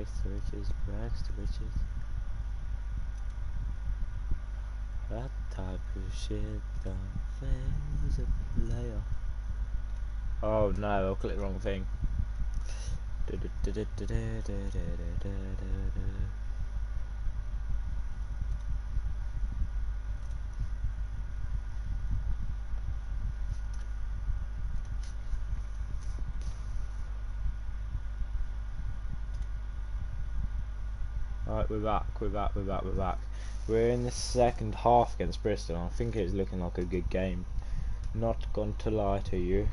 rags to riches, rags to riches. That type of shit don't phase a player. Oh no, I clicked the wrong thing. Right, we're back. We're in the second half against Bristol. I think it's looking like a good game. Not going to lie to you.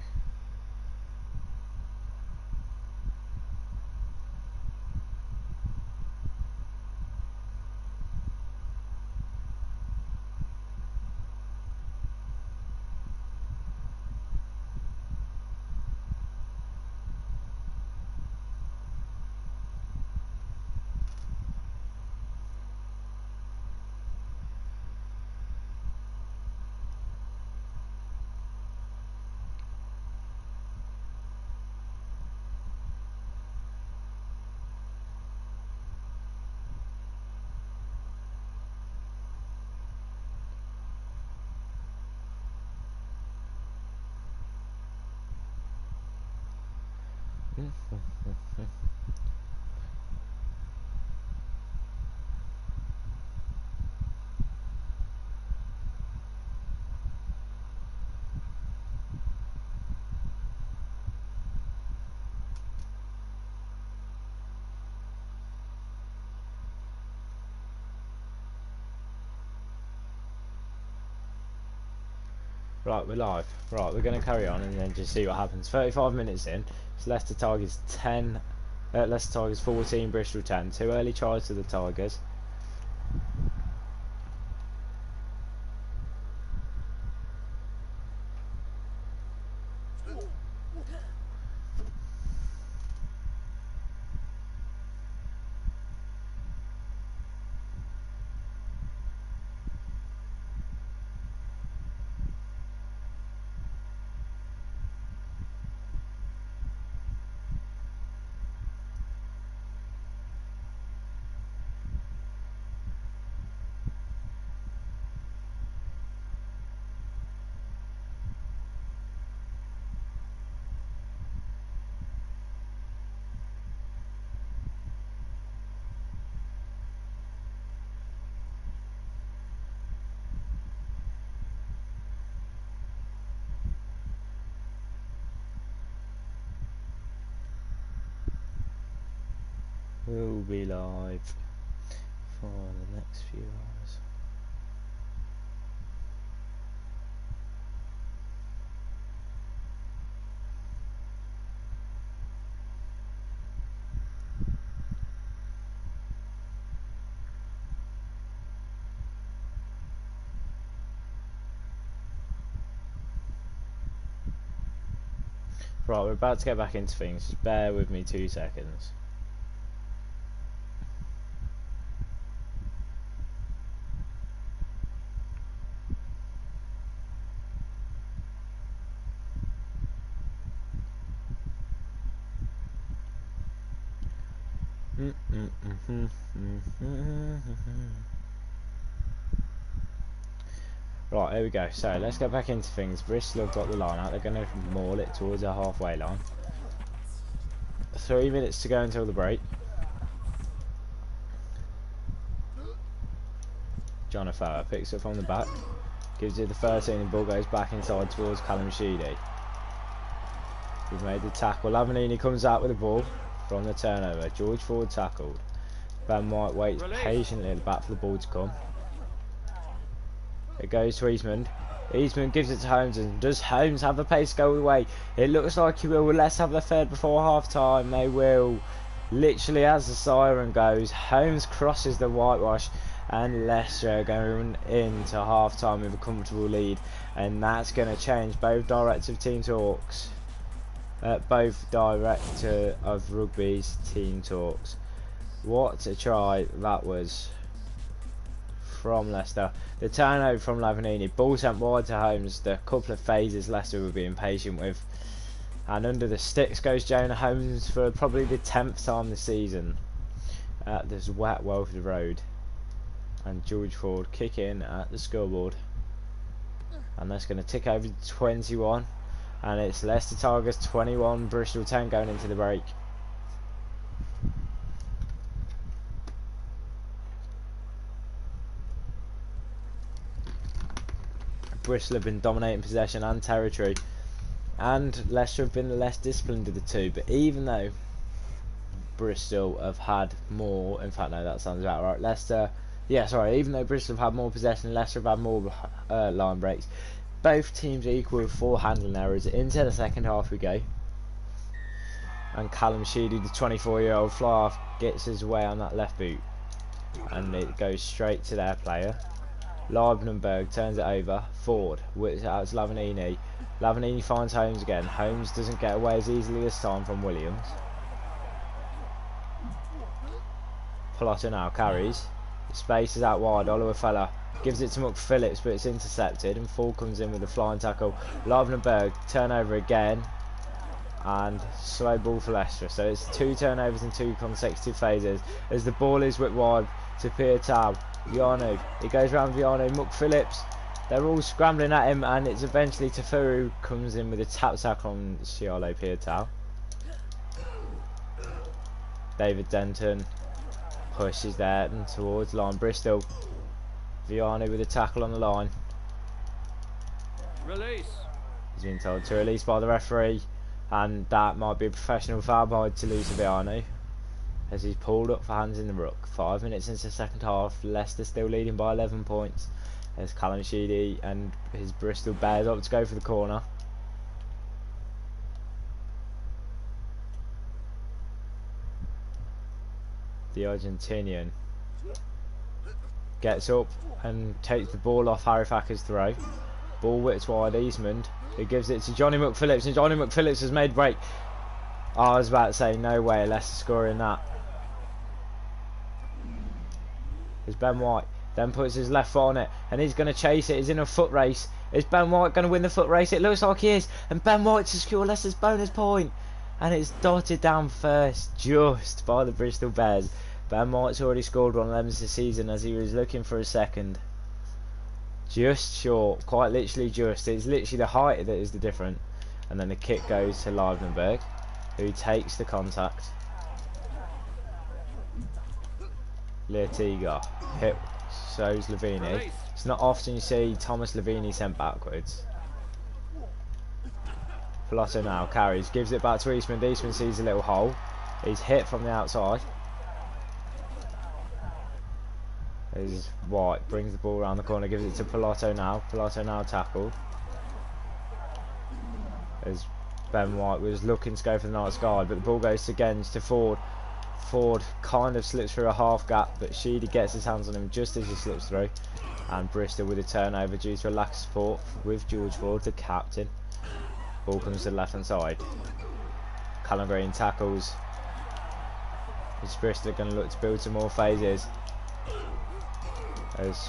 Right, we're live. Right, we're going to carry on and then just see what happens. 35 minutes in. So Leicester Tigers 10. Leicester Tigers 14, Bristol 10. 2 early tries to the Tigers. We'll be live for the next few hours. Right, we're about to get back into things. Just bear with me 2 seconds. Right, here we go. So let's get back into things. Bristol have got the line out. They're going to maul it towards the halfway line. 3 minutes to go until the break. Jonathan picks it from the back, gives it the 13 and ball goes back inside towards Callum Sheedy. We've made the tackle. Lavanini comes out with the ball from the turnover. George Ford tackled. Ben White waits patiently at the back for the ball to come. It goes to Eastman. Eastman gives it to Holmes, and does Holmes have the pace to go all the way? It looks like he will. Let's have the third before half time. They will. Literally as the siren goes, Holmes crosses the whitewash, and Leicester are going into half time with a comfortable lead, and that's going to change both director of team talks. Both director of Rugby's team talks. What a try that was from Leicester. The turnover from Lavanini, ball sent wide to Holmes. The couple of phases Leicester were being patient with, and under the sticks goes Jonah Holmes for probably the 10th time this season. at this wet Welford Road, and George Ford kick in at the scoreboard, and that's going to tick over to 21, and it's Leicester Tigers 21, Bristol 10 going into the break. Bristol have been dominating possession and territory, and Leicester have been the less disciplined of the two, but even though Bristol have had more, in fact no, that sounds about right, Leicester, yeah sorry, even though Bristol have had more possession, Leicester have had more line breaks, both teams are equal with 4 handling errors. Into the second half we go, and Callum Sheedy, the 24-year-old fly-half, gets his way on that left boot, and it goes straight to their player. Leibnenberg turns it over, Ford whips it out to Lavanini. Lavanini finds Holmes again. Holmes doesn't get away as easily this time from Williams. Palotta now carries. The space is out wide. Oliver Feller gives it to McPhillips, but it's intercepted, and Ford comes in with a flying tackle. Leibnenberg turnover again, and slow ball for Leicester. So it's 2 turnovers in 2 consecutive phases as the ball is whipped wide to Pietau. Viano, he goes round Viano, McPhillips, they're all scrambling at him, and it's eventually Tafuru comes in with a tap tackle on Cialo Pietau. David Denton pushes there and towards line. Bristol, Viano with a tackle on the line. Release. He's been told to release by the referee, and that might be a professional foul by Toulouse Viano, as he's pulled up for hands in the ruck. 5 minutes into the second half, Leicester still leading by 11 points as Callum Sheedy and his Bristol Bears up to go for the corner. The Argentinian gets up and takes the ball off Harry Thacker's throw. Ball whipped wide, Eastman, who gives it to Johnny McPhillips, and Johnny McPhillips has made break. I was about to say, no way, Leicester scoring that. As Ben White then puts his left foot on it, and he's going to chase it. He's in a foot race. Is Ben White going to win the foot race? It looks like he is, and Ben White to secure Leicester's bonus point, and it's dotted down first just by the Bristol Bears. Ben White's already scored one of them this season as he was looking for a second. Just short, quite literally just. It's literally the height that is the difference. And then the kick goes to Leibnenberg, who takes the contact. Leotiga hit, shows Lavini. It's not often you see Thomas Lavini sent backwards. Palotta now carries, gives it back to Eastman. Eastman sees a little hole. He's hit from the outside. As White brings the ball around the corner, gives it to Palotta now. Palotta now tackled. As Ben White was looking to go for the night sky, but the ball goes again to Ford. Ford kind of slips through a half gap, but Sheedy gets his hands on him just as he slips through. And Bristol with a turnover due to a lack of support with George Ford, the captain. Ball comes to the left hand side. Callum Green tackles. Is Bristol going to look to build some more phases? As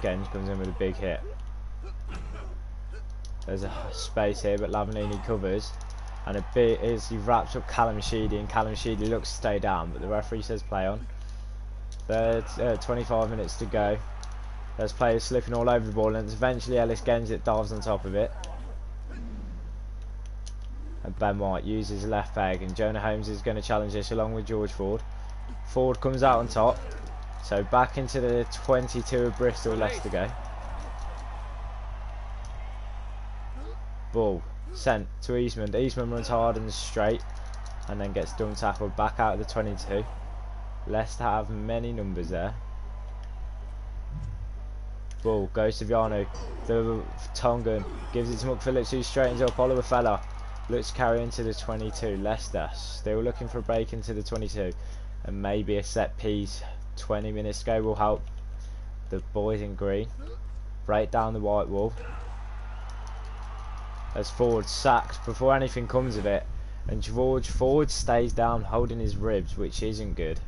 Genge comes in with a big hit. There's a space here, but Lavanini covers, and a bit is he wraps up Callum Sheedy, and Callum Sheedy looks to stay down, but the referee says play on. There's 25 minutes to go. There's players slipping all over the ball, and it's eventually Ellis Genge that dives on top of it. And Ben White uses left leg, and Jonah Holmes is going to challenge this along with George Ford. Ford comes out on top, so back into the 22 of Bristol left to go. Ball sent to Eastman. Eastman runs hard and straight, and then gets done tackled back out of the 22. Leicester have many numbers there. Ball goes to Viano. The Tongan gives it to McPhillips, who straightens up. Oliver Feller looks to carry into the 22. Leicester still looking for a break into the 22, and maybe a set piece 20 minutes ago will help the boys in green break down the white wall. As Ford sacked before anything comes of it, and George Ford stays down holding his ribs, which isn't good.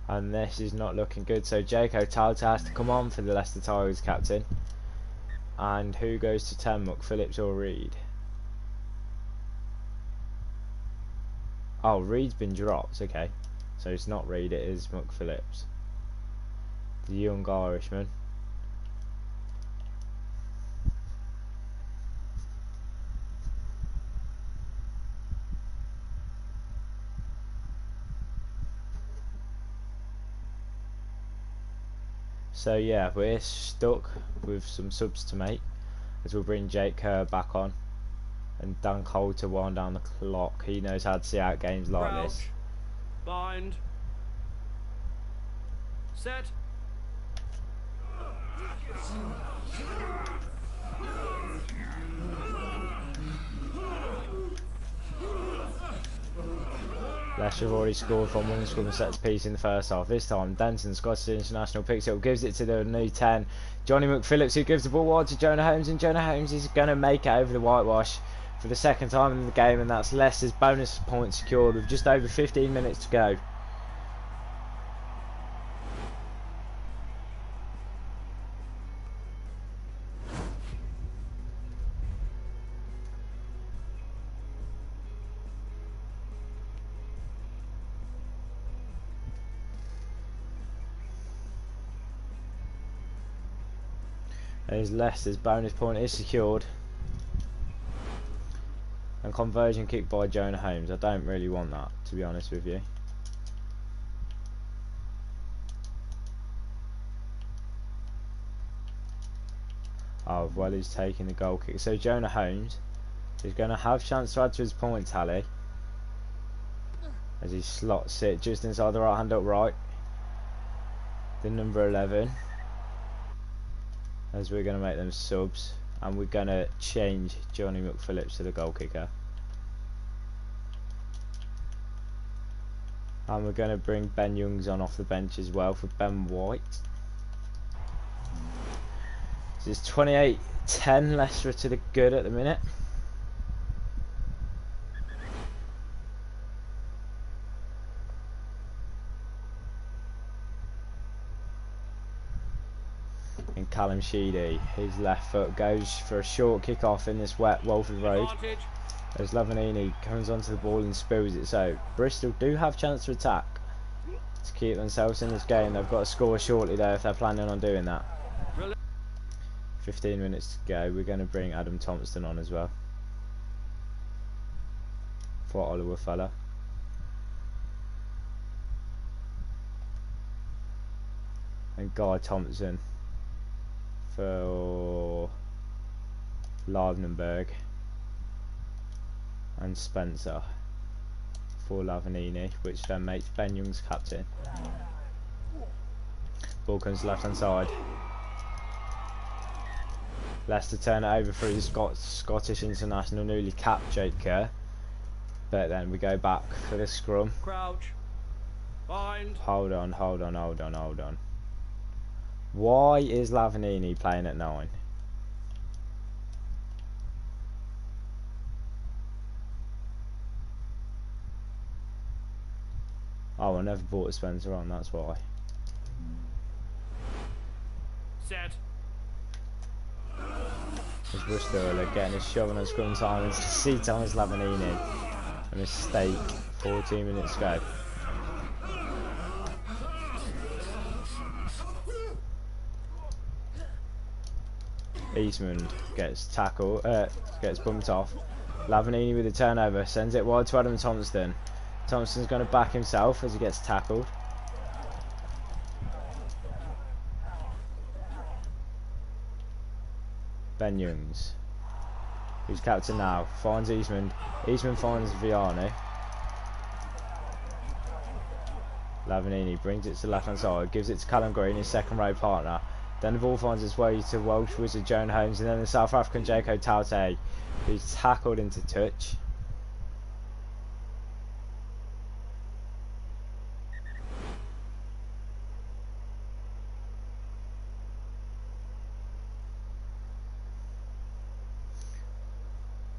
And this is not looking good, so Jaco Talta has to come on for the Leicester Tigers captain. And who goes to 10, McPhillips or Reed? Oh, Reed's been dropped. Okay, so it's not Reed, it is McPhillips, the young Irishman. So yeah, we're stuck with some subs to make, as we'll bring Jake Kerr back on and Dan Cole to wind down the clock. He knows how to see out games like Crouch. this. Bind. Set. Leicester have already scored from one scrum and set piece in the first half. This time, Denton, Scottish international, picks it up, gives it to the new 10, Johnny McPhillips, who gives the ball wide to Jonah Holmes, and Jonah Holmes is going to make it over the whitewash for the second time in the game, and that's Leicester's bonus point secured with just over 15 minutes to go. As Leicester's bonus point is secured, and conversion kick by Jonah Holmes. I don't really want that, to be honest with you. Oh, well, he's taking the goal kick. So Jonah Holmes is going to have chance to add to his point tally as he slots it just inside the right hand upright, the number 11. As we're going to make them subs, and we're going to change Johnny McPhillips to the goal kicker, and we're going to bring Ben Youngs on off the bench as well for Ben White. This is 28-10, Leicester to the good at the minute. And Callum Sheedy, his left foot goes for a short kick off in this wet Walford Road. As Lavanini comes onto the ball and spills it. So Bristol do have chance to attack to keep themselves in this game. They've got to score shortly though if they're planning on doing that. 15 minutes to go. We're going to bring Adam Thompson on as well for Oliver Feller. And Guy Thompson for Livenenberg, and Spencer for Lavanini, which then makes Ben Youngs captain. Ball comes left hand side. Leicester turn it over for his Scottish international, newly capped Jake Kerr. But then we go back for the scrum. Crouch. Bind. Hold on. Why is Lavanini playing at 9? Oh, I never bought a Spencer on, that's why. Set. As Bristol are getting his shove on scrum time into the seat Thomas Lavanini. A mistake, 14 minutes to go. Eastman gets tackled, gets bumped off. Lavanini with a turnover, sends it wide to Adam Thompson. Thompson's going to back himself as he gets tackled. Ben Youngs, who's captain now, finds Eastman. Eastman finds Vianney. Lavanini brings it to the left hand side, gives it to Callum Green, his second row partner. Then the ball finds its way to Welsh wizard Jonah Holmes, and then the South African Jaco Taute, who's tackled into touch.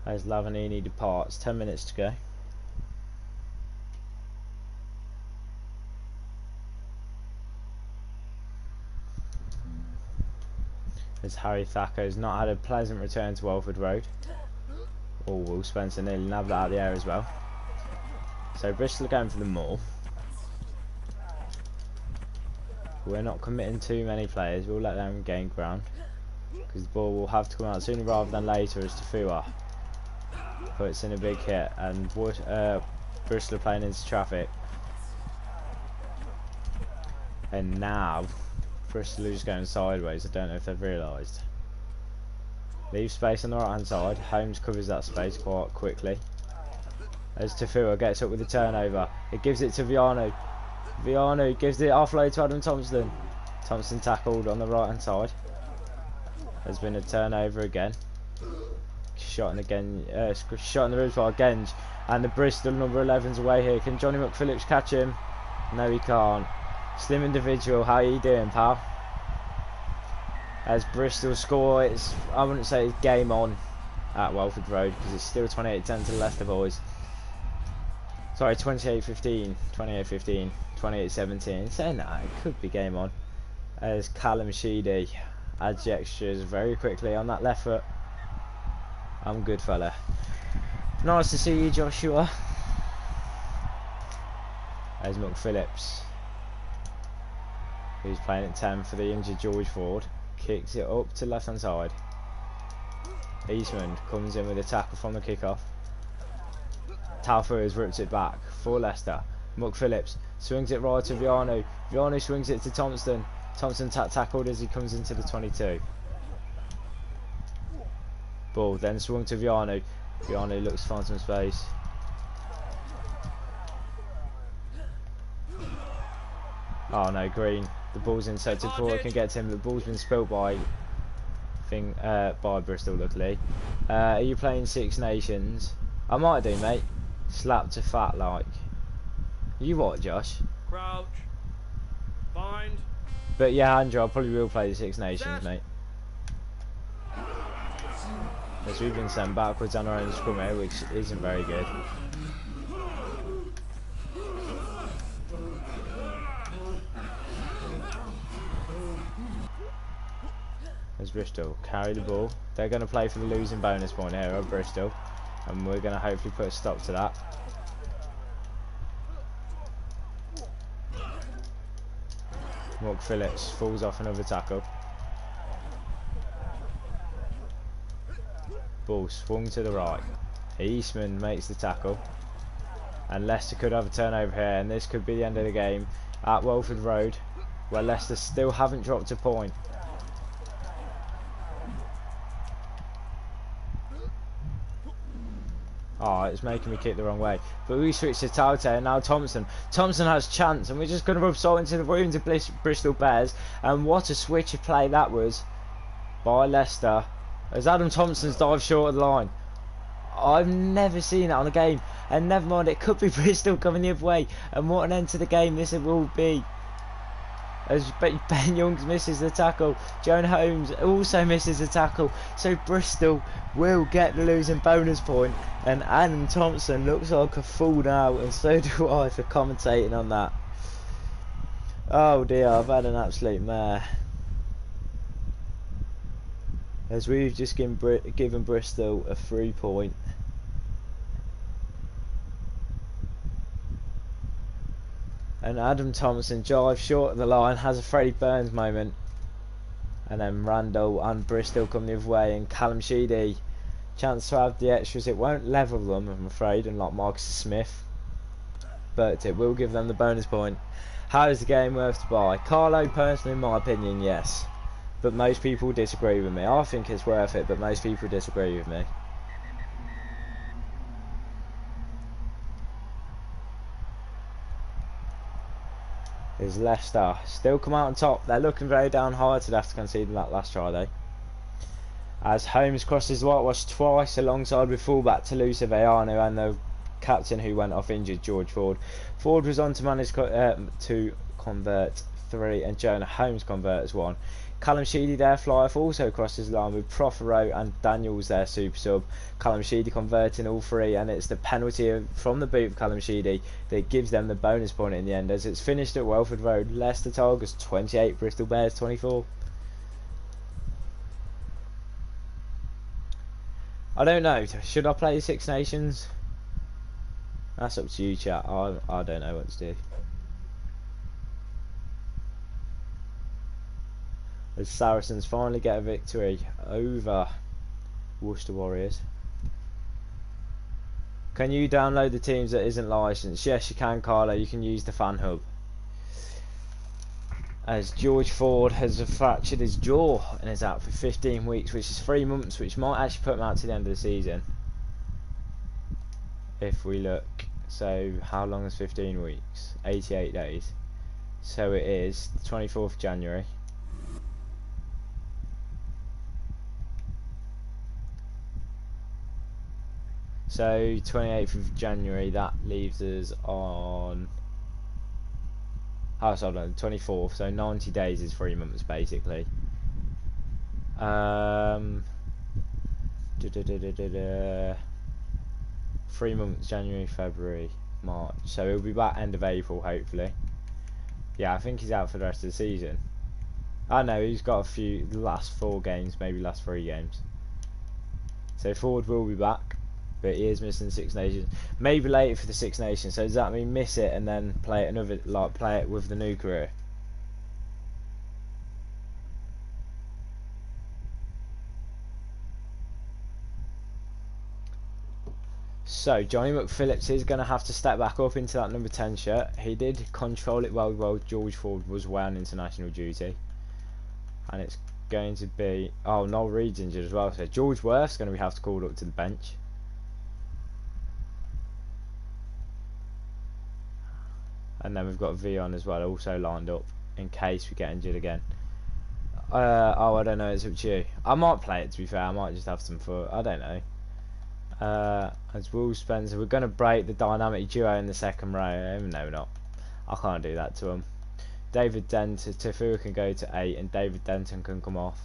As Lavanini departs, 10 minutes to go. As Harry Thacker has not had a pleasant return to Walford Road. Oh, Will Spencer nearly nabbed that out of the air as well. So Bristol are going for the maul. We're not committing too many players. We'll let them gain ground because the ball will have to come out sooner rather than later as Tafua puts in a big hit, and Bristol are playing into traffic. And now Bristol are just going sideways. I don't know if they've realised. Leave space on the right hand side. Holmes covers that space quite quickly as Tafua gets up with the turnover. It gives it to Viano. Viano gives the offload to Adam Thompson. Thompson tackled on the right hand side. There's been a turnover again. Shot in the ribs by Genge, and the Bristol number 11's away here. Can Johnny McPhillips catch him? No, he can't. Slim individual, how you doing, pal? As Bristol score, I wouldn't say it's game on at Welford Road because it's still 28-10 to the Leicester boys. Sorry, 28-15, 28-15, 28-17. Saying that, it could be game on. As Callum Sheedy adds the extras very quickly on that left foot. I'm good, fella. Nice to see you, Joshua. There's McPhillips, who's playing at 10 for the injured George Ford. Kicks it up to left hand side. Eastman comes in with a tackle from the kickoff. Talfur has ripped it back for Leicester. McPhillips swings it right to Viano. Viano swings it to Thompson. Thompson tackled as he comes into the 22. Ball then swung to Viano. Viano looks to find some space. Oh no, Green. The ball's in, so Tafua can get to him. The ball's been spilt by Bristol, luckily. Are you playing Six Nations? I might do, mate. Slap to fat like. You what, Josh? Crouch. Bind. But yeah, Andrew, I probably will play the Six Nations, mate. As we've been sent backwards on our own scrum here, which isn't very good. As Bristol carry the ball, they're going to play for the losing bonus point here at Bristol, and we're going to hopefully put a stop to that. Mark Phillips falls off another tackle. Ball swung to the right. Eastman makes the tackle, and Leicester could have a turnover here, and this could be the end of the game at Welford Road, where Leicester still haven't dropped a point. Oh, it's making me kick the wrong way. But we switch to Taute, and now Thompson. Thompson has chance, and we're just going to rub salt into the wounds of Bristol Bears. And what a switch of play that was by Leicester, as Adam Thompson's dived short of the line. I've never seen that on a game. And never mind, it could be Bristol coming the other way. And what an end to the game this will be. As Ben Youngs misses the tackle, Joan Holmes also misses the tackle, so Bristol will get the losing bonus point, and Adam Thompson looks like a fool now, and so do I for commentating on that. Oh dear, I've had an absolute mare. As we've just given Bristol a 3 point. And Adam Thompson drives short of the line, has a Freddie Burns moment, and then Randall and Bristol come the other way, and Callum Sheedy chance to have the extras. It won't level them, I'm afraid, unlike Marcus Smith, but it will give them the bonus point. How is the game worth to buy? Carlo, personally, in my opinion, yes, but most people disagree with me. I think it's worth it, but most people disagree with me. Is Leicester still come out on top? They're looking very downhearted after conceding that last try though. As Holmes crosses the whitewash twice alongside with fullback Toulouse Veyano and the captain who went off injured, George Ford. Ford was on to manage to convert 3, and Jonah Holmes converts 1. Callum Sheedy, their flyer, also crosses the line with Prothero and Daniels, their super sub. Callum Sheedy converting all 3, and it's the penalty from the boot of Callum Sheedy that gives them the bonus point in the end, as it's finished at Welford Road. Leicester Tigers 28, Bristol Bears 24. I don't know, should I play Six Nations? That's up to you, chat. I don't know what to do. As Saracens finally get a victory over Worcester Warriors. Can you download the teams that isn't licensed? Yes, you can, Carlo. You can use the fan hub. As George Ford has fractured his jaw and is out for 15 weeks, which is 3 months, which might actually put him out to the end of the season. If we look, so how long is 15 weeks? 88 days. So it is the 24th of January. So 28th of January, that leaves us on... Oh, sorry, no, 24th, so 90 days is 3 months basically. 3 months, January, February, March. So he'll be back end of April, hopefully. Yeah, I think he's out for the rest of the season. I know, he's got a few, the last 4 games, maybe last 3 games. So Ford will be back, but he is missing the Six Nations. Maybe later for the Six Nations. So does that mean miss it and then play it another, like play it with the new career? So Johnny McPhillips is going to have to step back up into that number 10 shirt. He did control it well while George Ford was away on international duty. And it's going to be... Oh, Noel Reed's injured as well. So George Worth's going to have to called up to the bench. And then we've got Vion as well, also lined up in case we get injured again. Oh, I don't know, it's up to you. I might play it, to be fair. I might just have some fun. I don't know. As Will Spencer, we're going to break the dynamic duo in the second row. No, we're not. I can't do that to him. David Denton, Tafua can go to 8, and David Denton can come off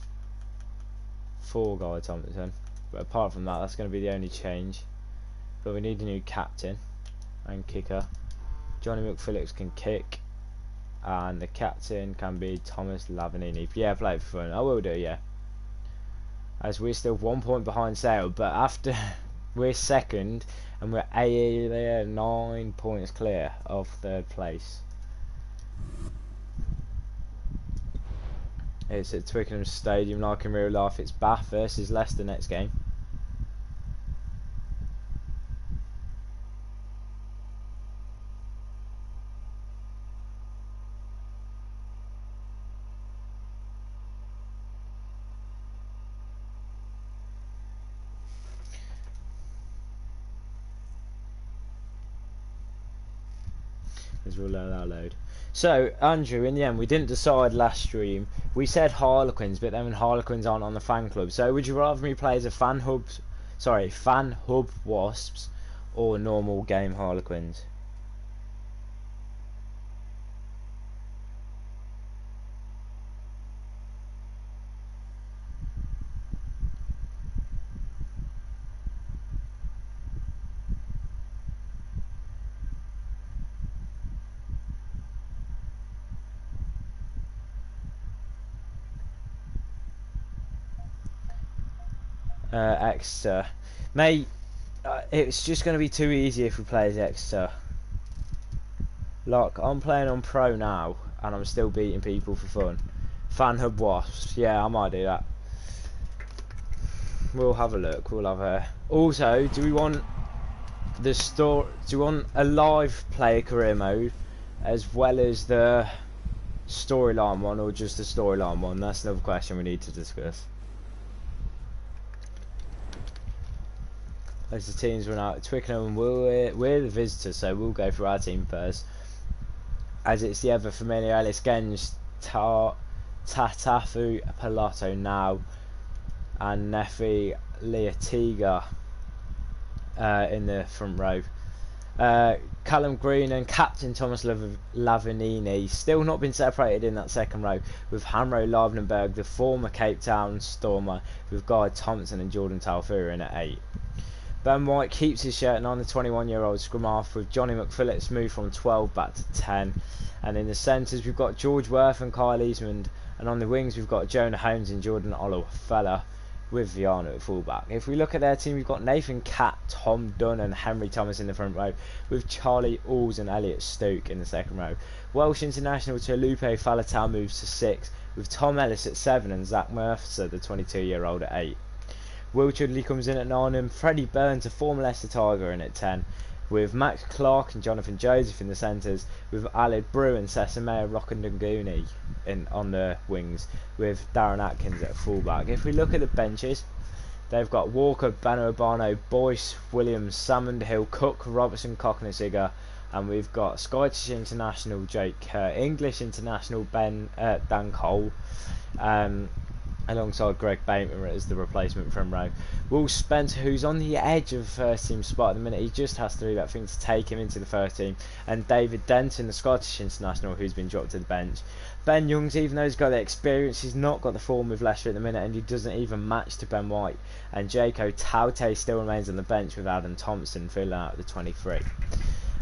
for Guy Thompson. But apart from that, that's going to be the only change. But we need a new captain and kicker. Johnny McPhillips can kick, and the captain can be Thomas Lavanini. Yeah, play it for fun. I will do, yeah. As we're still 1 point behind Sale, but after we're second, and we're 9 points clear of third place. It's at Twickenham Stadium, like in real life. It's Bath versus Leicester next game. As we'll let that load. So Andrew, in the end, we didn't decide last stream. We said Harlequins, but then Harlequins aren't on the fan club. So would you rather me play as a fan hub Wasps, or normal game Harlequins? Exeter, mate. It's just going to be too easy if we play as Exeter. Like, I'm playing on Pro now, and I'm still beating people for fun. Fan Hub Wasps, yeah, I might do that. We'll have a look. We'll have a. Also, do we want the store? Do we want a live player career mode as well as the storyline one, or just the storyline one? That's another question we need to discuss. As the teams run out, Twickenham, we're the visitors, so we'll go for our team first. As it's the ever familiar Ellis Genge, Tatafu Pilato now, and Nefi Leotiga in the front row. Callum Green and Captain Thomas Lavanini still not been separated in that second row, with Hamro Livenberg, the former Cape Town Stormer, with Guy Thompson and Jordan Talfura in at 8. Ben White keeps his shirt on, the 21-year-old scrum half, with Johnny McPhillips moved from 12 back to 10. And in the centres we've got George Worth and Kyle Eastman, and on the wings we've got Jonah Holmes and Jordan Olofella, with Viana at fullback. If we look at their team, we've got Nathan Catt, Tom Dunn and Henry Thomas in the front row, with Charlie Alls and Elliot Stoke in the second row. Welsh international Lupe Faletau moves to 6, with Tom Ellis at 7 and Zach Mercer, the 22-year-old, at 8. Will Chudley comes in at 9 and Freddie Burns, a former Leicester Tiger, in at 10. With Max Clark and Jonathan Joseph in the centres, with Alid Brew and Sesame Rockandunguni on the wings, with Darren Atkins at fullback. If we look at the benches, they've got Walker, Bano Urbano, Boyce, Williams, Salmond Hill, Cook, Robertson, Cocknessiga, and we've got Scottish international Jake Kerr, English international Dan Cole, alongside Greg Bateman as the replacement from row. Will Spencer, who's on the edge of first team spot at the minute, he just has to do that thing to take him into the first team, and David Denton, the Scottish international, who's been dropped to the bench. Ben Youngs, even though he's got the experience, he's not got the form with Leicester at the minute, and he doesn't even match to Ben White. And Jaco Taute still remains on the bench, with Adam Thompson filling out the 23.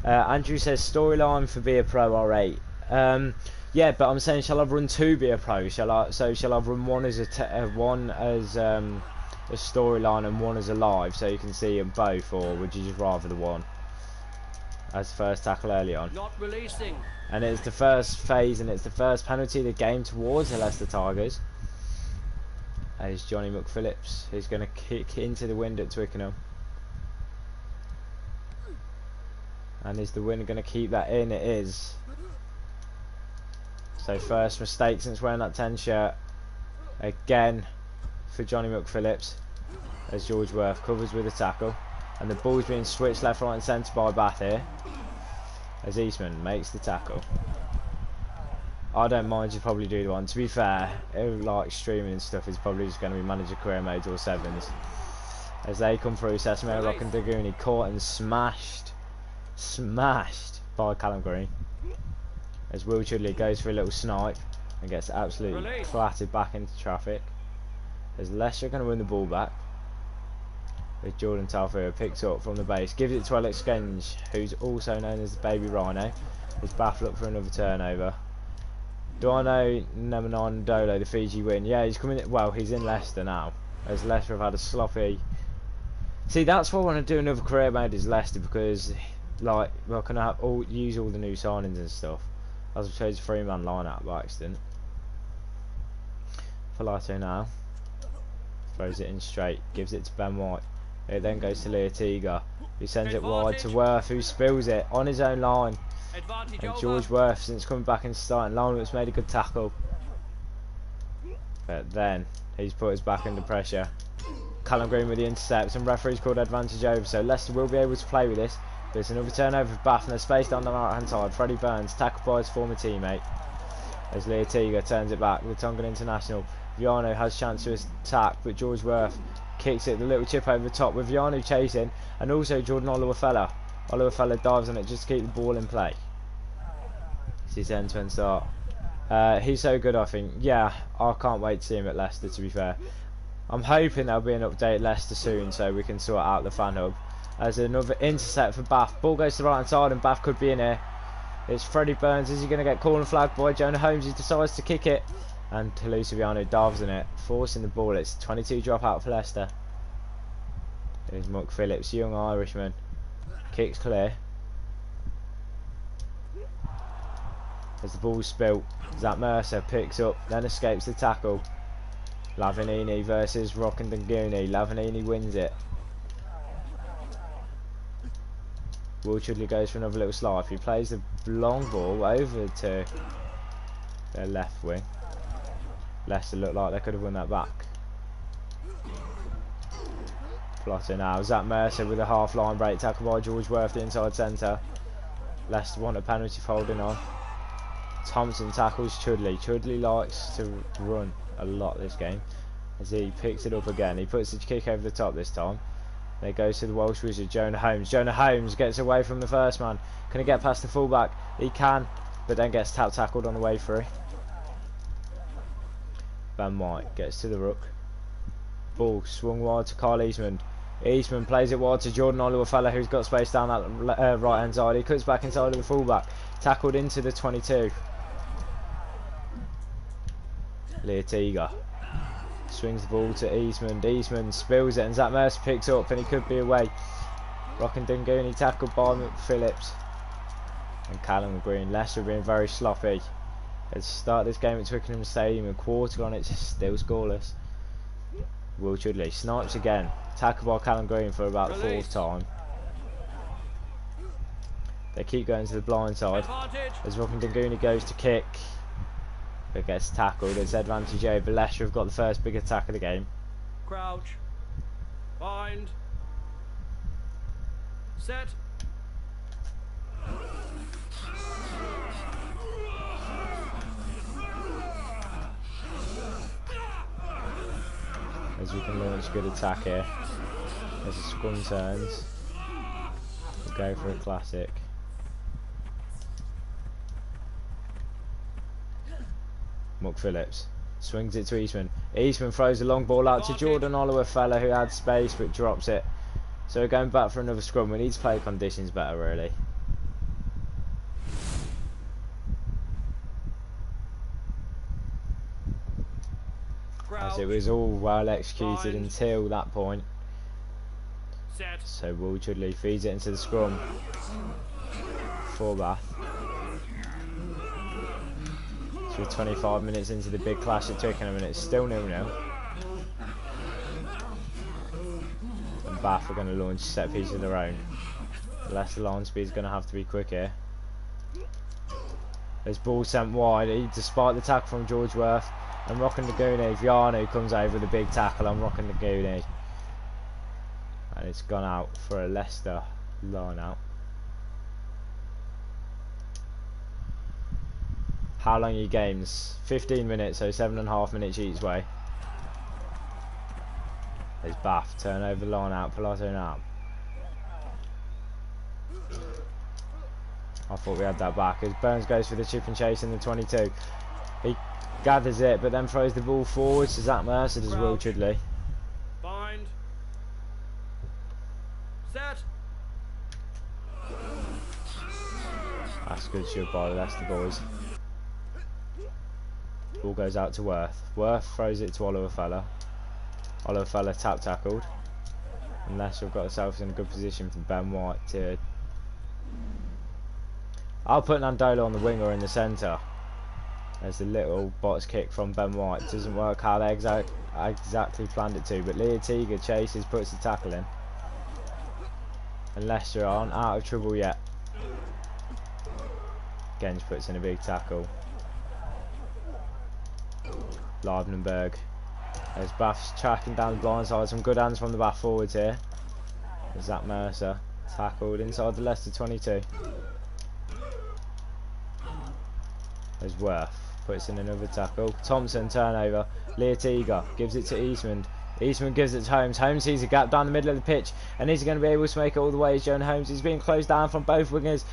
Andrew says storyline for Be a Pro R8. Yeah, but I'm saying, shall I run 2 Be a Pro? Shall I run one as a storyline and one as a live, so you can see them both, or would you just rather the one as first tackle early on? Not releasing. And it's the first phase, and it's the first penalty of the game towards the Leicester Tigers. As Johnny McPhillips is going to kick into the wind at Twickenham. And is the winner going to keep that in? It is. So first mistake since wearing that 10 shirt again for Johnny McPhillips, as George Worth covers with a tackle, and the ball's being switched left, right and centre by Bath here, as Eastman makes the tackle. I don't mind, you probably do the one. To be fair, like streaming and stuff is probably just going to be manager career modes or 7s. As they come through, Sesame Rock and Daguni caught and smashed by Callum Green. As Will Chudley goes for a little snipe and gets absolutely clattered back into traffic. As Leicester are going to win the ball back. As Jordan Talfur picks up from the base, gives it to Alex Skenge, who's also known as the Baby Rhino. As Bath look for another turnover. Do I know Nemanon Dolo, the Fiji win? Yeah, he's coming. Well, he's in Leicester now. As Leicester have had a sloppy. See, that's why I want to do another career mode is Leicester, because like, well, can I use all the new signings and stuff. As I chose a 3-man line out by accident. Filato now throws it in straight, gives it to Ben White. It then goes to Leotiga, who sends it wide to Worth, who spills it on his own line. And George Worth, since coming back into starting line, has made a good tackle. But then he's put us back under pressure. Callum Green with the intercept, and referees called advantage over, so Leicester will be able to play with this. There's another turnover for Bath, and there's space down the right hand side. Freddie Burns tackled by his former teammate as Leotiga turns it back. The Tongan international Viano has chance to attack, but George Worth kicks it, the little chip over the top with Viano chasing, and also Jordan Oluwafella. Oluwafella dives on it just to keep the ball in play. It's his end-to-end start. He's so good, I think. Yeah, I can't wait to see him at Leicester, to be fair. I'm hoping there'll be an update at Leicester soon so we can sort out the fan hub. As another intercept for Bath. Ball goes to the right hand side and Bath could be in here. It's Freddie Burns. Is he going to get called and flagged by Jonah Holmes? He decides to kick it. And Toulouse Viano dives in it, forcing the ball. It's 22 drop out for Leicester. Here's Muck Phillips, young Irishman. Kicks clear. As the ball's spilt, Zach Mercer picks up, then escapes the tackle. Lavanini versus Rockandunguni. Lavanini wins it. Will Chudley goes for another little slide. He plays the long ball over to their left wing. Leicester look like they could have won that back. Plotter now. Zach Mercer with a half line break tackle by George Worth, the inside centre. Leicester want a penalty for holding on. Thompson tackles Chudley. Chudley likes to run a lot this game. As he picks it up again. He puts the kick over the top this time. There goes to the Welsh wizard, Jonah Holmes. Jonah Holmes gets away from the first man. Can he get past the fullback? He can, but then gets tackled on the way through. Ben White gets to the ruck. Ball swung wide to Kyle Eastman. Eastman plays it wide to Jordan Oluwafella, who's got space down that right hand side. He cuts back inside of the fullback. Tackled into the 22. Leotiga Swings the ball to Eastman. Eastman spills it and Zach Mercer picks up and he could be away. Rockin Dunguni tackled by Phillips. And Callum Green. Leicester being very sloppy. Let's start this game at Twickenham Stadium. A quarter on it, still scoreless. Will Chudley snipes again. Tackled by Callum Green for about the fourth time. They keep going to the blind side. As Rockin Dunguni goes to kick. But gets tackled. It's advantage over. Leicester have got the first big attack of the game. Crouch. Bind. Set. As we can launch a good attack here. As the scrum turns. We'll go for a classic. Muck Phillips swings it to Eastman. Eastman throws a long ball out to Jordan Oliver fella who had space but drops it. So we're going back for another scrum. We need to play conditions better really. As it was all well executed until that point. So Will Chudley feeds it into the scrum for Bath. So we're 25 minutes into the big clash at Twickenham and it's still 0-0. And Bath are going to launch a set piece of their own. Leicester line speed is going to have to be quick here. There's ball sent wide, despite the tackle from George Worth. And Rockin Dunguni, Viano comes over with a big tackle on Rockin Dunguni. And it's gone out for a Leicester line out. How long are your games? 15 minutes, so 7.5 minutes each way. There's Bath, turn over the line out, Pilato now. I thought we had that back as Burns goes for the chip and chase in the 22. He gathers it but then throws the ball forward to Zach Mercer as Will Chudley. Bind. Set. That's good shot by the Leicester boys. Ball goes out to Worth. Worth throws it to Oliver Fella. Oliver Fella tackled. And Leicester have got themselves in a good position for Ben White to... I'll put Nandola on the wing or in the centre. There's a little box kick from Ben White. Doesn't work how they exactly planned it to, but Leah Teager chases, puts the tackle in. And Leicester aren't out of trouble yet. Genge puts in a big tackle. Leibenberg. There's Bath's tracking down the blind side. Some good hands from the Bath forwards here. There's Zach Mercer tackled inside the Leicester 22. There's Worth. Puts in another tackle. Thompson turnover. Leah Teager gives it to Eastman. Eastman gives it to Holmes. Holmes sees a gap down the middle of the pitch. And is he going to be able to make it all the way as Jonah Holmes? He's being closed down from both wingers.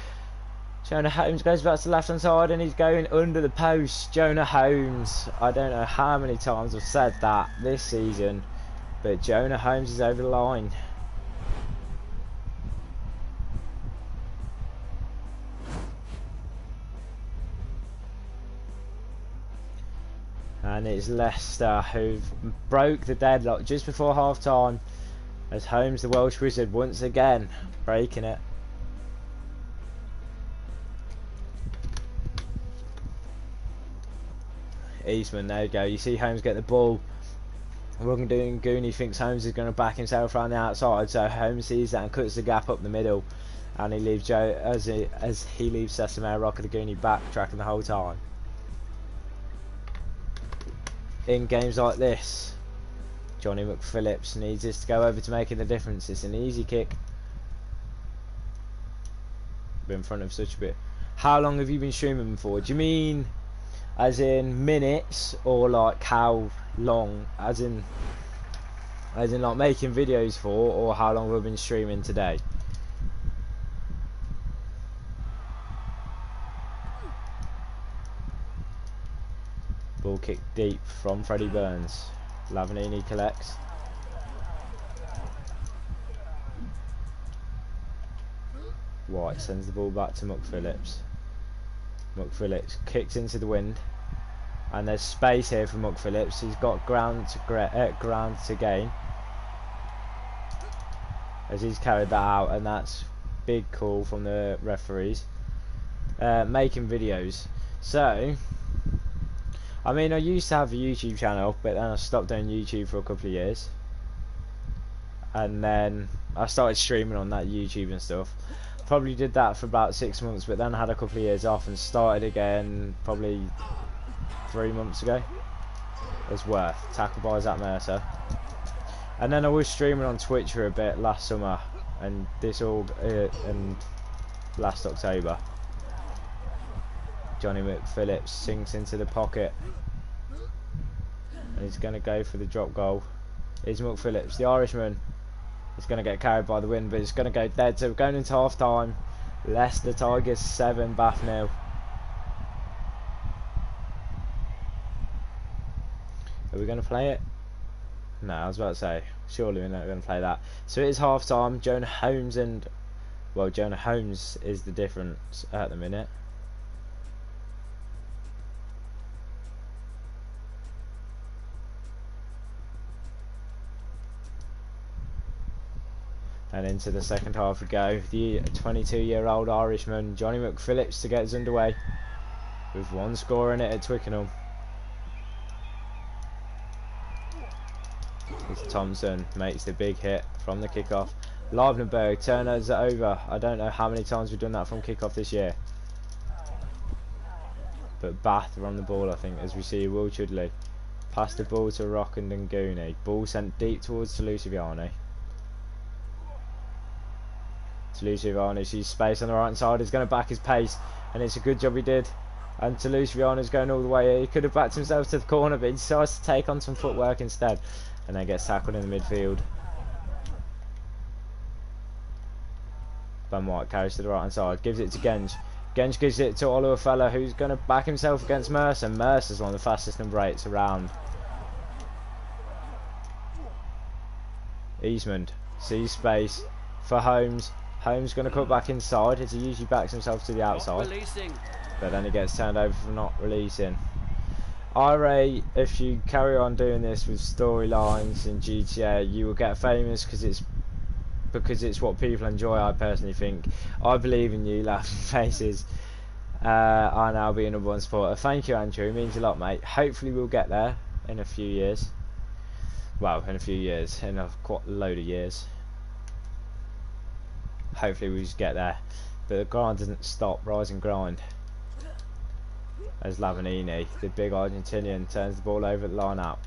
Jonah Holmes goes back to the left hand side and he's going under the post. Jonah Holmes. I don't know how many times I've said that this season, but Jonah Holmes is over the line. And it's Leicester who've broke the deadlock just before half time as Holmes, the Welsh Wizard, once again breaking it. Eastman, there you go. You see Holmes get the ball. Rugby thinks Holmes is going to back himself around the outside, so Holmes sees that and cuts the gap up the middle, and he leaves as he leaves Sesame Rockagoony backtracking the whole time. In games like this, Johnny McPhillips needs this to go over to making the difference. It's an easy kick. Been in front of such a bit. How long have you been streaming for? Do you mean as in minutes, or like how long, as in like making videos for, or how long we've been streaming today? Ball kick deep from Freddie Burns. Lavanini collects. White sends the ball back to McPhillips. McPhillips kicks into the wind. And there's space here for Muck Phillips. He's got ground to gain. As he's carried that out, and that's big call from the referees. Making videos. So, I mean, I used to have a YouTube channel, but then I stopped doing YouTube for a couple of years. And then I started streaming on that YouTube and stuff. Probably did that for about 6 months, but then I had a couple of years off and started again probably 3 months ago. As Worth, tackle by Zach Mercer. And then I was streaming on Twitch for a bit last summer, and and last October. Johnny McPhillips sinks into the pocket, and he's going to go for the drop goal. Here's McPhillips, the Irishman. He's going to get carried by the wind, but it's going to go dead. So we're going into half time. Leicester Tigers 7, Bath 0. Are we going to play it? No, I was about to say, surely we're not going to play that. So it is half time. Jonah Holmes Jonah Holmes is the difference at the minute. And into the second half we go. The 22-year-old Irishman, Johnny McPhillips, to get us underway. With one score in it at Twickenham. As Thompson makes the big hit from the kickoff. Livenberg turnovers it over. I don't know how many times we've done that from kickoff this year. But Bath are on the ball, I think, as we see Will Chudley. Pass the ball to Rock and Nguni. Ball sent deep towards Luciviani. Luciviani sees space on the right hand side. He's going to back his pace, and it's a good job he did. And Luciviani's going all the way. He could have backed himself to the corner, but he decides to take on some footwork instead, and then gets tackled in the midfield. Ben White carries to the right hand side, gives it to Genge. Genge gives it to Oluwafella, who's going to back himself against Mercer. Mercer's one of the fastest number 8s around. Eastman sees space for Holmes. Holmes going to cut back inside, as he usually backs himself to the outside, but then he gets turned over for not releasing. I rate, if you carry on doing this with storylines in GTA, you will get famous because it's what people enjoy. I personally think. I believe in you, laughing faces. I now be a number 1 supporter. Thank you, Andrew, it means a lot, mate. Hopefully we'll get there in a few years. Well, in a quite load of years. Hopefully we just get there, but the grind doesn't stop. Rise and grind. As Lavanini, the big Argentinian, turns the ball over the line out.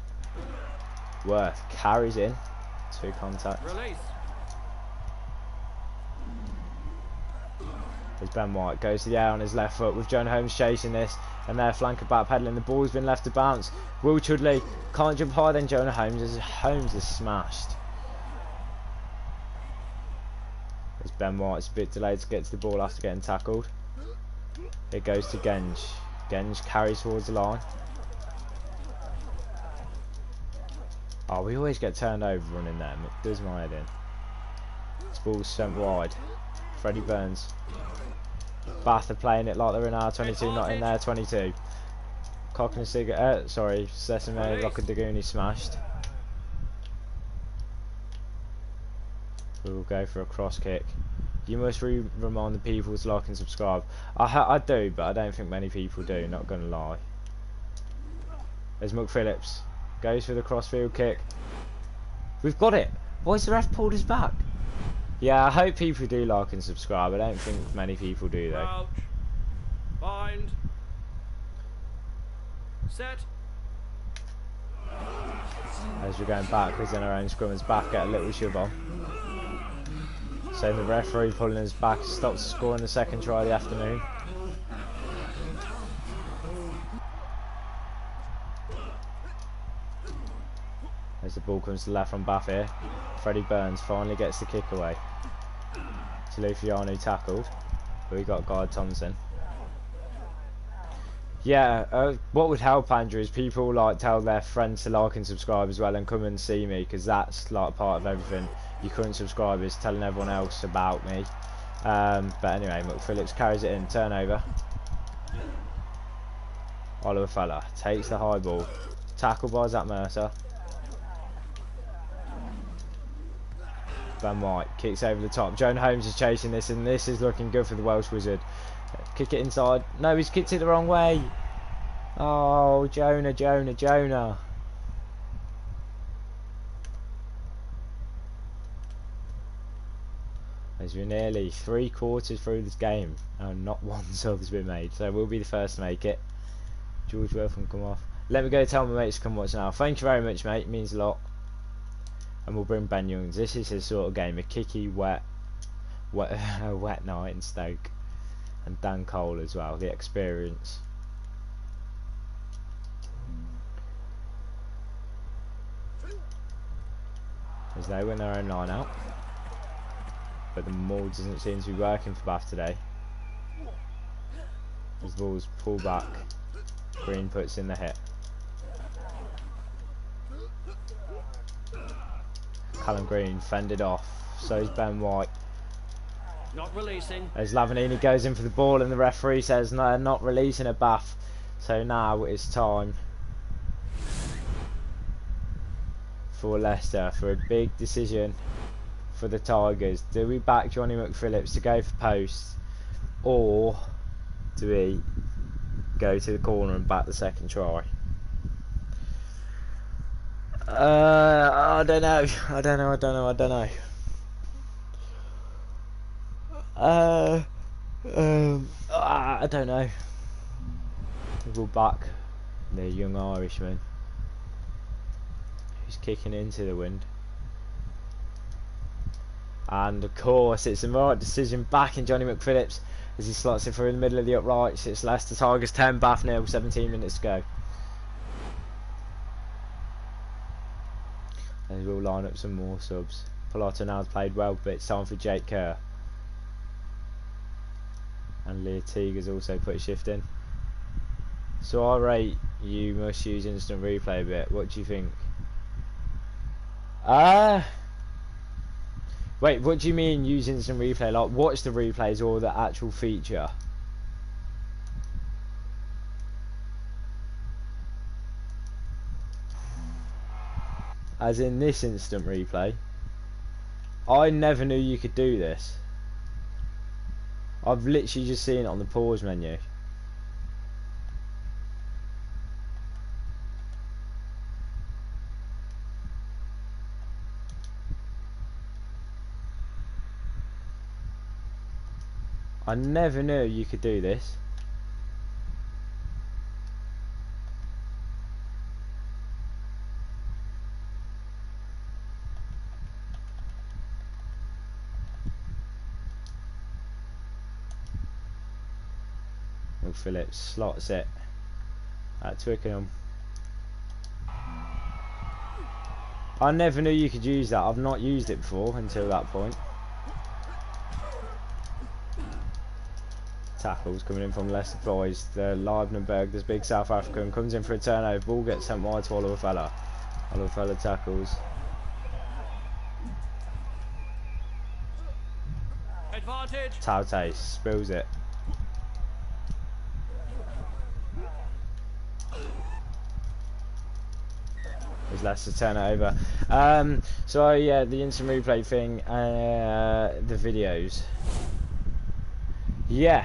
Worth carries in, 2 contacts. Release. As Ben White goes to the air on his left foot with Jonah Holmes chasing this, and their flanker backpedaling. The ball's been left to bounce. Will Chudley can't jump higher than Jonah Holmes, as Holmes is smashed. As Ben White's a bit delayed to get to the ball after getting tackled. It goes to Genge. Genge carries towards the line. Oh, we always get turned over running there. It does my head in. This ball's sent wide. Freddie Burns. Bath are playing it like they're in R22, not in their 22. Sesame Rockadaguni smashed. We will go for a cross kick. You must remind the people to like and subscribe. I do, but I don't think many people do, not gonna lie. There's McPhillips. Goes for the crossfield kick. We've got it! Why has the ref pulled us back? Yeah, I hope people do like and subscribe. I don't think many people do though. Crouch. Bind. Set. As we're going backwards in our own scrum, as Bath get a little shove on. So the referee pulling us back stops scoring the second try of the afternoon. As the ball comes to the left from Bath here, Freddie Burns finally gets the kick away. Luciviani tackled, but we got guard Thompson. Yeah, what would help, Andrew, is people like tell their friends to like and subscribe as well, and come and see me, because that's like part of everything. Your current subscribers telling everyone else about me. But anyway, McPhillips carries it in, turnover. Oliver Feller takes the high ball. Tackle by Zach Mercer. Ben White kicks over the top. Jonah Holmes is chasing this, and this is looking good for the Welsh Wizard. Kick it inside. No, he's kicked it the wrong way. Oh, Jonah. As we're nearly 3/4 through this game, and not one sub has been made, so we'll be the first to make it. George Wortham come off. Let me go tell my mates to come watch now. Thank you very much, mate. It means a lot. And we'll bring Ben Youngs. This is his sort of game, a kicky, wet night in Stoke. And Dan Cole as well, the experience. As they win their own line out. But the maul doesn't seem to be working for Bath today. As the ball's pulled back, Green puts in the hit. Callum Green fended off, so is Ben White. Not releasing. As Lavanini goes in for the ball and the referee says no, not releasing a Bath. So now it's time for Leicester for a big decision for the Tigers. Do we back Johnny McPhillips to go for post, or do we go to the corner and back the second try? I don't know. I don't know. We'll back the young Irishman who's kicking into the wind. And of course it's the right decision, backing Johnny McPhillips as he slots it through in the middle of the uprights. It's Leicester Tigers 10, Bath 0, 17 minutes to go. And we'll line up some more subs. Pilato now's played well, but it's time for Jake Kerr. And Leah Teague has also put a shift in. So I rate you must use instant replay a bit. What do you think? Wait, what do you mean use instant replay? Like watch the replays or the actual feature? As in this instant replay? I never knew you could do this. I've literally just seen it on the pause menu. I never knew you could do this. Phillips slots it at Twickenham. I never knew you could use that. I've not used it before until that point. Tackles coming in from Leicester boys. The Leibenberg, this big South African, comes in for a turnover. Ball gets sent wide to Oliver Feller. Oliver Feller tackles. Advantage. Taute spills it. As Leicester turn it over. So yeah, the instant replay thing, the videos. Yeah,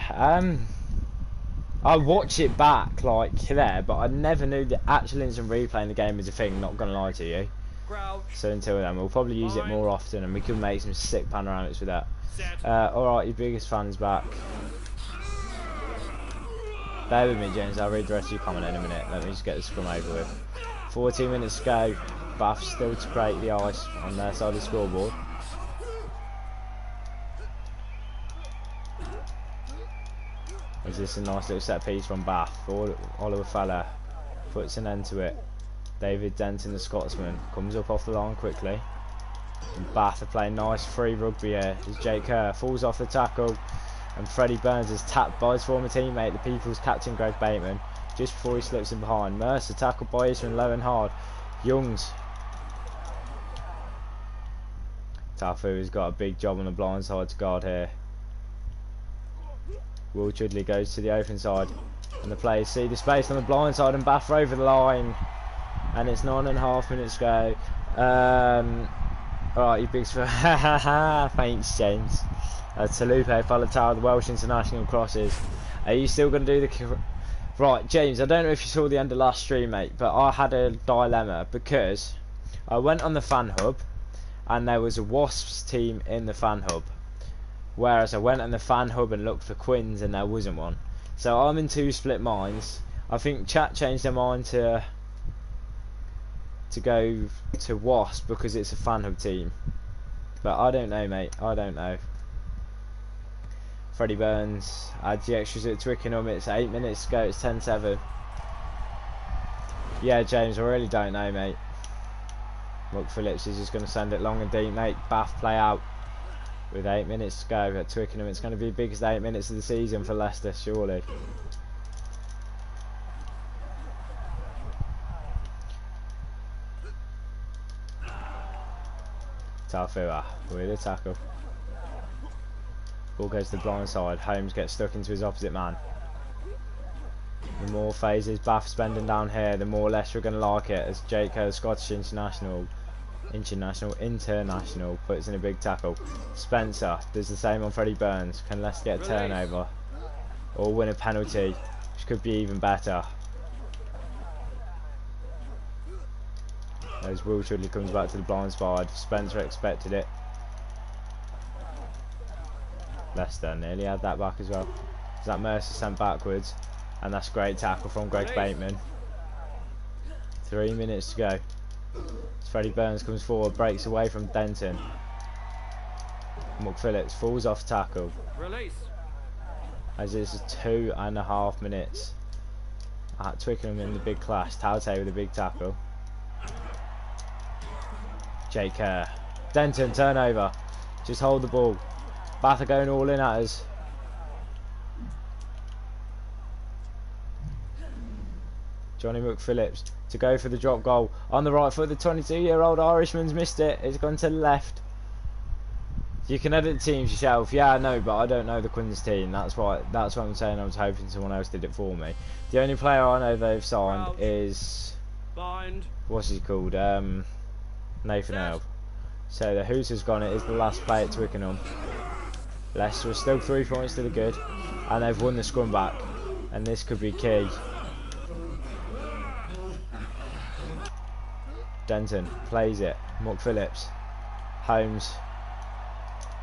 I watch it back like there, but I never knew the actual instant replay in the game was a thing, not gonna lie to you. Crouch. So until then, we'll probably use it more often and we can make some sick panoramics with that. Alright, your biggest fan's back. Bear with me, James, I'll read the rest of your comment in a minute. Let me just get this scrum over with. 14 minutes to go. Bath still to break the ice on their side of the scoreboard. Is this a nice little set piece from Bath? Oliver Feller puts an end to it. David Denton, the Scotsman, comes up off the line quickly. And Bath are playing nice free rugby here. As Jake Kerr falls off the tackle. And Freddie Burns is tapped by his former teammate, the People's captain Greg Bateman, just before he slips in behind. Mercer tackled by Ishman low and hard. Youngs. Tafu has got a big job on the blind side to guard here. Will Chudley goes to the open side, and the players see the space on the blind side, and Bath over the line, and it's 9.5 minutes to go. Alright, you bigs for thanks, James. Talupe Falatau, the Welsh international crosses. Are you still going to do the... Right, James, I don't know if you saw the end of last stream, mate, but I had a dilemma because I went on the fan hub and there was a Wasps team in the fan hub, whereas I went on the fan hub and looked for Quins and there wasn't one. So I'm in two split minds. I think chat changed their mind to go to Wasp because it's a fan hub team, but I don't know, mate. I don't know. Freddie Burns adds the extras at Twickenham. It's 8 minutes to go. It's 10-7. Yeah, James, I really don't know, mate. Mark Phillips is just going to send it long and deep, mate. Bath play out with 8 minutes to go at Twickenham. It's going to be the biggest 8 minutes of the season for Leicester, surely. Talfua with a tackle. Ball goes to the blind side. Holmes gets stuck into his opposite man. The more phases Bath spending down here, the more Leicester are going to like it, as Jake Kerr, Scottish international, puts in a big tackle. Spencer does the same on Freddie Burns. Can Leicester get a turnover or win a penalty, which could be even better? As Will Chudley comes back to the blind side. Spencer expected it. Leicester nearly had that back as well. That Mercer sent backwards, and that's a great tackle from Greg Bateman. 3 minutes to go. As Freddie Burns comes forward, breaks away from Denton. McPhillips falls off tackle. Release. As it's 2.5 minutes at Twickenham in the big clash. Taute with a big tackle. Jake Kerr. Denton turnover. Just hold the ball. Bath are going all in at us. Johnny McPhillips to go for the drop goal on the right foot. The 22-year-old Irishman's missed it. It's gone to the left. You can edit the teams yourself. Yeah, I know, but I don't know the Quins team. That's what I'm saying. I was hoping someone else did it for me. The only player I know they've signed is what's he called? Nathan Earl. So the Hooters gone. It is the last play at Twickenham. Leicester are still 3 points to the good, and they've won the scrum back, and this could be key. Denton plays it. Mark Phillips. Holmes.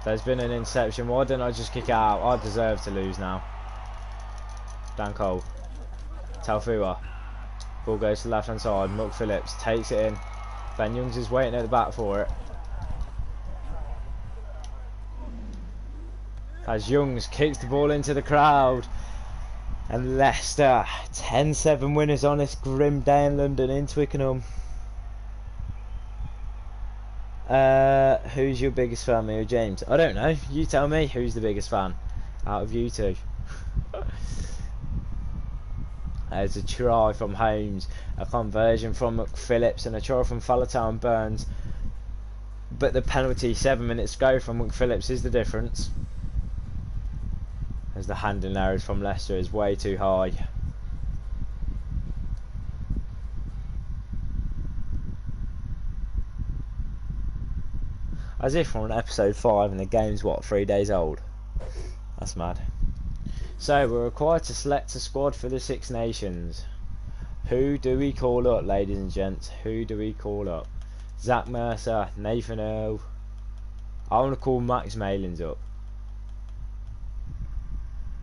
There's been an interception. Why didn't I just kick it out? I deserve to lose now. Dan Cole. Talfua. Ball goes to the left hand side. Mark Phillips takes it in. Ben Youngs is waiting at the back for it. As Youngs kicks the ball into the crowd. And Leicester 10-7 winners on this grim day in London in Twickenham. Who's your biggest fan, me or James? I don't know. You tell me who's the biggest fan out of you two. There's a try from Holmes, a conversion from McPhillips, and a try from Falatau and Burns. But the penalty, 7 minutes to go from McPhillips, is the difference. As the handling errors from Leicester is way too high. As if we're on episode 5 and the game's what, 3 days old? That's mad. So we're required to select a squad for the Six Nations. Who do we call up, ladies and gents? Who do we call up? Zach Mercer, Nathan Earl. I want to call Max Malins up.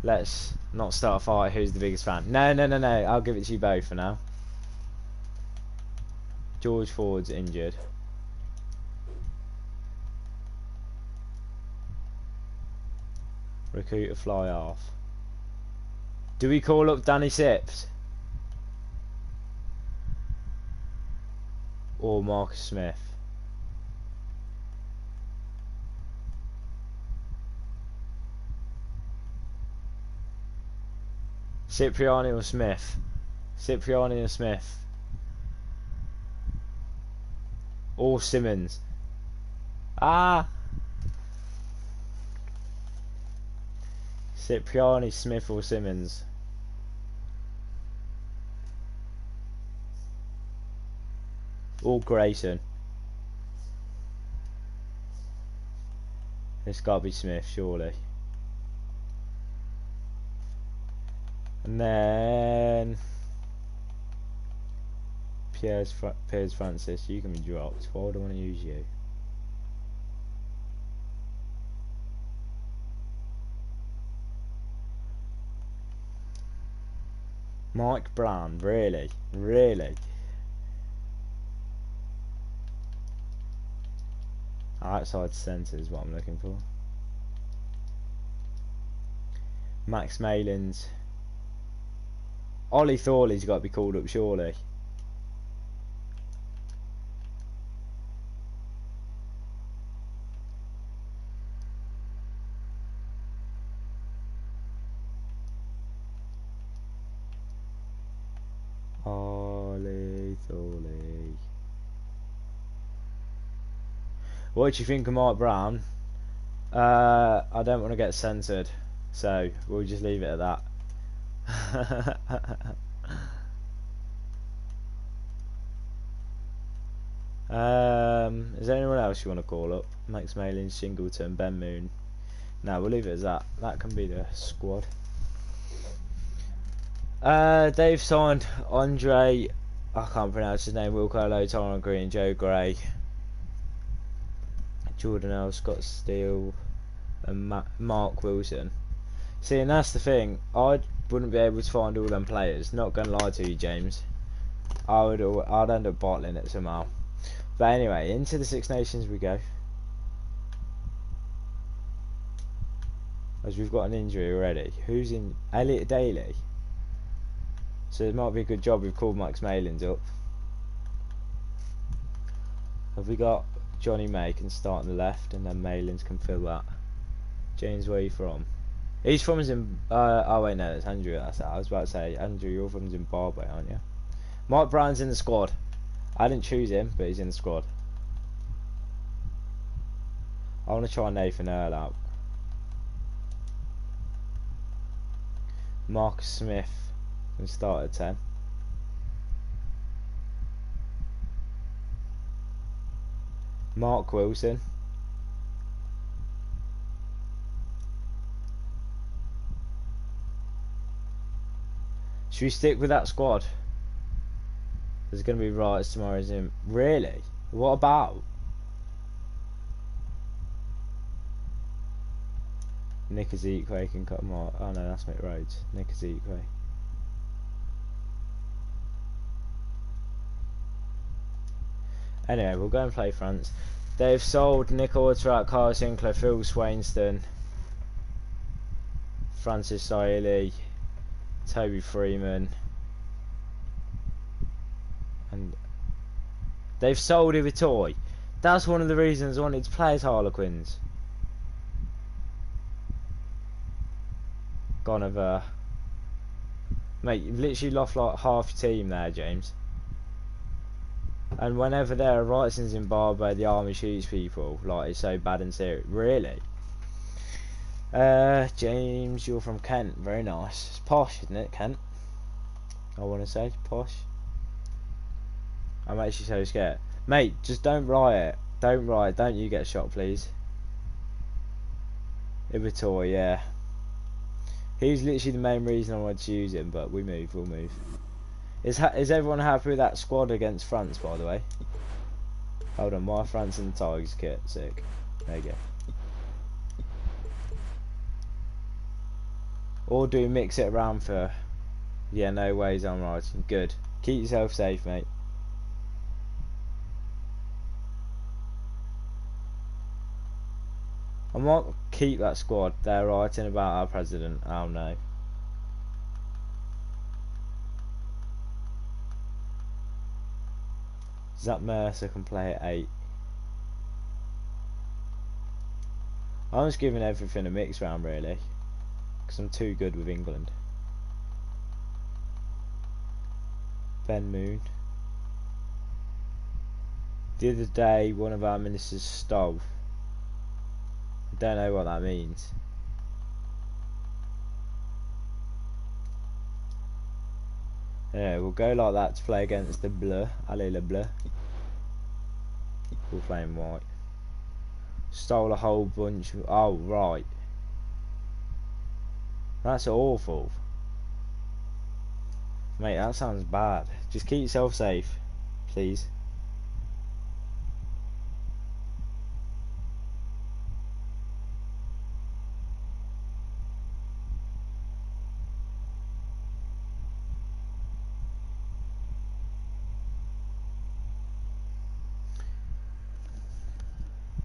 Let's not start a fight. Who's the biggest fan? No. I'll give it to you both for now. George Ford's injured. Recruit a fly off. Do we call up Danny Sips? Or Marcus Smith? Cipriani or Smith? Cipriani or Smith? Or Simmons? Cipriani, Smith or Simmons? Or Grayson? It's got to be Smith, surely. And then Piers Francis, you can be dropped. Why would I want to use you? Mike Brown, really? Really? Outside centre is what I'm looking for. Max Malins. Ollie Thorley's got to be called up, surely. Ollie Thorley. What do you think of Mike Brown? I don't want to get censored, so we'll just leave it at that. Is there anyone else you want to call up? Max Malin, Singleton, Ben Moon. No, we'll leave it as that. That can be the squad. They've signed Andre, I can't pronounce his name, Wilco Lowe, Tyron Green, Joe Gray, Jordan L, Scott Steele, and Mark Wilson. See, and that's the thing, I wouldn't be able to find all them players, not gonna lie to you, James. I'd end up bottling it somehow. But anyway, into the Six Nations we go. As we've got an injury already. Who's in? Elliot Daly. So it might be a good job we've called Max Malins up. Have we got Johnny May can start on the left and then Malins can fill that. James, where are you from? He's from oh wait, no, that's Andrew. I was about to say, Andrew, you're from Zimbabwe, aren't you? Mike Brown's in the squad. I didn't choose him, but he's in the squad. I want to try Nathan Earl out. Marcus Smith can start at 10. Mark Wilson. Should we stick with that squad? There's going to be riots tomorrow, isn't it? Really? What about? Nick Ezekwe can cut more. Oh no, that's Mick Rhodes. Nick Ezekwe. Anyway, we'll go and play France. They've sold Nick Ortrat, Carl Sinclair, Phil Swainston, Francis Saili, Toby Freeman, and they've sold Ivitoy. That's one of the reasons I wanted to play as Harlequins. Gone of mate, you've literally lost like half your team there, James. And whenever there are riots in Zimbabwe, the army shoots people. Like, it's so bad and serious. Really? James, you're from Kent. Very nice. It's posh, isn't it, Kent? I want to say posh. I'm actually so scared. Mate, just don't riot. Don't riot. Don't you get shot, please. Ivitoy, yeah. He's literally the main reason I wanted to use him, but we'll move. Is everyone happy with that squad against France, by the way? Hold on, why France in the Tigers kit? Sick. There you go. Or do we mix it around for... Yeah, no ways I'm writing. Good. Keep yourself safe, mate. I might keep that squad. They're writing about our president. Oh no. Zach Mercer can play at 8. I'm just giving everything a mix round really, because I'm too good with England. Ben Moon. The other day one of our ministers stole. I don't know what that means. Yeah, we'll go like that to play against the Bleu. Allez le Bleu. We'll play in white. Stole a whole bunch of... Oh, right. That's awful. Mate, that sounds bad. Just keep yourself safe, please.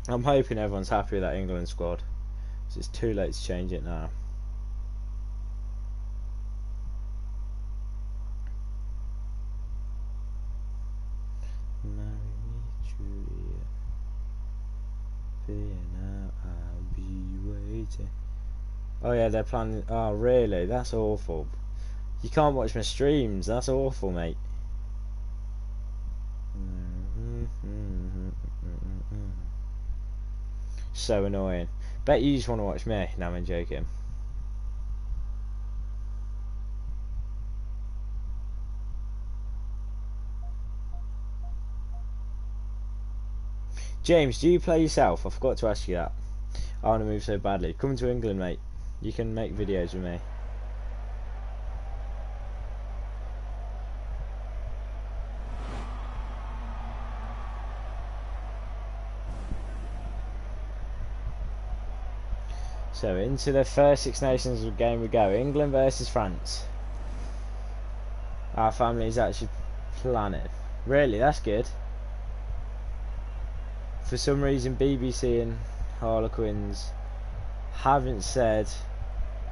I'm hoping everyone's happy with that England squad. So it's too late to change it now. Marry me, Juliet. Fear now, I'll be waiting. Oh yeah, they're planning. Oh really? That's awful. You can't watch my streams. That's awful, mate. So annoying. Bet you just want to watch me. No, I'm joking. James, do you play yourself? I forgot to ask you that. I want to move so badly. Come to England, mate. You can make videos with me. So into the first Six Nations game we go. England versus France. Our family is actually planning. Really, that's good. For some reason BBC and Harlequins haven't said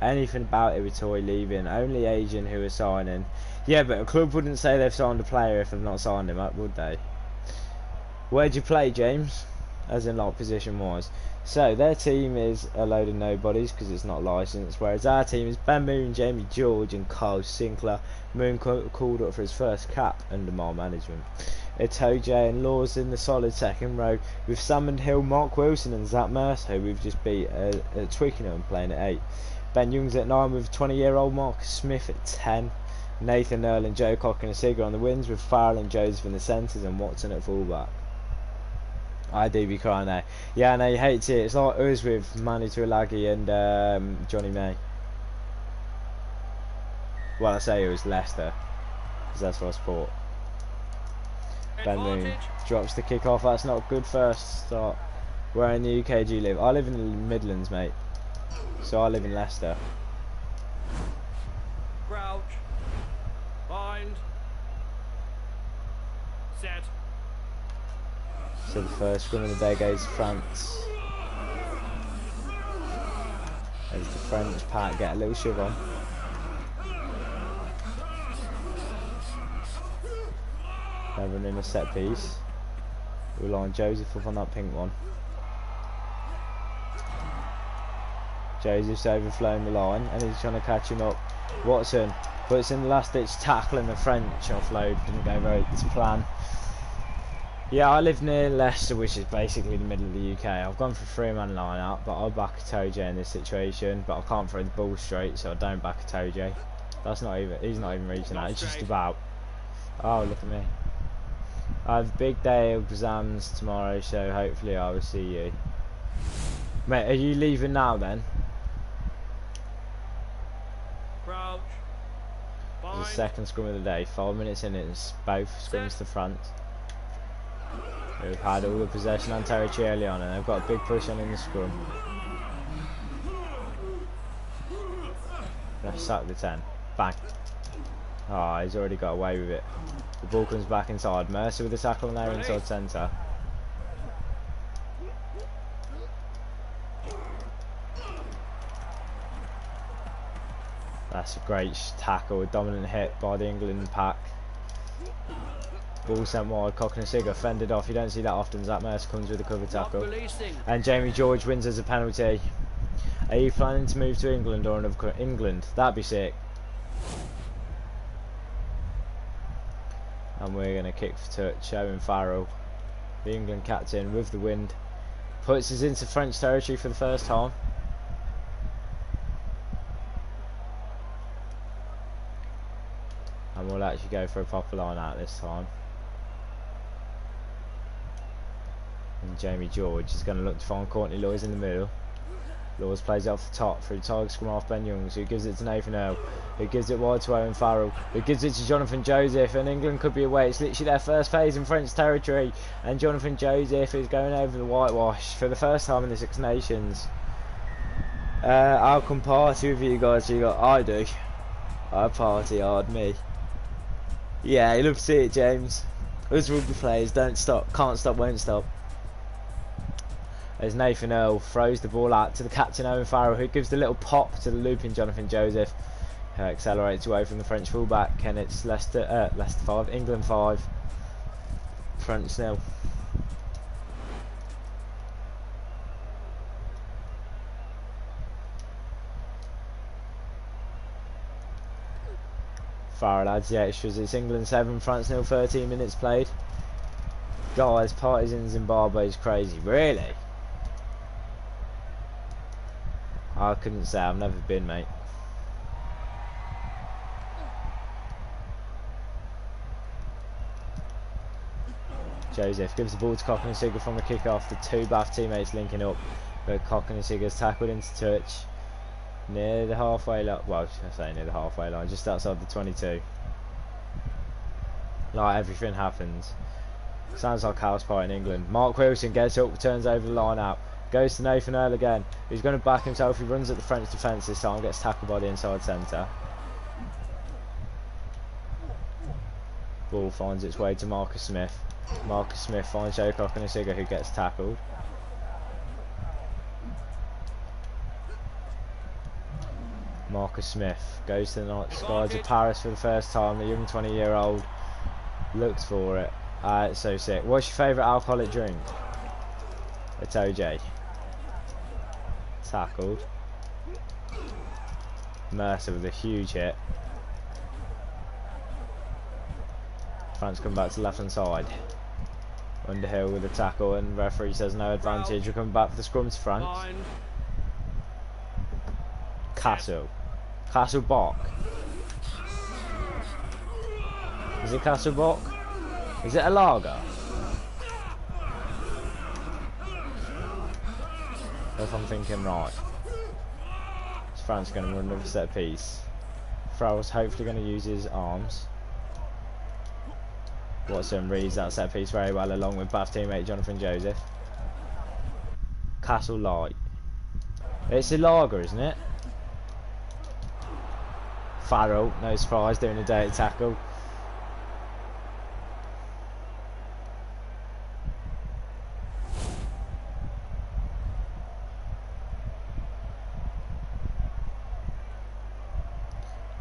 anything about Ibitoy leaving. Only Asian who are signing. Yeah, but a club wouldn't say they've signed a player if they've not signed him up, would they? Where'd you play, James? As in like position wise. So their team is a load of nobodies because it's not licensed, whereas our team is Ben Moon, Jamie George and Kyle Sinclair. Moon called up for his first cap under my management. Itoje and Laws in the solid second row with Sam and Hill, Mark Wilson and Zach Mercer, who we've just beat at Twickenham playing at 8. Ben Young's at 9 with 20-year-old Marcus Smith at 10. Nathan Earl and Joe Cock and a Sigger on the wings with Farrell and Joseph in the centres and Watson at fullback. I do be crying now. Yeah, no, you hate to see it. It's like us with Manu Tuilagi and Johnny May. Well, I say it was Leicester, because that's what I support. Ben Moon drops the kick off. That's not a good first start. Where in the UK do you live? I live in the Midlands, mate. So I live in Leicester. Crouch. Bind. Set. So the first scrum of the day goes to France. As the French pack get a little shove on. They're running a set piece. We'll line Joseph up on that pink one. Joseph's overflowing the line and he's trying to catch him up. Watson puts in the last ditch tackle and the French offload didn't go very to plan. Yeah, I live near Leicester, which is basically the middle of the UK. I've gone for 3-man line out, but I'll back Itoje in this situation. But I can't throw the ball straight, so I don't back Itoje. That's not even. He's not even reaching that. It's just about. Oh, look at me. I have a big day of exams tomorrow, so hopefully I will see you. Mate, are you leaving now then? Crouch. The second scrum of the day. 5 minutes in, it's both scrums to France. We've had all the possession and territory early on, and they've got a big push on in the scrum. They've sacked the 10. Bang. Oh, he's already got away with it. The ball comes back inside. Mercer with the tackle now inside centre. That's a great tackle, a dominant hit by the England pack. Ball sent wide, Cock and a Sigger fended off. You don't see that often. Zach Mercer comes with a cover tackle. And Jamie George wins as a penalty. Are you planning to move to England or another England? That'd be sick. And we're going to kick for touch. Owen Farrell, the England captain with the wind, puts us into French territory for the first time. and we'll actually go for a proper line out this time. And Jamie George is going to look to find Courtney Laws in the middle. Laws plays it off the top through Tiger scrum off Ben Youngs, who gives it to Nathan Earl, who gives it wide to Owen Farrell, who gives it to Jonathan Joseph, and England could be away. It's literally their first phase in French territory, and Jonathan Joseph is going over the whitewash for the first time in the Six Nations. I'll come party with you guys. I do. I party hard, me. Yeah, you love to see it, James. Us rugby players don't stop, can't stop, won't stop. As Nathan Earl throws the ball out to the captain Owen Farrell, who gives the little pop to the looping Jonathan Joseph, who accelerates away from the French fullback, and it's Leicester 5, England 5, France 0. Farrell adds the extras. It's England 7, France 0, 13 minutes played. Guys, parties in Zimbabwe is crazy. Really? I couldn't say. I've never been, mate. Joseph gives the ball to Cock-and-Sigger from the kick-off. The two Bath teammates linking up, but Cock-and-Sigger's tackled into touch near the halfway line. Well, I say near the halfway line, just outside the 22. Like everything happens. Sounds like house party in England. Mark Wilson gets up, turns over the line out. Goes to Nathan Earl again, who's going to back himself. He runs at the French defence this time, gets tackled by the inside centre. Ball finds its way to Marcus Smith. Marcus Smith finds Joe Cock-and-Sigger, who gets tackled. Marcus Smith goes to the night skies of Paris for the first time. The young 20-year-old looks for it. It's so sick. What's your favourite alcoholic drink? It's OJ. Tackled. Mercer with a huge hit. France come back to the left hand side. Underhill with a tackle, and referee says no advantage. We're coming back for the scrum to France. Castle. Castle Bock. Is it Castle Bock? Is it a lager? If I'm thinking right. Is France going to run another set piece? Farrell's hopefully going to use his arms. Watson reads that set piece very well, along with Bath teammate Jonathan Joseph. Castle Light. It's a lager, isn't it? Farrell, no surprise, doing a dirty tackle.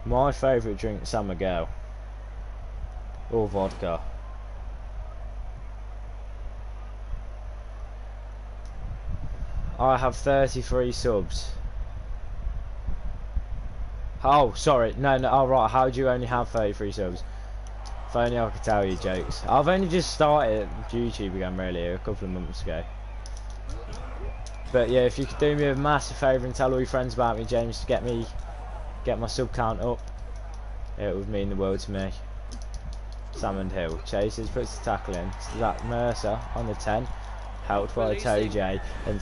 My favourite drink, San Miguel. Or vodka. I have 33 subs. Oh, sorry. No, oh, right. How do you only have 33 subs? If only I could tell you jokes. I've only just started YouTube again, really, a couple of months ago. But yeah, if you could do me a massive favour and tell all your friends about me, James, to get my sub count up, it would mean the world to me. Salmon Hill chases, puts the tackle in. Zach Mercer on the 10, helped by Tojay, and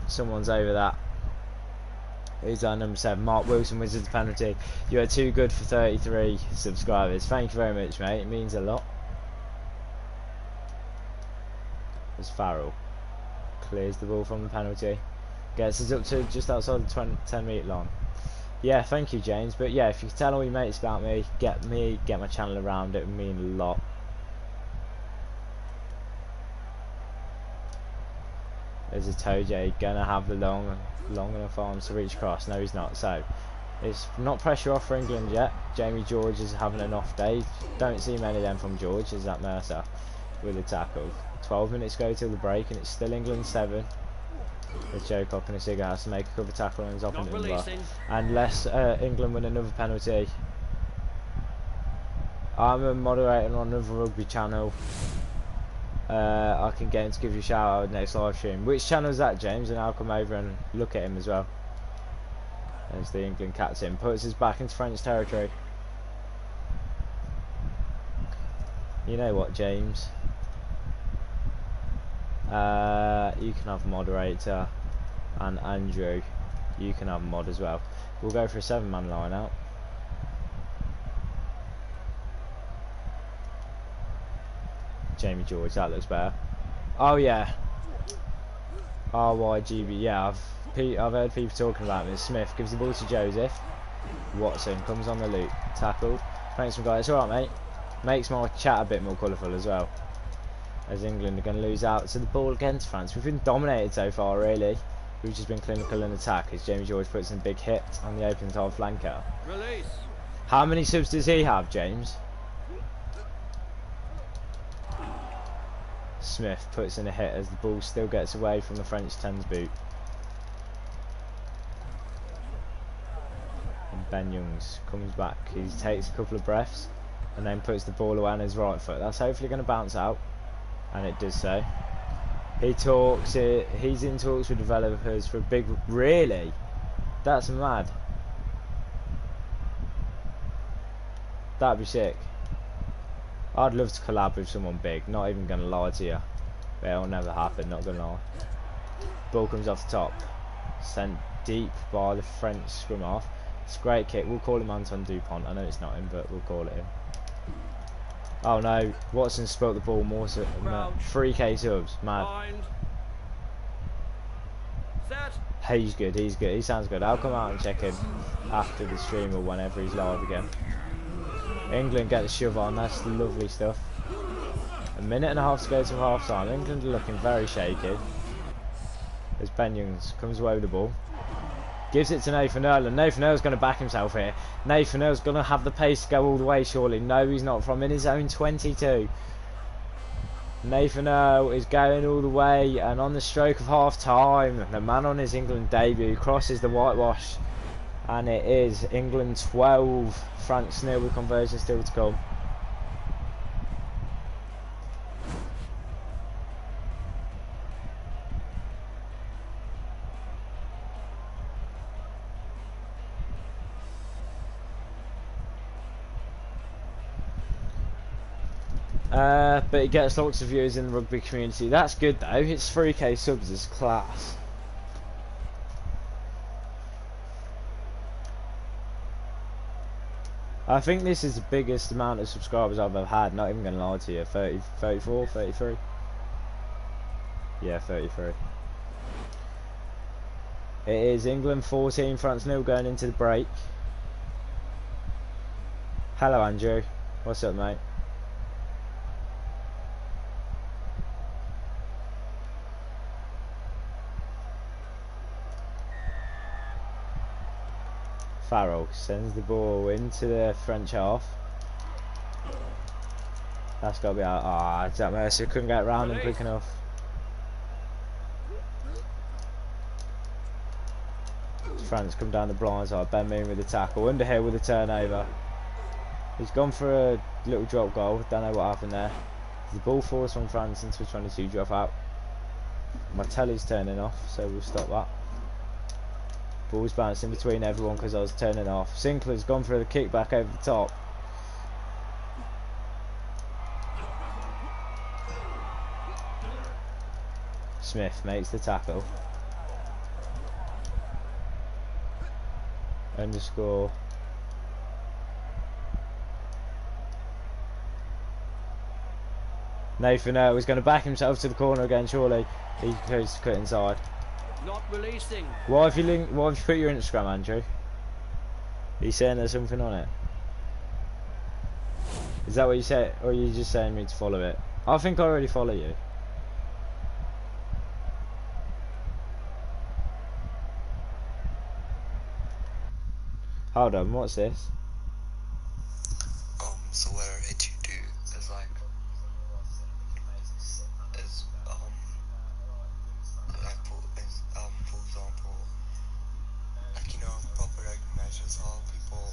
someone's over that. Who's on number 7? Mark Wilson wins the penalty. You are too good for 33 subscribers. Thank you very much, mate. It means a lot. As Farrell clears the ball from the penalty, gets us up to just outside the 10-metre line. Yeah, thank you, James. But yeah, if you can tell all your mates about me, get my channel around, it would mean a lot. There's a Tojay gonna have the long enough arms to reach across. No, he's not. So it's not pressure off for England yet. Jamie George is having an off day. Don't see many of them from George. Is that Mercer with a tackle? 12 minutes go till the break, and it's still England 7. With Joe Cock-and-Sigger has to make a cover tackle on his opponent unless England win another penalty. I'm a moderator on another rugby channel. I can get him to give you a shout out next live stream. Which channel is that, James? And I'll come over and look at him as well. There's the England captain, puts us back into French territory. You know what, James? You can have moderator, and Andrew, you can have mod as well. We'll go for a 7-man line out. Jamie George, that looks better. Oh yeah. RYGB, yeah, I've heard people talking about this. Smith gives the ball to Joseph. Watson comes on the loop, tackled. Thanks, my guy. It's alright, mate. Makes my chat a bit more colourful as well. As England are going to lose out to the ball against France. We've been dominated so far, really. We've just been clinical in attack as Jamie George puts in a big hit on the open top flanker. Release. How many subs does he have, James? Smith puts in a hit as the ball still gets away from the French 10's boot. And Ben Youngs comes back. He takes a couple of breaths and then puts the ball away on his right foot. That's hopefully going to bounce out, and it does so. He's in talks with developers for a big... Really? That's mad. That'd be sick. I'd love to collab with someone big, not even going to lie to you. But it'll never happen, not going to lie. Ball comes off the top. Sent deep by the French scrum half. It's a great kick. We'll call him Anton Dupont. I know it's not him, but we'll call it him. Oh no, Watson spoke the ball more so... 3k subs, mad. Bind. Set. He's good, he's good, he sounds good. I'll come out and check him after the stream or whenever he's live again. England get the shove on, that's lovely stuff. A minute and a half to go to half time. England are looking very shaky. As Ben Youngs comes away with the ball. Gives it to Nathan Earl, and Nathan Earl's going to back himself here. Nathan Earl's going to have the pace to go all the way, surely. No, he's not, from in his own 22. Nathan Earl is going all the way, and on the stroke of half time, the man on his England debut crosses the whitewash. And it is England 12, France 0 with conversion still to come. But it gets lots of viewers in the rugby community. That's good though. It's 3k subs, is class. I think this is the biggest amount of subscribers I've ever had, not even going to lie to you. 30, 34, 33? Yeah, 33. It is England 14, France 0 going into the break. Hello Andrew, what's up mate? Farrell sends the ball into the French half. That's got to be out. Ah, Jack Mercer couldn't get around him quick enough. France come down the blind side. Ben Moon with the tackle. Underhill with the turnover. He's gone for a little drop goal. Don't know what happened there. The ball forced from France into a 22 drop out. My telly's turning off, so we'll stop that. Ball's bouncing between everyone because I was turning off. Sinclair's gone for the kick back over the top. Smith makes the tackle. Underscore. Nathan was going to back himself to the corner again, surely. He goes to cut inside. Not releasing. Why have you put your Instagram, Andrew? Are you saying there's something on it? Is that what you said, or are you just saying me to follow it? I think I already follow you. Hold on, what's this? So what I do is like for example, like proper rugby matches, how people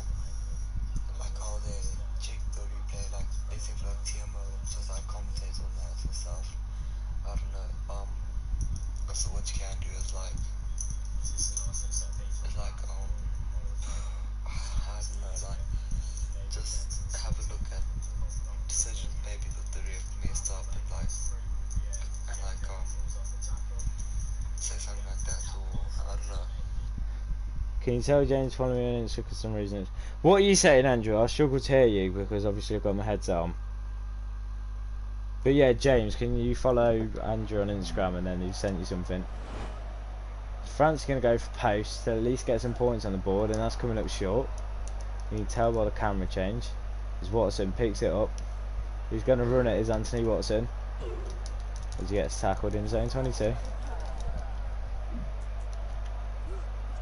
like how they check the replay, like basically like TMO, just like commentate on that and stuff. I don't know. So what you can do is like I don't know, like just have a look at Can you tell James follow me on Instagram for some reason? What are you saying, Andrew? I struggle to hear you because obviously I've got my headset on. But yeah, James, can you follow Andrew on Instagram and then he sent you something? France are going to go for post to at least get some points on the board, and that's coming up short. You can tell by the camera change. As Watson picks it up. Who's going to run it is Anthony Watson. As he gets tackled in zone 22.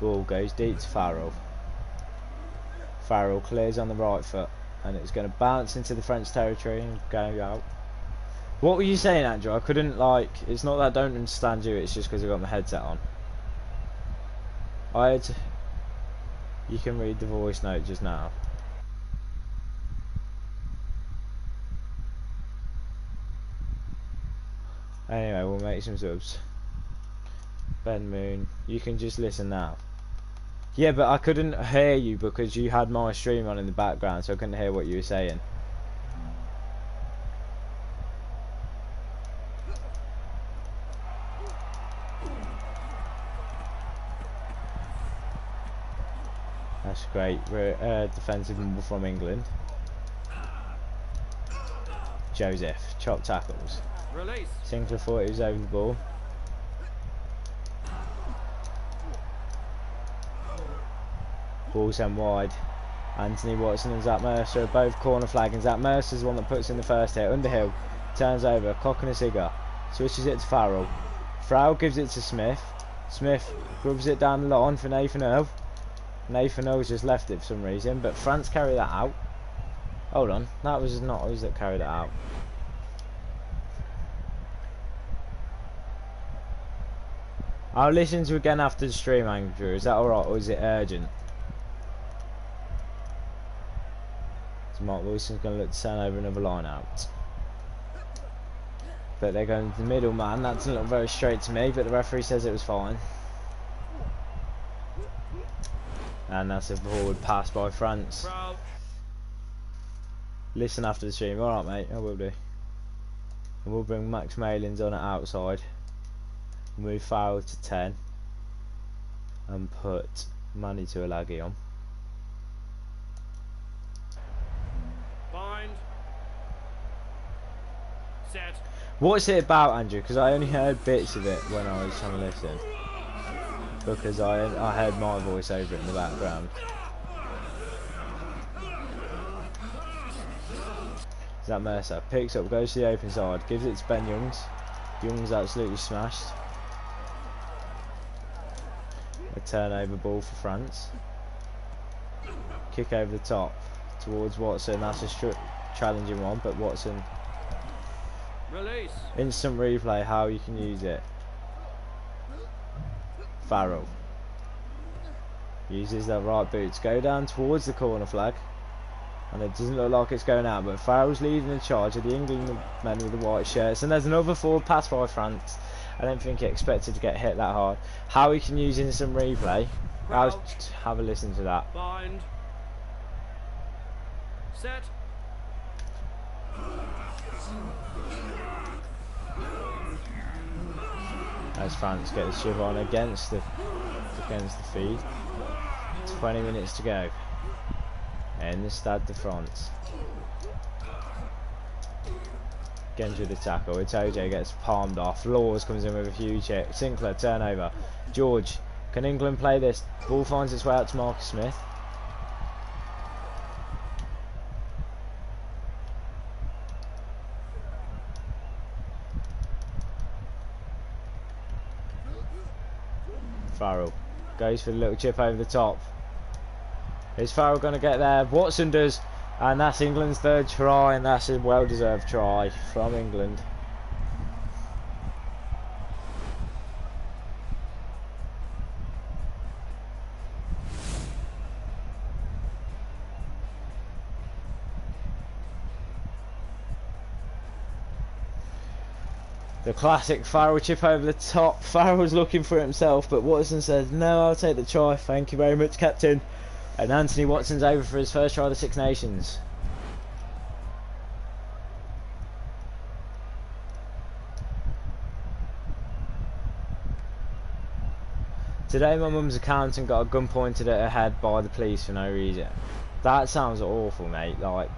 Ball goes deep to Farrell. Farrell clears on the right foot, and it's going to bounce into the French territory and go out. What were you saying, Andrew? I couldn't, like, it's not that I don't understand you, it's just because I've got my headset on. You can read the voice note just now. Anyway, we'll make some subs. Ben Moon, you can just listen now. Yeah, but I couldn't hear you because you had my stream on in the background, so I couldn't hear what you were saying. That's great. Defensive number from England. Joseph, chop tackles. Release. Sinclair thought he was over the ball. Ball sent wide. Anthony Watson and Zach Mercer are both corner flagging. Zach Mercer's the one that puts in the first hit. Underhill turns over, cock and a cigar. Switches it to Farrell. Farrell gives it to Smith. Smith rubs it down the line for Nathan Earl. Nathan Earl's just left it for some reason, but France carry that out. Hold on, that was not us that carried it out. I'll listen to it again after the stream, Andrew. Is that alright, or is it urgent? So Mark Wilson's going to look to turn over another line out. But they're going to the middle man. That doesn't look very straight to me, but the referee says it was fine. And that's a forward pass by France. Listen after the stream. Alright, mate, I will do. And we'll bring Max Malins on it outside. Move Farrell to 10. And put Manny to Alagi on. Bind. Set. What's it about, Andrew? Because I only heard bits of it when I was trying to listen. Because I heard my voice over it in the background. Zach Mercer picks up, goes to the open side, gives it to Ben Youngs. Youngs absolutely smashed. A turnover ball for France. Kick over the top towards Watson. That's a challenging one, but Watson. Release. Instant replay, how you can use it. Farrell uses that right boot to go down towards the corner flag, and it doesn't look like it's going out, but Farrell's leading the charge of the England men with the white shirts, and there's another forward pass by France. I don't think he expected to get hit that hard. How he can use instant replay, I'll have a listen to that. Bind. Set. As France get the shove on against the feed. 20 minutes to go in the Stade de France. Genji the tackle. Itoje gets palmed off. Laws comes in with a huge hit. Sinclair turnover. George, can England play this? Ball finds its way out to Marcus Smith. Farrell goes for the little chip over the top. Is Farrell going to get there? Watson does, and that's England's third try, and that's a well-deserved try from England. The classic Farrell chip over the top. Farrell's looking for it himself, but Watson says, no, I'll take the try. Thank you very much, Captain. And Anthony Watson's over for his first try of the Six Nations. Today my mum's accountant got a gun pointed at her head by the police for no reason. That sounds awful, mate. Like,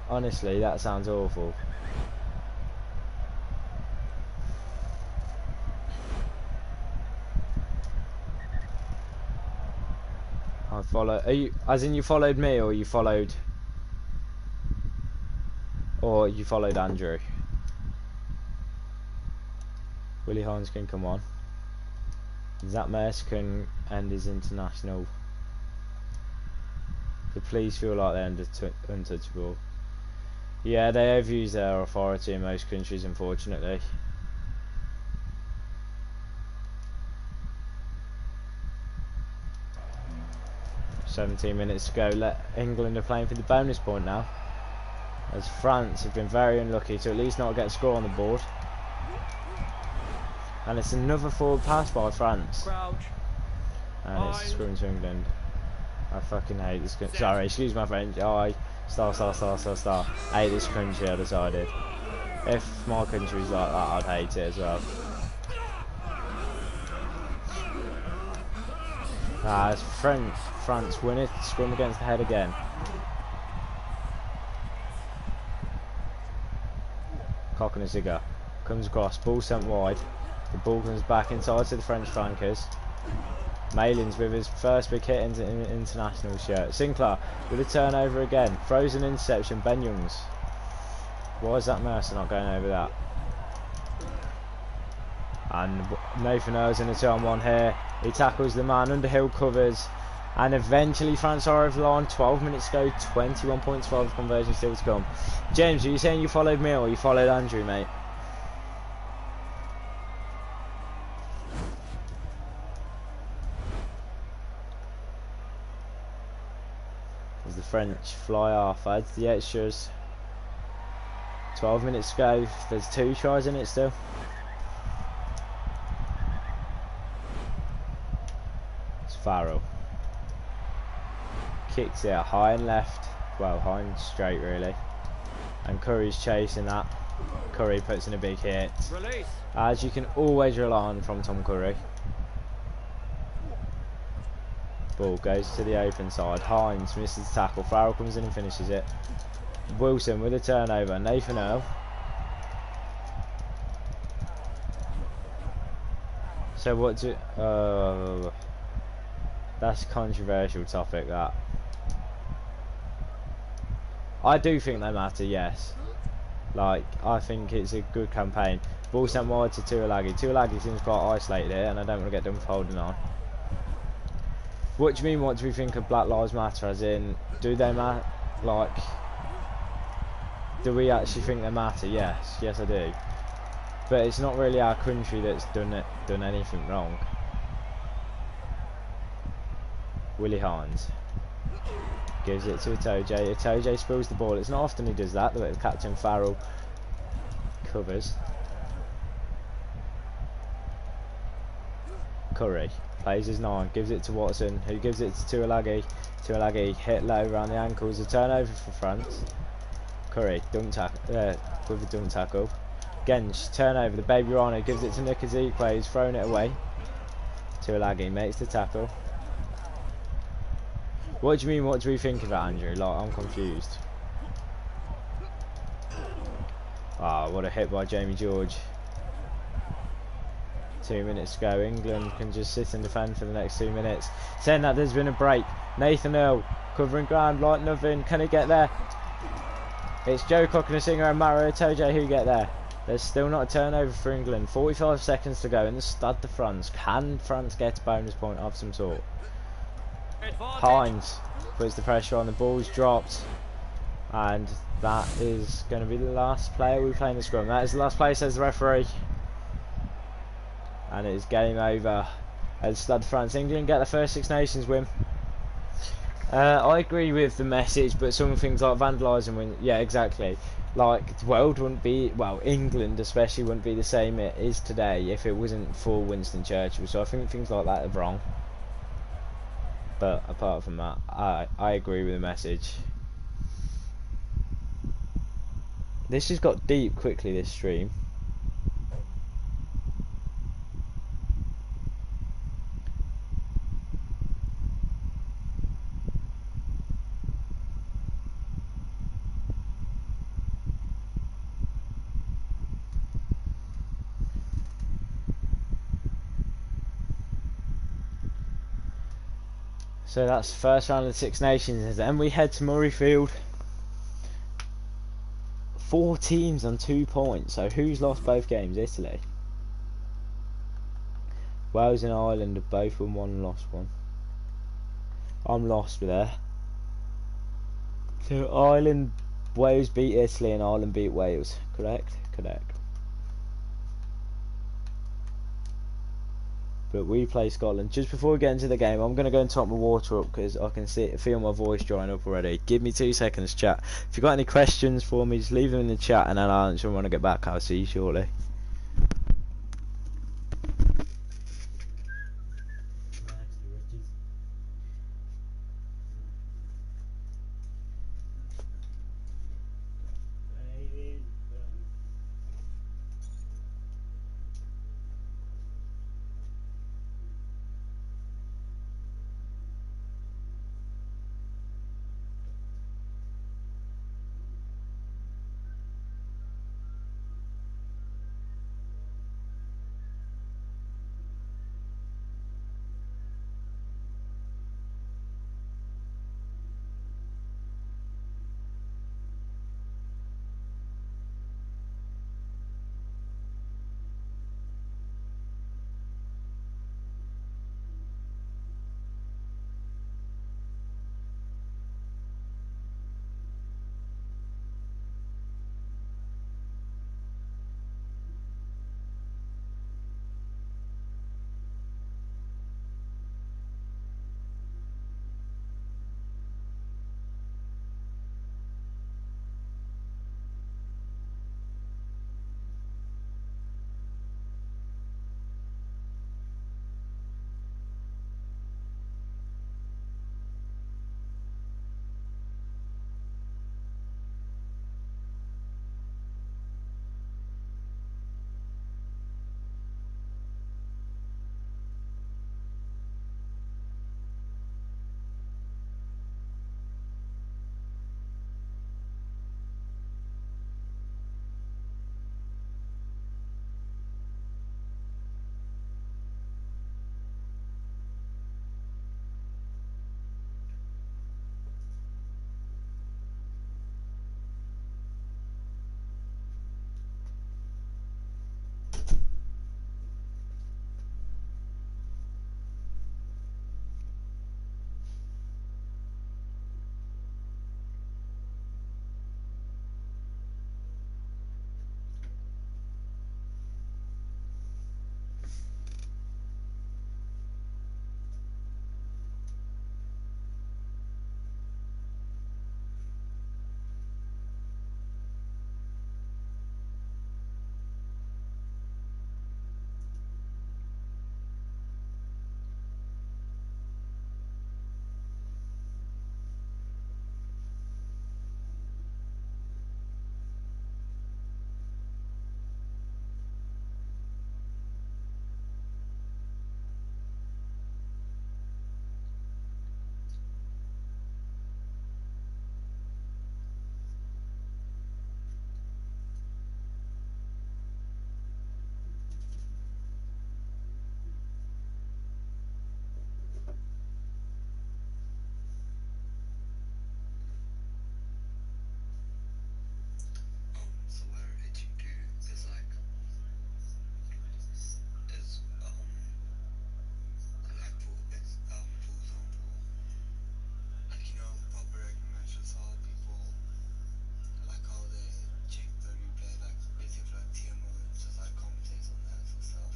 honestly, that sounds awful. I follow. Are you, as in you followed me, or you followed Andrew? Willie Hines can come on. That Mexican and his international. The police feel like they're untouchable. Yeah, they overuse their authority in most countries, unfortunately. "17 minutes to go. Let England are playing for the bonus point now, as France have been very unlucky to at least not get a score on the board. And it's another forward pass by France. Crouch. And it's a scrum to England. I fucking hate this country. Sorry, excuse my French. I hate this country, I decided. If my country's like that, I'd hate it as well. It's France win it. Scrum against the head again. Cock and a zigger. Comes across. Ball sent wide. The ball comes back inside to the French flankers. Malin's with his first big hit into an international shirt. Sinclair with a turnover again. Throws an interception. Ben Youngs. Why is that Mercer not going over that? And Nathan Earls in a 2-on-1 here. He tackles the man. Underhill covers. And eventually France are over the line. 12 minutes to go. 21 points for the conversion still to come. James, are you saying you followed me or you followed Andrew, mate? As the French fly off, adds the extras. 12 minutes to go. There's 2 tries in it still. It's Farrell. Kicks it high and left. Well, high and straight really. And Curry's chasing that. Curry puts in a big hit. Release. As you can always rely on from Tom Curry. Ball goes to the open side. Hines misses the tackle. Farrell comes in and finishes it. Wilson with a turnover. Nathan Earl. So what do... that's a controversial topic, that. I do think they matter, yes. Like, I think it's a good campaign. Ball sent wide to Tuilagi. Tuilagi seems quite isolated here, and I don't want to get done for holding on. What do you mean, what do we think of Black Lives Matter? As in, do they matter? Like, do we actually think they matter? Yes, yes I do. But it's not really our country that's done anything wrong. Willie Hines gives it to Itoje. Itoje spills the ball. It's not often he does that, but Captain Farrell covers. Curry plays his 9, gives it to Watson, who gives it to Tuilagi. Tuilagi hit low around the ankles. A turnover for France. Curry dunk tackle with a dunk tackle. Gensch turnover. The baby Rhino gives it to Nick Ezekwe. He's thrown it away. Tuilagi makes the tackle. What do you mean? What do we think of it, Andrew? Like, I'm confused. Ah, what a hit by Jamie George. 2 minutes to go. England can just sit and defend for the next 2 minutes. Saying that there's been a break. Nathan Earl covering ground like nothing. Can he get there? It's Joe Cocknessinger and Mario Itoje who get there. There's still not a turnover for England. 45 seconds to go in the Stade de France. Can France get a bonus point of some sort? Hines puts the pressure on. The ball's dropped. And that is going to be the last player we play in the scrum. That is the last player, says the referee. And it is game over at Stade de France. England get the first Six Nations win. I agree with the message, but some things like vandalising, when yeah, exactly. Like, the world wouldn't be, well, England especially wouldn't be the same it is today if it wasn't for Winston Churchill. So I think things like that are wrong. But apart from that, I agree with the message. This has got deep quickly, this stream. So that's the first round of the Six Nations, and then we head to Murrayfield. 4 teams on 2 points. So who's lost both games? Italy. Wales and Ireland have both won 1 and lost 1. I'm lost there. So Ireland, Wales beat Italy and Ireland beat Wales. Correct? Correct. But we play Scotland. Just before we get into the game, I'm going to go and top my water up because I can feel my voice drying up already. Give me 2 seconds, chat. If you've got any questions for me, just leave them in the chat and then I'll answer them when I get back. I'll see you shortly. So what are itching to is like is like for example, like proper rugby matches, how people like how they check the replay, like basically like TMO and just like commentate on that and stuff.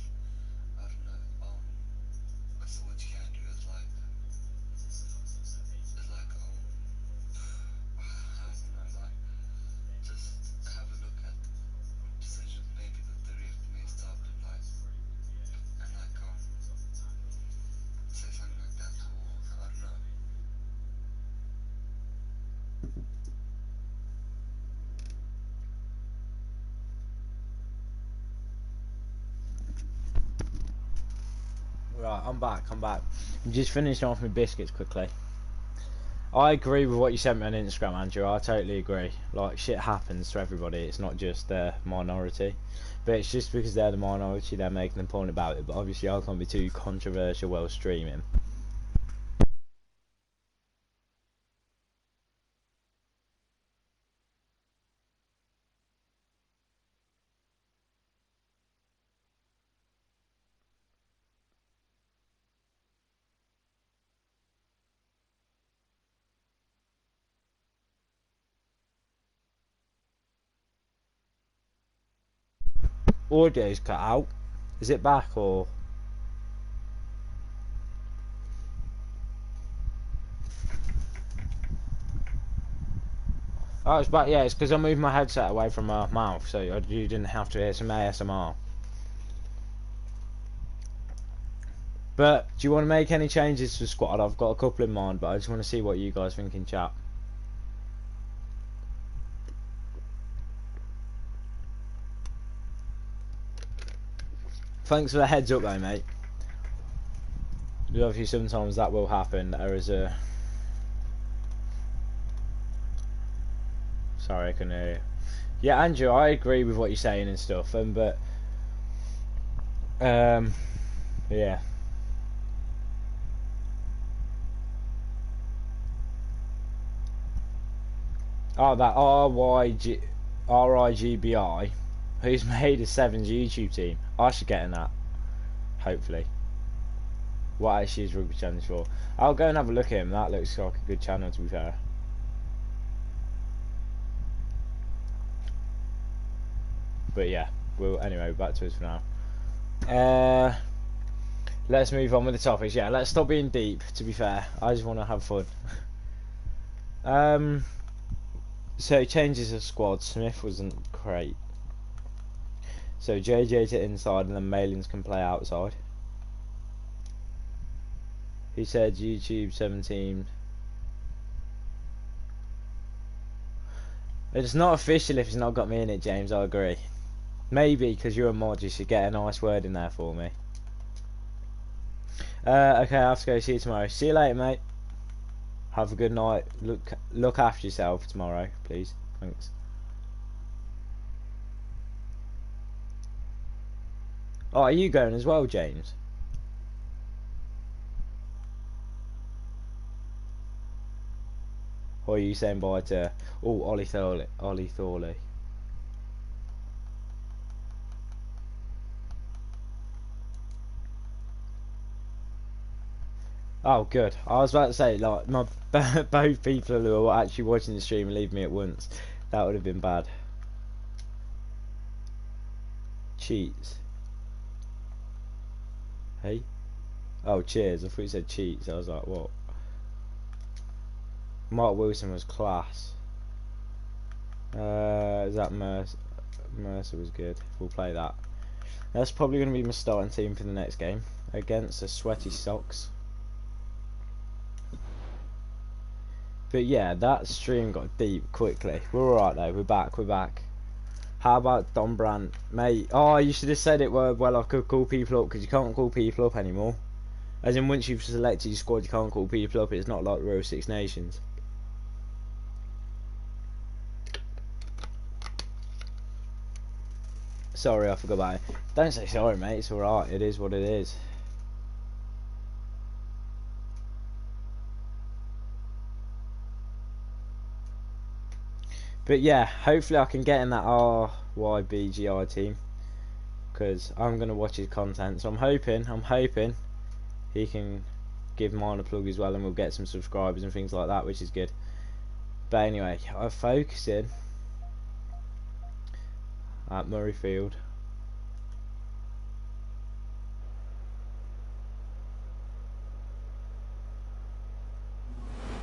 I don't know. So what you can do is like I don't know, like just have a look at decisions maybe that the ref messed up and like say something like that, or I don't know. Right, I'm back. I'm just finishing off my biscuits quickly. I agree with what you sent me on Instagram, Andrew. I totally agree. Like, shit happens to everybody. It's not just the minority. But it's just because they're the minority, they're making a point about it. But obviously I can't be too controversial while streaming. audio's cut out. Is it back or? Oh, it's back. Yeah, it's because I moved my headset away from my mouth, so you didn't have to hear some ASMR. But do you want to make any changes to the squad? I've got a couple in mind, but I just want to see what you guys think in chat. Thanks for the heads up though, mate. Obviously sometimes that will happen. There is a... Sorry, I can hear you. Yeah, Andrew, I agree with what you're saying and stuff, but yeah. Oh, that RIGBI, who's made a Sevens YouTube team. I should get in that, hopefully. What actually is Rugby Challenge for? I'll go and have a look at him. That looks like a good channel, to be fair. But yeah, anyway, back to us for now. Let's move on with the topics. Yeah, let's stop being deep, to be fair. I just want to have fun. So changes of squad. Smith wasn't great. So JJ to inside and then Malins can play outside. He said YouTube 17. It's not official if it's not got me in it, James, I agree. Maybe because you're a mod you should get a nice word in there for me. Okay, I have to go. See you tomorrow. See you later, mate. Have a good night. Look after yourself tomorrow, please. Thanks. Oh, are you going as well, James? Or are you saying bye to... Oh, Ollie Thorley. Oh, good. I was about to say, like, both people who are actually watching the stream leave me at once. That would have been bad. Cheats. Hey? Oh, cheers. I thought you said cheats. I was like, what? Mark Wilson was class. Is that Mercer? Mercer was good. We'll play that. That's probably going to be my starting team for the next game against the Sweaty Sox. But yeah, that stream got deep quickly. We're alright though. We're back. How about Don Brandt, mate? Oh, you should have said it. Well, I could call people up because you can't call people up anymore. As in, once you've selected your squad, you can't call people up. It's not like Row Six Nations. Sorry, I forgot about it. Don't say sorry, mate. It's alright. It is what it is. But yeah, hopefully I can get in that RYBGI team because I'm gonna watch his content. So I'm hoping he can give mine a plug as well, and we'll get some subscribers and things like that, which is good. But anyway, I'm focusing at Murrayfield.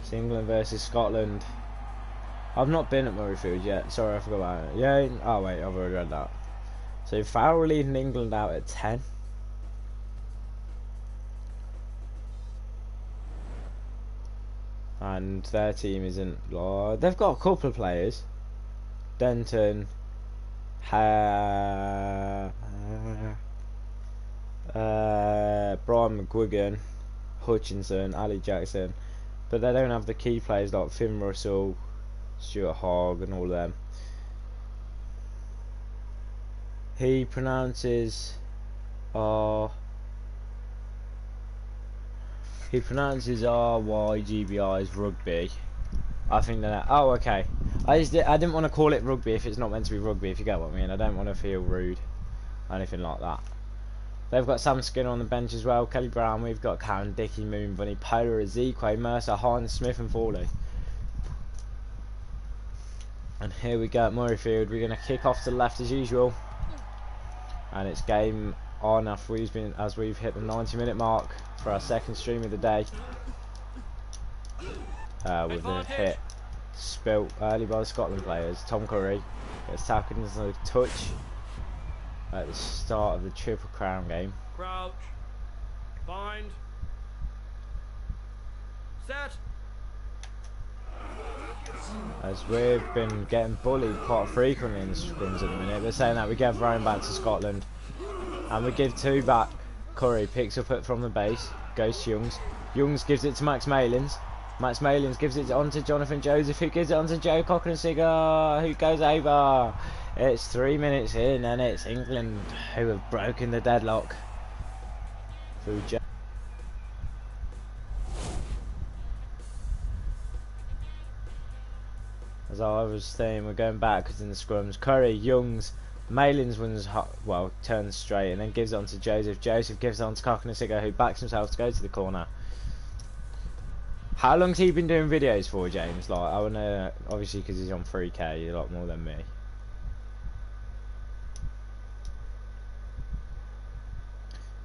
It's England versus Scotland. I've not been at Murrayfield yet. Sorry, I forgot about it. Yeah. Oh wait, I've already read that. So Farrell leading England out at 10. And their team isn't. They've got a couple of players. Denton. Brian McGuigan, Hutchinson, Ali Jackson, but they don't have the key players like Finn Russell, Stuart Hogg and all of them. He pronounces RYGBI as rugby. I think that. Oh, okay. I didn't want to call it rugby if it's not meant to be rugby. If you get what I mean. I don't want to feel rude, or anything like that. They've got Sam Skinner on the bench as well. Kelly Brown. We've got Karen Dickey, Moon Bunny, Polar, Ezekiel, Mercer, Hines, Smith, and Foley. And here we go at Murrayfield. We're going to kick off to the left as usual. and it's game on after we've hit the 90-minute mark for our second stream of the day. With a hit spilt early by the Scotland players. Tom Curry gets tackled into the touch at the start of the Triple Crown game. Crouch. Bind. Set. As we've been getting bullied quite frequently in the scrums at the minute. They're saying that we give Rome back to Scotland, and we give 2 back. Curry picks up it from the base, goes to Youngs. Youngs gives it to Max Malins. Max Malins gives it on to Jonathan Joseph, who gives it on to Joe Cocknessiga, who goes over. It's 3 minutes in, and it's England who have broken the deadlock through Joe. As I was saying, we're going backwards in the scrums. Curry, Youngs, Malins turns straight and then gives it on to Joseph. Joseph gives it on to Cocknessiga, who backs himself to go to the corner. How long's he been doing videos for, James? Like, I wanna, obviously because he's on 3K, a lot more than me.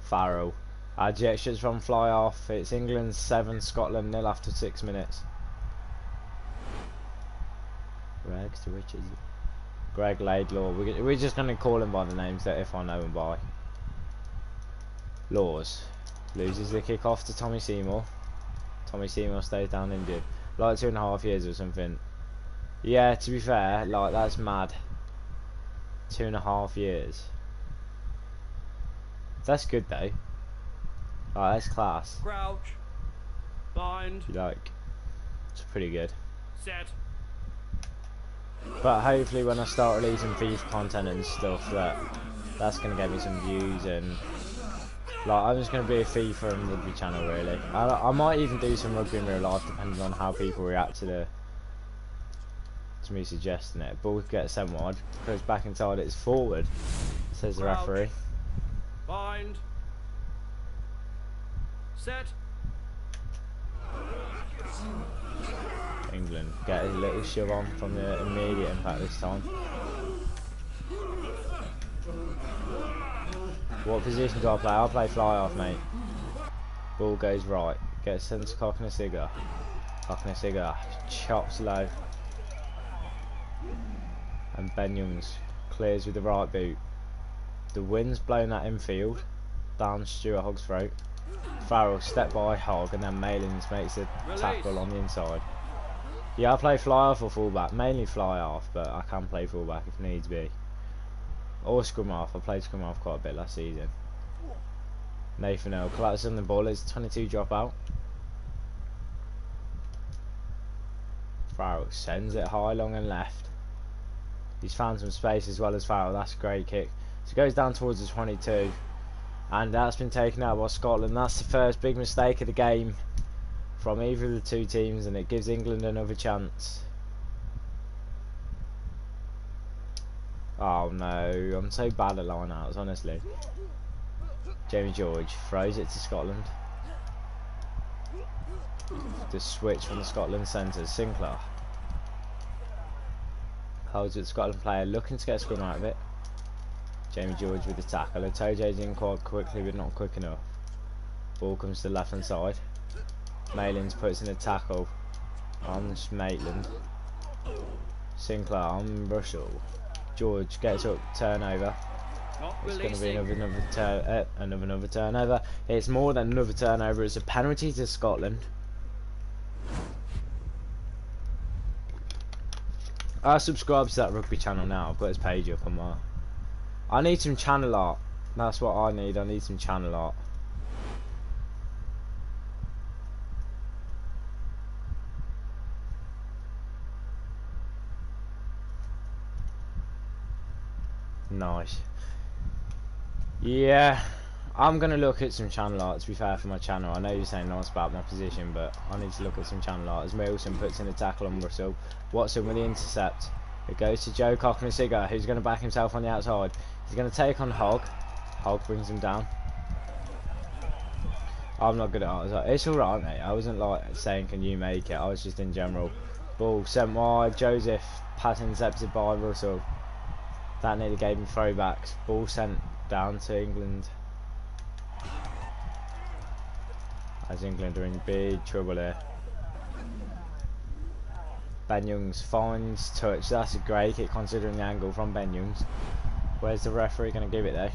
Farrell. Our gestures from fly off. It's England 7, Scotland 0 after 6 minutes. Regs to Richards. Greg Laidlaw. We're just going to call him by the names that if I know him by. Laws. Loses the kick off to Tommy Seymour. Tommy Seymour stays down injured. Like 2.5 years or something. Yeah, to be fair, like that's mad. 2.5 years. That's good though. Like, that's class. Crouch. Bind. If you like. It's pretty good. Set. But hopefully when I start releasing FIFA content and stuff, that's going to get me some views, and like I'm just going to be a FIFA and rugby channel really. I might even do some rugby in real life depending on how people react to me suggesting it. Ball gets sent wide, goes back inside, it's forward, says the referee. Bind. Set. England get a little shove on from the immediate impact this time. What position do I play? I'll play fly off, mate. Ball goes right, gets sent to Cocknessiga. Cocknessiga chops low, and Ben Youngs clears with the right boot. The wind's blown that infield down Stuart Hogg's throat. Farrell step by Hogg, and then Malins makes a tackle on the inside. Yeah, I play fly off or fullback, mainly fly off, but I can play fullback if needs be. Or scrum off. I played scrum off quite a bit last season. Nathan Earl collapses on the ball. It's 22 drop out. Farrell sends it high, long and left. He's found some space as well as Farrell. That's a great kick. So it goes down towards the 22. And that's been taken out by Scotland. That's the first big mistake of the game from either of the two teams, and it gives England another chance. Oh no, I'm so bad at line outs, honestly. Jamie George throws it to Scotland. The switch from the Scotland centre, Sinclair holds it to Scotland player, looking to get a scrum out of it. Jamie George with the tackle. Itoje's in quite quickly, but not quick enough. Ball comes to the left hand side. Malins puts in a tackle on Maitland. Sinclair on Russell. George gets up, turnover. It's going to be another turnover. It's more than another turnover. It's a penalty to Scotland. I subscribe to that rugby channel now. I've got his page up on my. I need some channel art. That's what I need. I need some channel art. Nice. Yeah, I'm gonna look at some channel art, to be fair, for my channel. I know you're saying nice about my position, but I need to look at some channel art. As Milson puts in a tackle on Russell. Watson with the intercept. It goes to Joe Cocknessiga, who's going to back himself on the outside. He's going to take on Hogg. Hogg brings him down. I'm not good at art. It's alright, mate. I wasn't like saying can you make it. I was just in general. Ball sent wide. Joseph pass intercepted by Russell. That nearly gave him throwbacks. Ball sent down to England. As England are in big trouble here. Ben Youngs finds touch. That's a great kick considering the angle from Ben Youngs. Where's the referee going to give it though?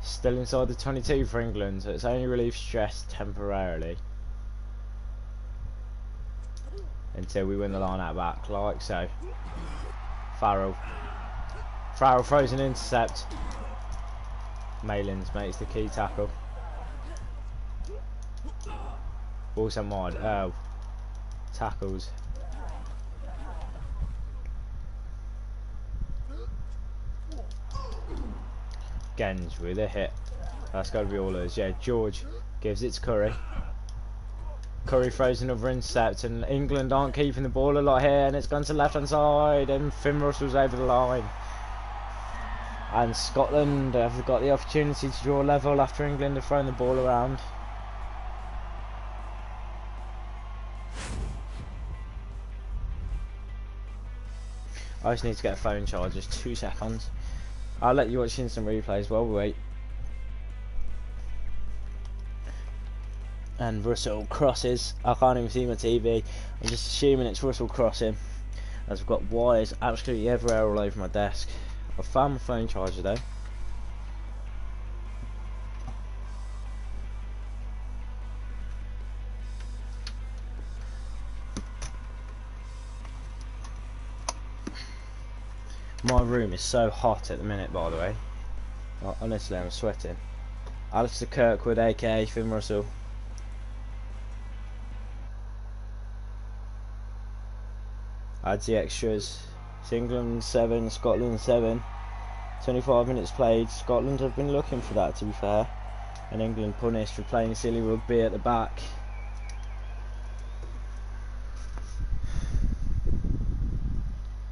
Still inside the 22 for England, so it's only relief stress temporarily. Until we win the line out back, like so. Farrell throws an intercept. Malins makes the key tackle. Ball sent wide. Oh. Tackles. Genge with a hit. That's got to be all hers. Yeah, George gives it to Curry. Curry throws another intercept, and England aren't keeping the ball a lot here, and it's gone to the left hand side, and Finn Russell's over the line. And Scotland have got the opportunity to draw level after England have thrown the ball around. I just need to get a phone charge, just 2 seconds. I'll let you watch instant replays while we wait. And Russell crosses. I can't even see my TV. I'm just assuming it's Russell crossing, as I've got wires absolutely everywhere all over my desk. I've found my phone charger though. My room is so hot at the minute, by the way. Honestly, I'm sweating. Alistair Kirkwood, aka Finn Russell. Adds the extras. It's England 7, Scotland 7. 25 minutes played. Scotland have been looking for that, to be fair. And England punished for playing silly rugby at the back.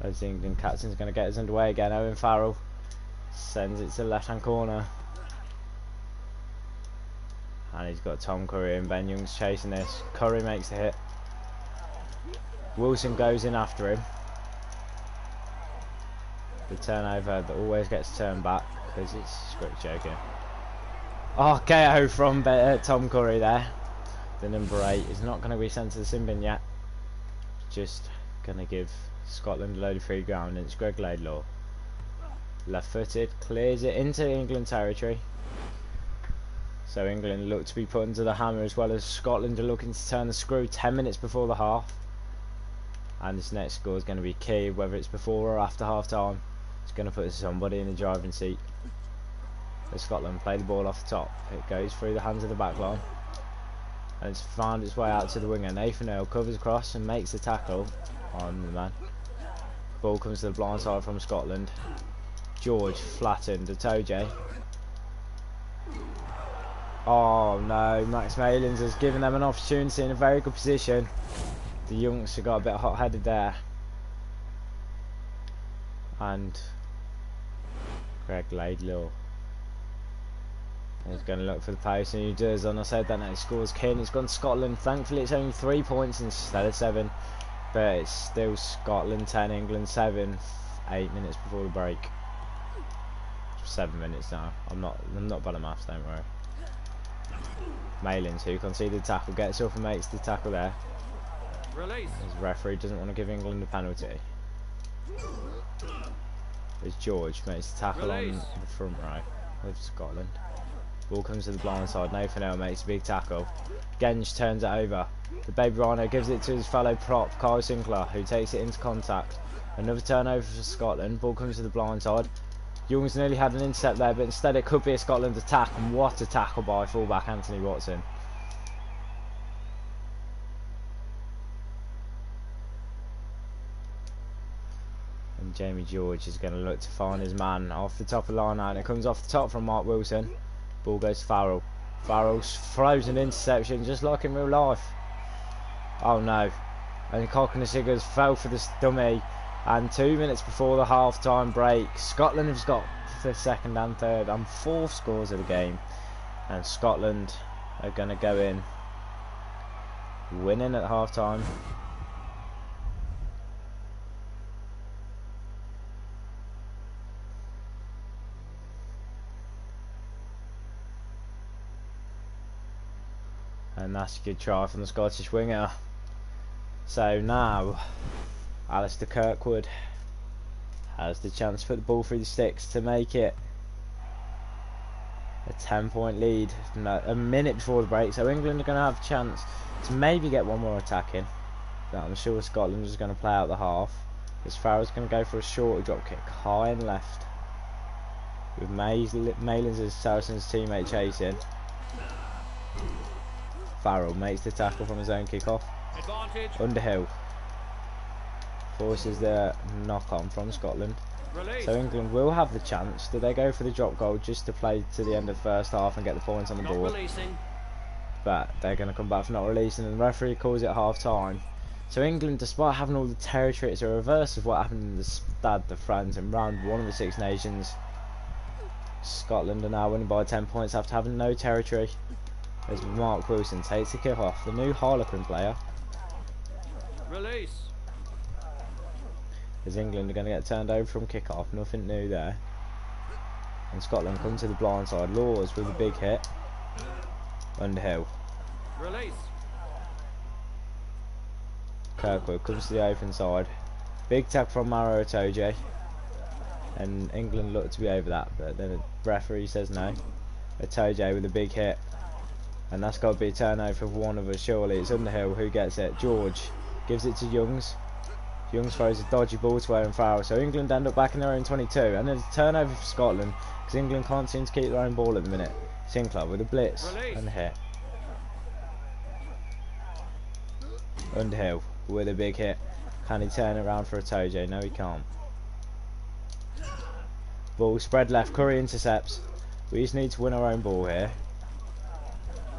As the England captain's going to get us underway again. Owen Farrell sends it to the left hand corner. And he's got Tom Curry and Ben Youngs chasing this. Curry makes the hit. Wilson goes in after him. The turnover that always gets turned back because it's script joking. Oh, KO from Tom Curry there. The number 8 is not going to be sent to the sin bin yet. Just going to give Scotland a load of free ground, and it's Greg Laidlaw. Left footed, clears it into England territory. So England look to be put under the hammer, as well as Scotland are looking to turn the screw 10 minutes before the half. And this next score is going to be key, whether it's before or after half time. It's going to put somebody in the driving seat. As Scotland play the ball off the top, it goes through the hands of the back line, and it's found its way out to the winger. Nathan Earl covers across and makes the tackle on the man. Ball comes to the blind side from Scotland. George flattened to Toje. Oh no, Max Malins has given them an opportunity in a very good position. The youngster got a bit hot-headed there. And Greg Laidlaw is going to look for the post, and he does. And I said that now he scores Kin. It's gone Scotland. Thankfully it's only 3 points instead of 7, but it's still Scotland 10, England 7. 8 minutes before the break. 7 minutes now. I'm not bad at maths, don't worry. Malins, who conceded the tackle, gets up and makes the tackle there. Release. As the referee doesn't want to give England a penalty. As George makes the tackle on the front row of Scotland. Ball comes to the blind side. Nathan Earl makes a big tackle. Genge turns it over. The baby rhino gives it to his fellow prop, Kyle Sinclair, who takes it into contact. Another turnover for Scotland. Ball comes to the blind side. Youngs nearly had an intercept there, but instead it could be a Scotland attack. And what a tackle by fullback Anthony Watson. And Jamie George is going to look to find his man off the top of the line now, and it comes off the top from Mark Wilson. Ball goes to Farrell. Farrell throws an interception just like in real life. Oh no. And Cockney fell for this dummy. And 2 minutes before the half-time break, Scotland has got the second and third and fourth scores of the game. And Scotland are going to go in winning at half-time. And that's a good try from the Scottish winger. So now, Alistair Kirkwood has the chance to put the ball through the sticks to make it a 10-point lead. No, a minute before the break, so England are going to have a chance to maybe get one more attack in. But I'm sure Scotland is going to play out the half. As Farrell's going to go for a shorter drop kick, high and left. With Malins as Saracens' teammate chasing. Farrell makes the tackle from his own kick-off. Underhill forces the knock-on from Scotland. Release. So England will have the chance. Do they go for the drop goal just to play to the end of the first half and get the points on the board? Releasing. But they're going to come back for not releasing, and the referee calls it half-time. So England, despite having all the territory, it's a reverse of what happened in the Stade de France in round 1 of the Six Nations. Scotland are now winning by 10 points after having no territory. As Mark Wilson takes the kick off, the new Harlequin player. Release. As England are going to get turned over from kick-off, nothing new there. And Scotland come to the blind side. Laws with a big hit. Underhill. Release. Kirkwood comes to the open side. Big tap from Maro Itoje. And England look to be over that, but then the referee says no. Itoje with a big hit. And that's got to be a turnover for one of us, surely. It's Underhill who gets it. George gives it to Youngs. Youngs throws a dodgy ball to Owen Farrell. So England end up back in their own 22. And there's a turnover for Scotland, because England can't seem to keep their own ball at the minute. Sinclair with a blitz. Release. And a hit. Underhill with a big hit. Can he turn it around for Itoje? No, he can't. Ball spread left. Curry intercepts. We just need to win our own ball here.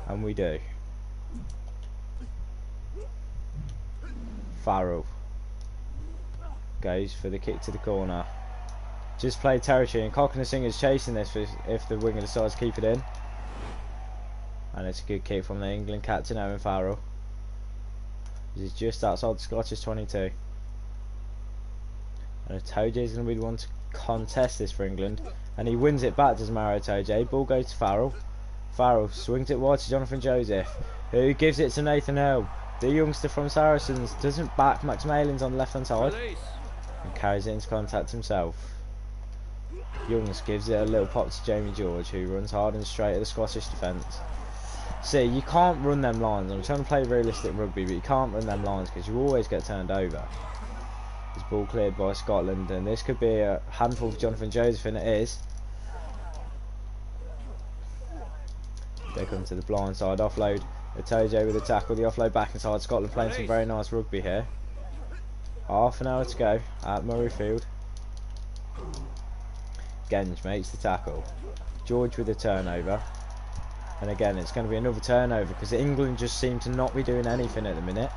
And we do. Farrell goes for the kick to the corner. Just played territory, and Cockney-Singer's chasing this if the winger decides to keep it in. And it's a good kick from the England captain, Owen Farrell. He's just outside the Scottish 22. And Itoje is going to be the one to contest this for England. And he wins it back, does Maro Itoje. Ball goes to Farrell. Farrell swings it wide to Jonathan Joseph, who gives it to Nathan Hill. The youngster from Saracens doesn't back Max Malins on the left hand side. Release. And carries it into contact himself. Youngs gives it a little pop to Jamie George, who runs hard and straight at the Scottish defence. See, you can't run them lines. I'm trying to play realistic rugby, but you can't run them lines because you always get turned over. This ball cleared by Scotland, and this could be a handful for Jonathan Joseph, and it is. They come to the blind side, offload. Itoje with a tackle, the offload back inside. Scotland playing some very nice rugby here. Half an hour to go at Murrayfield. Genge makes the tackle. George with a turnover. And again, it's going to be another turnover because England just seem to not be doing anything at the minute.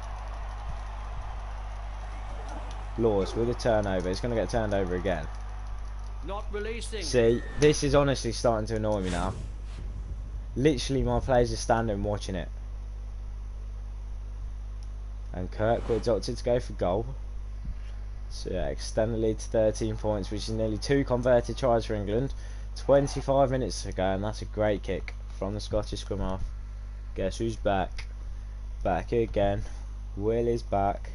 Laws with a turnover. It's going to get turned over again. Not releasing. See, this is honestly starting to annoy me now. Literally, my players are standing watching it. And Kirkwood's opted to go for goal. So yeah, extend the lead to 13 points, which is nearly 2 converted tries for England. 25 minutes to go, and that's a great kick from the Scottish scrum half. Guess who's back? Back again. Will is back.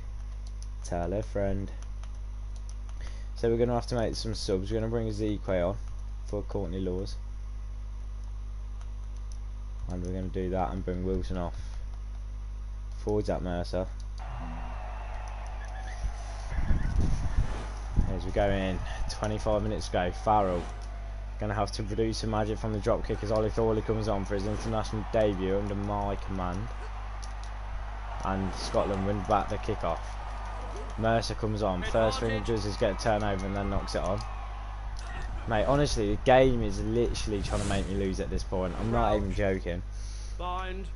Tell a friend. So we're going to have to make some subs. We're going to bring Zeke on for Courtney Laws. And we're going to do that and bring Wilson off. Forwards at Mercer. As we go in, 25 minutes to go. Farrell going to have to produce some magic from the drop kick as Ollie Thorley comes on for his international debut under my command. And Scotland win back the kick-off. Mercer comes on. First thing he does is get a turnover and then knocks it on. Mate, honestly, the game is literally trying to make me lose at this point. I'm not even joking. Bind.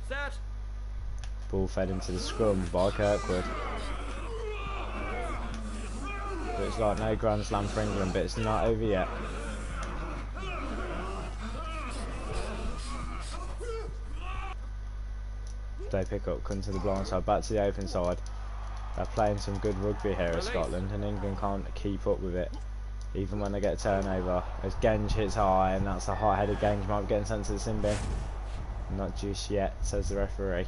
Set. Ball fed into the scrum by Kirkwood. Looks like no Grand Slam for England, but it's not over yet. They pick up, come to the blind side, back to the open side. They're playing some good rugby here at Scotland, and England can't keep up with it, even when they get a turnover. As Genge hits high, and that's a hot-headed Genge, might be getting sent to the sin bin. Not just yet, says the referee.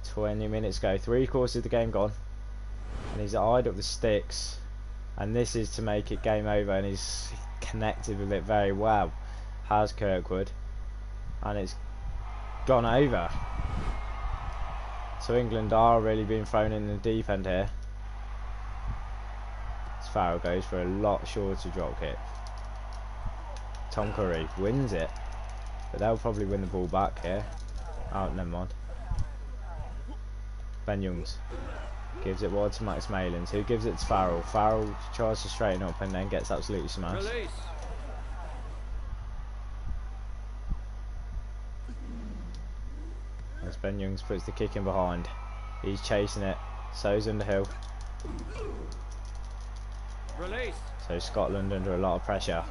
20 minutes go. 3/4 of the game gone. And he's eyed up the sticks. And this is to make it game over. And he's connected with it very well. Has Kirkwood. And it's gone over. So England are really being thrown in the deep end here. As Farrell goes for a lot shorter drop kick. Tom Curry wins it. But they'll probably win the ball back here. Oh, never mind. Ben Youngs gives it wide to Max Malins, who gives it to Farrell. Farrell tries to straighten up and then gets absolutely smashed. Release. As Ben Youngs puts the kick in behind. He's chasing it. So's Underhill. Release. So Scotland under a lot of pressure.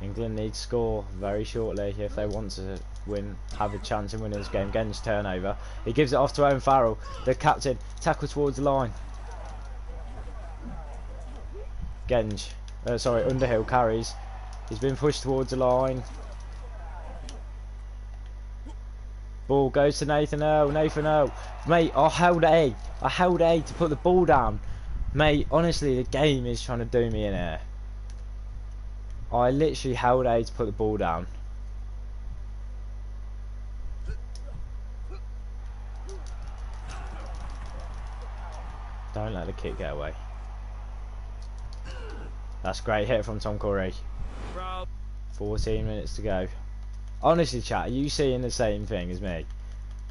England need to score very shortly if they want to win, have a chance in winning this game. Genge turnover. He gives it off to Owen Farrell, the captain. Tackle towards the line. Underhill carries. He's been pushed towards the line. Ball goes to Nathan Earl. Nathan Earl. Mate, I held A. I held A to put the ball down. Mate, honestly, the game is trying to do me in here. I literally held A to put the ball down. Don't let the kick get away. That's a great hit from Tom Curry. 14 minutes to go. Honestly, chat, are you seeing the same thing as me?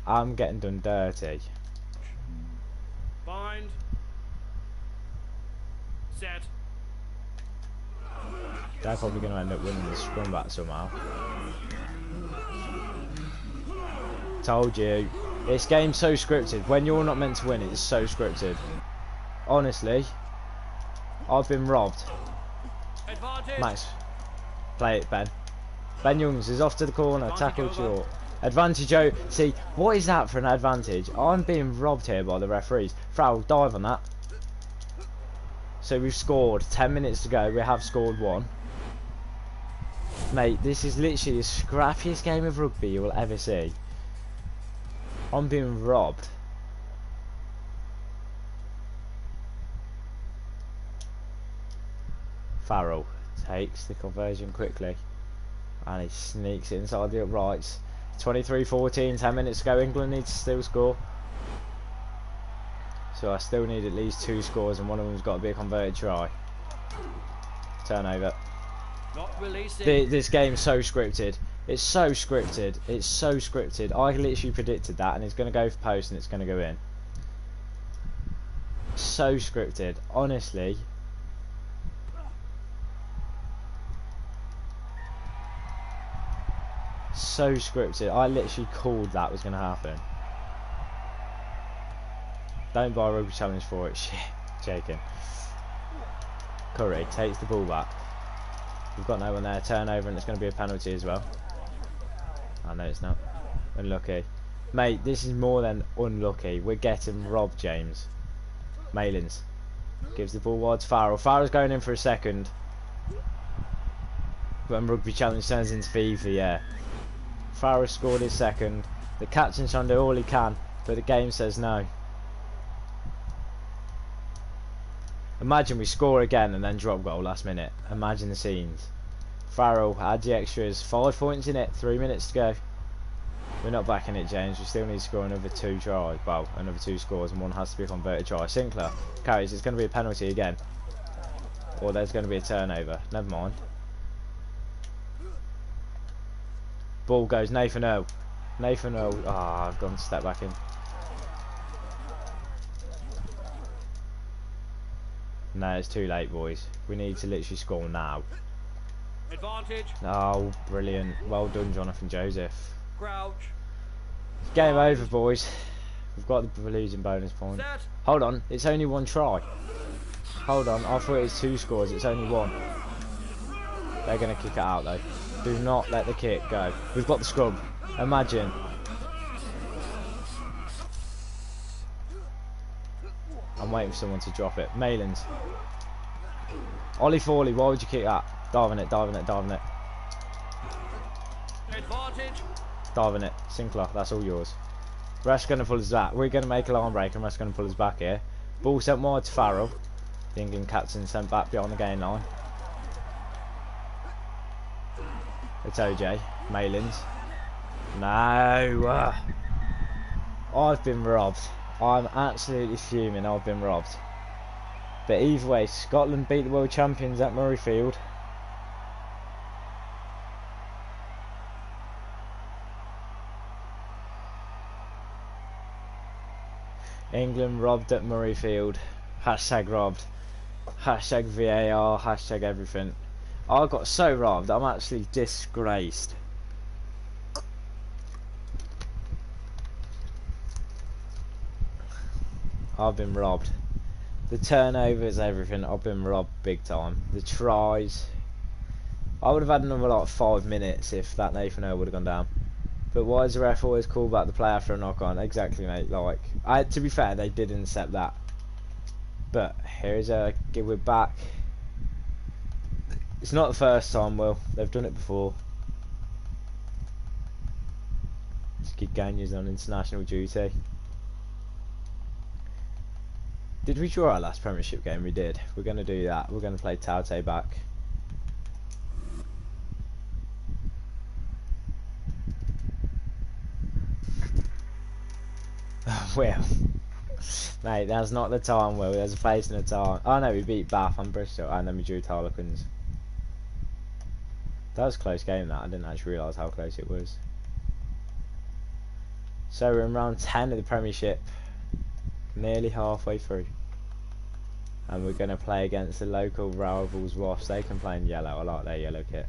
I'm getting done dirty. Bind. Set. They're probably going to end up winning the scrum back somehow. Told you. This game's so scripted. When you're not meant to win, it's so scripted. Honestly, I've been robbed. Advantage. Max, play it, Ben. Ben Youngs is off to the corner, tackled short. Advantage, oh, see, what is that for an advantage? I'm being robbed here by the referees. Farrell, dive on that. So we've scored, 10 minutes to go, we have scored one. Mate, this is literally the scrappiest game of rugby you will ever see. I'm being robbed. Farrell takes the conversion quickly. And he sneaks it inside the uprights. 23-14, 10 minutes to go. England needs to still score. So I still need at least 2 scores, and one of them's got to be a converted try. Turnover. Not releasing. This game's so scripted. It's so scripted. It's so scripted. I literally predicted that, and it's going to go for post, and it's going to go in. So scripted. Honestly. So scripted. I literally called that was going to happen. Don't buy a rugby challenge for it. Shit. Joking. Curry takes the ball back. We've got no one there. Turnover, and it's going to be a penalty as well. I know it's not. Unlucky. Mate, this is more than unlucky. We're getting robbed, James. Malins gives the ball wide to Farrell. Farrell's going in for a second. When rugby challenge turns into FIFA, yeah. Farrell scored his second. The captain's trying to do all he can, but the game says no. Imagine we score again and then drop goal last minute. Imagine the scenes. Farrell had the extras. 5 points in it. 3 minutes to go. We're not backing it, James. We still need to score another 2 tries. Well, another 2 scores, and one has to be a converted try. Sinclair carries. It's going to be a penalty again. Or there's going to be a turnover. Never mind. Ball goes Nathan Earl. Nathan Earl. Ah, I've gone to step back in. No, it's too late, boys. We need to literally score now. Advantage. Oh, brilliant. Well done, Jonathan Joseph. Crouch. Game over, boys. We've got the losing bonus point. Set. Hold on, it's only 1 try. Hold on, I thought it was 2 scores. It's only 1. They're going to kick it out, though. Do not let the kick go. We've got the scrub. Imagine. I'm waiting for someone to drop it. Malins. Ollie Forley, why would you kick that? Dive on it, dive on it, dive on it. Advantage. Dive in it. Sinclair, that's all yours. Rest going to pull us back. We're going to make a line break and Rest going to pull us back here. Ball sent wide to Farrell. The England captain sent back beyond the gain line. It's OJ. Malins. No. I've been robbed. I'm absolutely fuming. I've been robbed. But either way, Scotland beat the world champions at Murrayfield. England robbed at Murrayfield. Hashtag robbed. Hashtag VAR. Hashtag everything. I got so robbed. I'm actually disgraced. I've been robbed. The turnovers, everything. I've been robbed big time. The tries. I would have had another like 5 minutes if that Nathan Earl would have gone down. But why is the ref always call back the play after a knock on? Exactly, mate. Like, to be fair, they did intercept that. But here's a give it back. It's not the first time, Will. They've done it before. Skid Gagne's on international duty. Did we draw our last Premiership game? We did. We're going to do that. We're going to play Taute back. Well, mate, that's not the time, Will. There's a place and a time. Oh no, we beat Bath and Bristol, and then we drew Harlequins. That was a close game, that. I didn't actually realise how close it was. So we're in round 10 of the Premiership. Nearly halfway through. And we're going to play against the local rivals Wasps. They can play in yellow. I like their yellow kit.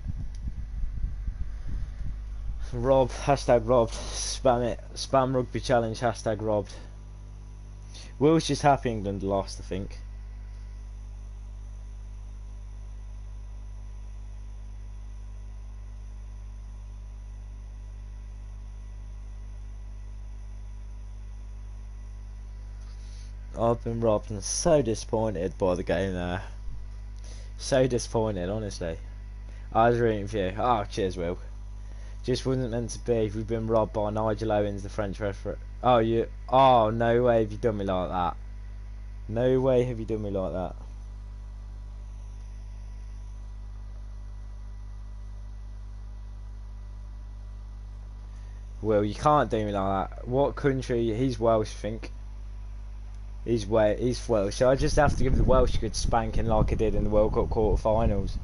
Robbed, hashtag robbed. Spam it. Spam rugby challenge, hashtag robbed. Will's just happy England lost, I think. I've been robbed and so disappointed by the game there. So disappointed, honestly. I was rooting for you. Oh, cheers, Will. Just wasn't meant to be. We've been robbed by Nigel Owens, the French referee. Oh, you. Oh, no way have you done me like that. No way have you done me like that. Will, you can't do me like that. What country? He's Welsh, I think. He's Welsh. So I just have to give the Welsh a good spanking like I did in the World Cup quarter-finals.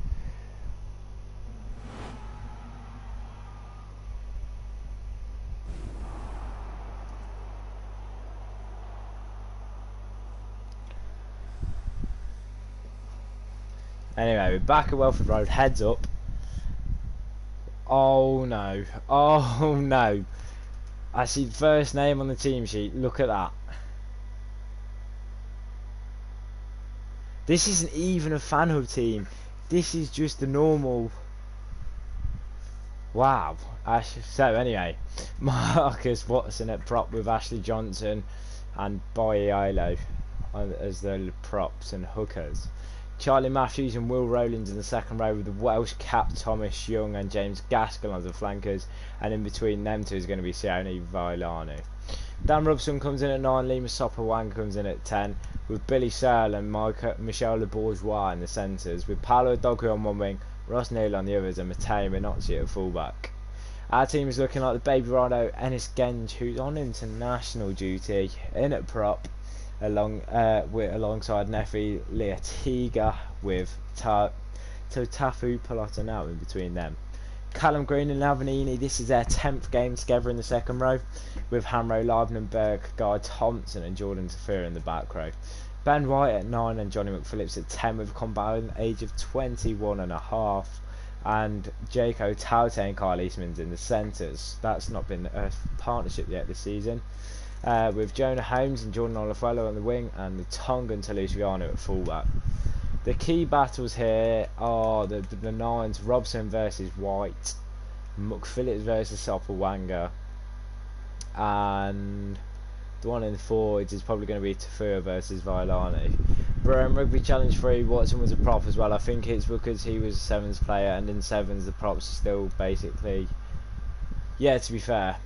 Anyway, we're back at Welford Road, heads up. Oh no, oh no. I see the first name on the team sheet, look at that. This isn't even a fan hub team, this is just a normal... Wow. So anyway, Marcus Watson at prop with Ashley Johnson and Boyelo as the props and hookers. Charlie Matthews and Will Rowlands in the second row with the Welsh cap Thomas Young and James Gaskell as the flankers, and in between them two is going to be Sione Vailanu. Dan Robson comes in at 9, Lima Sopawang comes in at 10, with Billy Searle and Michel Le Bourgeois in the centres, with Paolo Doggu on one wing, Ross Neal on the others, and Matteo Minozzi at fullback. Our team is looking like the Baby Rhino Ennis Genge, who's on international duty, in at prop, alongside Nefi Leatiga with Totafu Palota now in between them. Callum Green and Lavanini, this is their 10th game together in the second row, with Hamro Livenenberg, Guy Thompson and Jordan Tafur in the back row. Ben White at 9 and Johnny McPhillips at 10 with a combined age of 21.5, and Jaco Taute and Kyle Eastman's in the centres. That's not been a partnership yet this season. With Jonah Holmes and Jordan Olafuelo on the wing, and the Tongan Toulouse Viano at fullback. The key battles here are the nines, Robson versus White, McPhillips versus Sopawanga, and the one in the forwards is probably going to be Tafur versus Vailani. Rugby Challenge 3, Watson was a prop as well. I think it's because he was a sevens player, and in sevens the props are still basically Yeah, to be fair.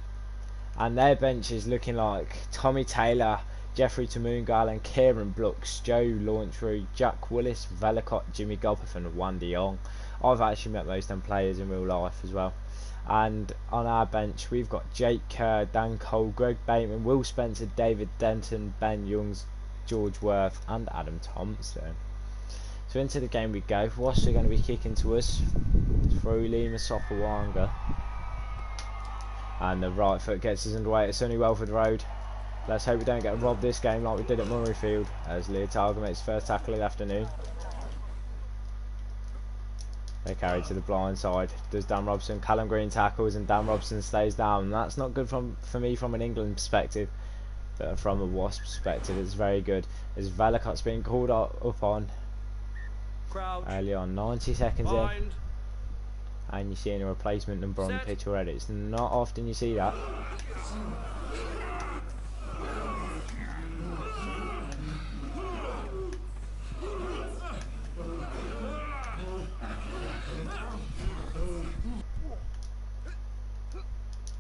And their bench is looking like Tommy Taylor, Jeffrey Tamungal and Kieran Brooks, Joe Launchbury, Jack Willis, Velicott, Jimmy Gopperth and Wan De Jong. I've actually met most of them players in real life as well. And on our bench we've got Jake Kerr, Dan Cole, Greg Bateman, Will Spencer, David Denton, Ben Youngs, George Worth and Adam Thompson. So into the game we go. Wasps are going to be kicking to us through Lima Sopawanga. And the right foot gets us underway at Sunny Welford Road. Let's hope we don't get robbed this game like we did at Murrayfield, as Leotarga makes his first tackle of the afternoon. They carry to the blind side. Does Dan Robson? Callum Green tackles and Dan Robson stays down. And that's not good for me from an England perspective, but from a Wasp perspective it's very good. As Velicott's being called up on Crouch. early on, 90 seconds Bind. in. And you're seeing a replacement number on the pitch already. It's not often you see that.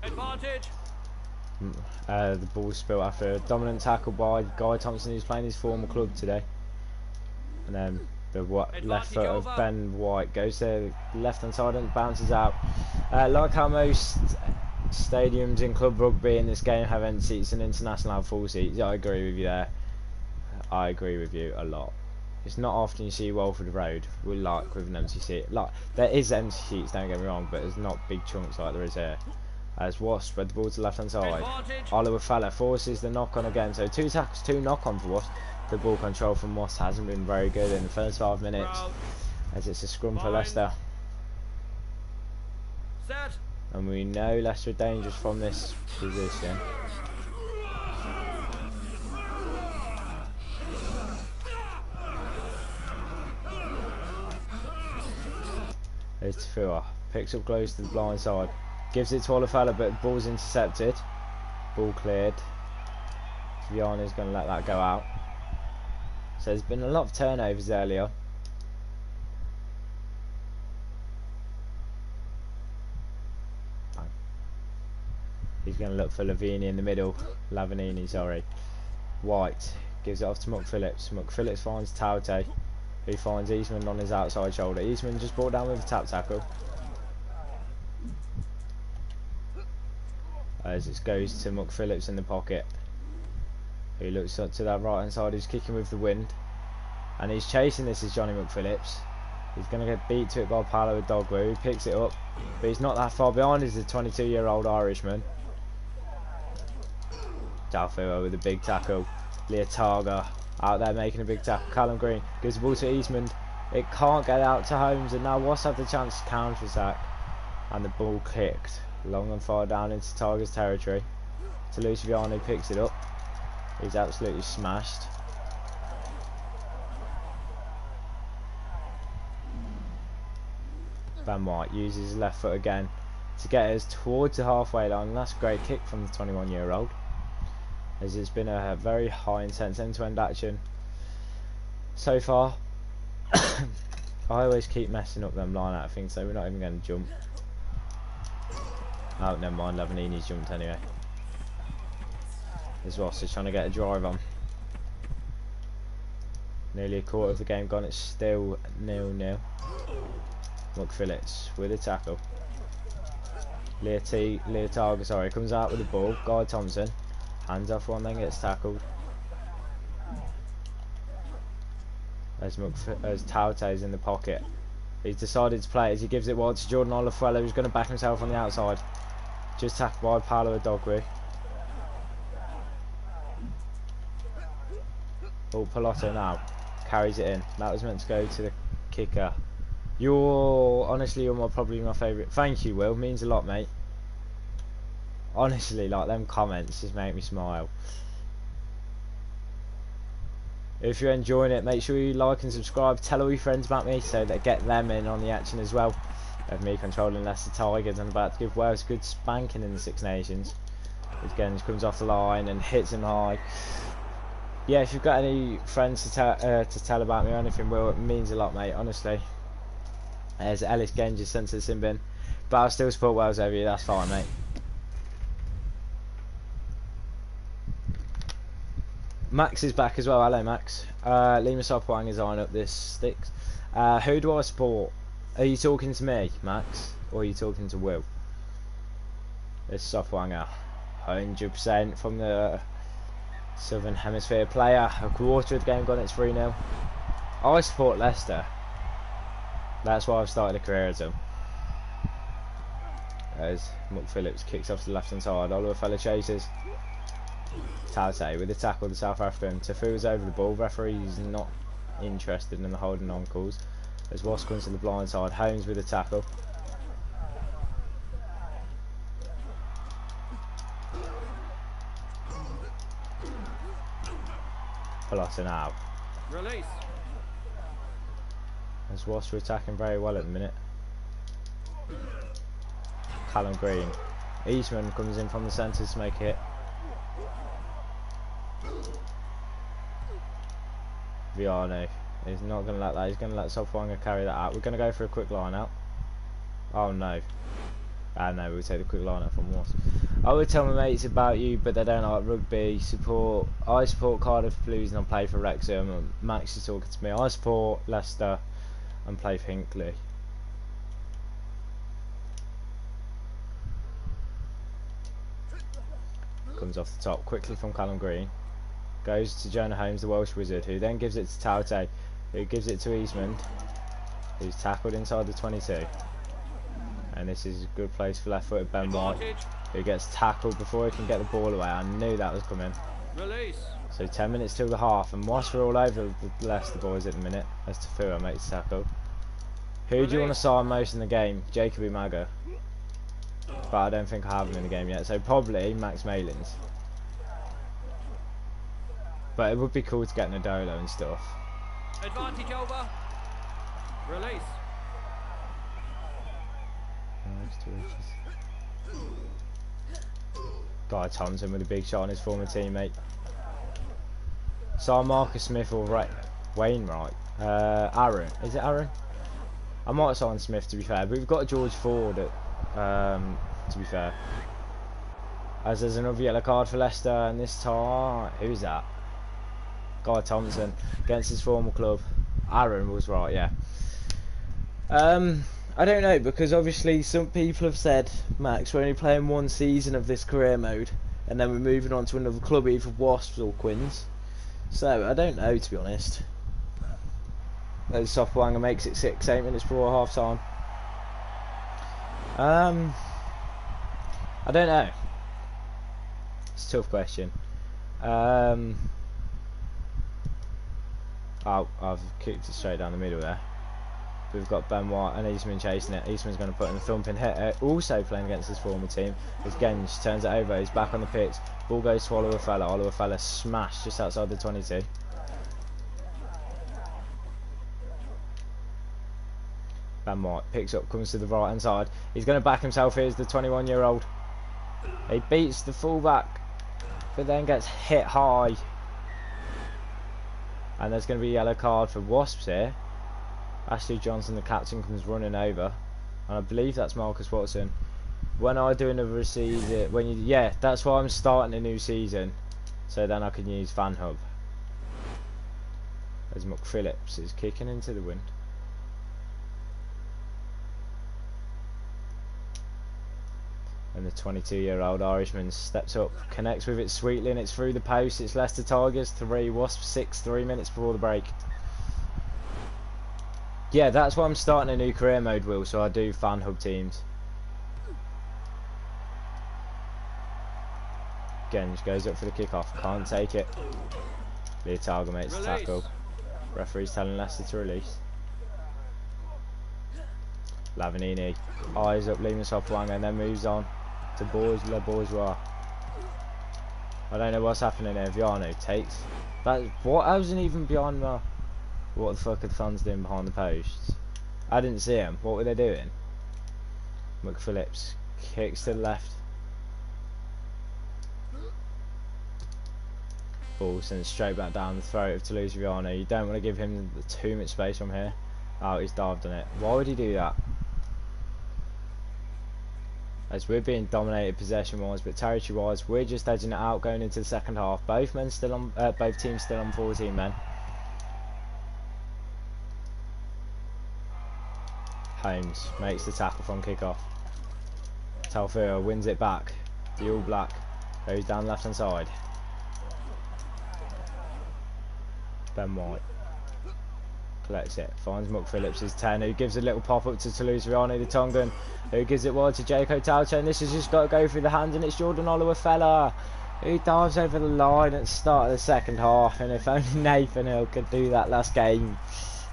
Advantage. The ball spilt after a dominant tackle by Guy Thompson, who's playing his former club today. And then the left foot of Ben White goes to the left hand side and bounces out. Like how most stadiums in club rugby in this game have empty seats and international have full seats, I agree with you there. I agree with you a lot. It's not often you see Walford Road with an empty seat. Like there is empty seats, don't get me wrong, but there's not big chunks like there is here. As Wasp spread the ball to the left hand side. Oliver Feller forces the knock on again. So 2 tackles, 2 knock on for Wasp. The ball control from Wasp hasn't been very good in the first 5 minutes, as it's a scrum for Leicester. Set. And we know Leicester are dangerous from this position. There's Tafua. Picks up close to the blind side. Gives it to Olafella, but ball's intercepted. Ball cleared. Viana's going to let that go out. So there's been a lot of turnovers earlier. He's going to look for Lavanini in the middle. Lavanini, sorry. White gives it off to Muck Phillips. Muck Phillips finds Taute, who finds Eastman on his outside shoulder. Eastman just brought down with a tap tackle. As it goes to Muck Phillips in the pocket, who looks up to that right hand side, who's kicking with the wind, and he's chasing. This is Johnny Muck Phillips. He's going to get beat to it by Paolo Dogwu, who picks it up, but he's not that far behind. He's a 22-year-old Irishman. Dalfua with a big tackle. Leotarga out there making a big tackle. Callum Green gives the ball to Eastman. It can't get out to Holmes, and now Wasps have the chance to counter attack, and the ball kicked long and far down into Tigers territory. To Luciano, picks it up. He's absolutely smashed. Ben White uses his left foot again to get us towards the halfway line, and that's a great kick from the 21-year-old, as it's been a very high intense end-to-end action so far. I always keep messing up them line out things, so we're not even going to jump. Oh, never mind, Lavanini's jumped anyway. As Ross is trying to get a drive on. Nearly a quarter of the game gone, it's still 0-0. Muck Phillips with a tackle. Leotarga, sorry, comes out with the ball. Guy Thompson hands off one, then gets tackled. As Taute's in the pocket. He's decided to play it as he gives it wide to Jordan Olafuela, who's going to back himself on the outside. Just tackled by Paolo Dogwu. Oh, Palotto now carries it in. That was meant to go to the kicker. Honestly, you're probably my favourite. Thank you, Will. Means a lot, mate. Honestly, like them comments just make me smile. If you're enjoying it, make sure you like and subscribe. Tell all your friends about me so that get them in on the action as well. Of me controlling Leicester Tigers and about to give Wales a good spanking in the Six Nations. Again, comes off the line and hits him high. Yeah, if you've got any friends to tell about me or anything, Will, it means a lot, mate. Honestly. There's Ellis Genji sent to the sin bin, but I'll still support Wales over you. That's fine, mate. Max is back as well. Hello, Max. Lima Sopwang is eyeing up this sticks. Who do I support? Are you talking to me, Max, or are you talking to Will? It's Sopwanger, 100% from the Southern Hemisphere player. A quarter of the game gone. It's 3-0. I support Leicester. That's why I've started a career as them. As Muck Phillips kicks off to the left hand side, Oliver Fella chases. Taute with the tackle, the South African. Tafu's over the ball. Referee's not interested in the holding on calls. As Wasp comes to the blind side, Holmes with the tackle. Peloton out. Release. As Wasp are attacking very well at the minute. Callum Green. Eastman comes in from the centre to make a hit. Viano. He's not going to let that. He's going to let Sopwanga carry that out. We're going to go for a quick line out. Oh no. No, we'll take the quick line out from Wasp. I would tell my mates about you, but they don't like rugby. I support Cardiff Blues and I play for Wrexham. And Max is talking to me. I support Leicester and play for Hinckley. Comes off the top quickly from Callum Green. Goes to Jonah Holmes, the Welsh wizard, who then gives it to Taute, who gives it to Eastman, who's tackled inside the 22. And this is a good place for left-footed Ben White, who gets tackled before he can get the ball away. I knew that was coming. Release. So 10 minutes till the half, and Wasp are all over the Leicester boys at the minute, as Tafua makes the tackle. Who do you want to sign most in the game? Jacob Umaga. But I don't think I have him in the game yet, so probably Max Malins. But it would be cool to get Nadolo and stuff. Advantage over. Release. Guy Thompson with a big shot on his former teammate. So Marcus Smith or Wainwright. Aaron. Is it Aaron? I might sign Smith to be fair, but we've got George Ford at, to be fair. As there's another yellow card for Leicester, and this time, who's that? Guy Thompson against his former club. Aaron was right, yeah. I don't know, because obviously some people have said, Max, we're only playing one season of this career mode, and then we're moving on to another club, either Wasps or Quins. So I don't know, to be honest. As Sopwanga makes it 6-8 minutes before half time. I don't know. It's a tough question. Oh, I've kicked it straight down the middle there. We've got Ben White and Eastman chasing it. Eastman's going to put in a thumping hit. Also playing against his former team. As Genge turns it over. He's back on the pitch. Ball goes to Oliver Fella. Oliver Fella smashed just outside the 22. Ben White picks up, comes to the right hand side. He's going to back himself. Here's the 21-year-old. He beats the fullback, but then gets hit high. And there's going to be a yellow card for Wasps here. Ashley Johnson, the captain, comes running over, and I believe that's Marcus Watson. When I do another season, yeah, that's why I'm starting a new season, so then I can use Fan Hub. As Muck Phillips is kicking into the wind. And the 22-year-old Irishman steps up, connects with it sweetly, and it's through the post. It's Leicester Tigers 3, Wasps 6, 3 minutes before the break. Yeah, that's why I'm starting a new career mode, Will, so I do Fan Hub teams. Genge goes up for the kick-off, can't take it. Leotarga makes the tackle. Referee's telling Leicester to release. Lavanini eyes up Lima Sopwanga and then moves on to Le Bourgeois. I don't know what's happening there. Viano takes that. What? I wasn't even behind the. What the fuck are the fans doing behind the posts? I didn't see them. What were they doing? McPhillips kicks to the left. Ball sent straight back down the throat of Toulouse Viano. You don't want to give him too much space from here. Oh, he's dived on it. Why would he do that? as we're being dominated possession-wise, but territory-wise, we're just edging it out going into the second half. Both men still on, both teams still on 14 men. Holmes makes the tackle from kick-off. Talfiro wins it back. The All Black goes down left-hand side. Ben White collects it, finds Muck Phillips' 10, who gives a little pop-up to Toulouse-Riani, the Tongan, who gives it wide to Jaco Taucho, and this has just got to go through the hand, and it's Jordan Oluwafella who dives over the line at the start of the second half. And if only Nathan Hill could do that last game,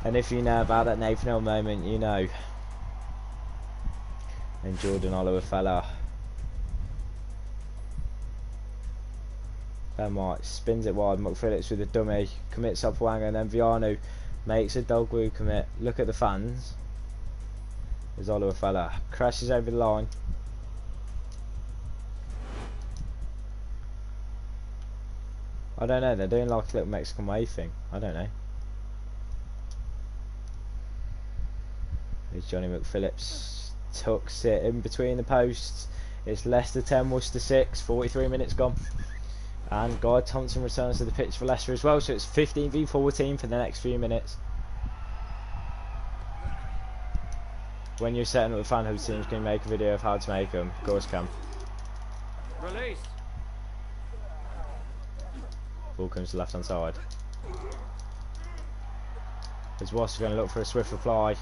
and if you know about that Nathan Hill moment, you know. And Jordan Oluwafella, Ben White spins it wide, Muck Phillips with a dummy, commits Opwanga, and then Vianu makes a Dogwoo commit. Look at the fans. There's Oluwafella, crashes over the line. I don't know, they're doing like a little Mexican wave thing. I don't know. There's Johnny McPhillips, tucks it in between the posts. It's Leicester 10, Worcester 6, 43 minutes gone. And Guy Thompson returns to the pitch for Leicester as well, so it's 15 v 14 for the next few minutes. When you're setting up the fan hub teams, can you make a video of how to make them? Of course can. Release. Ball comes to the left hand side. As Wasp going to look for a swift reply.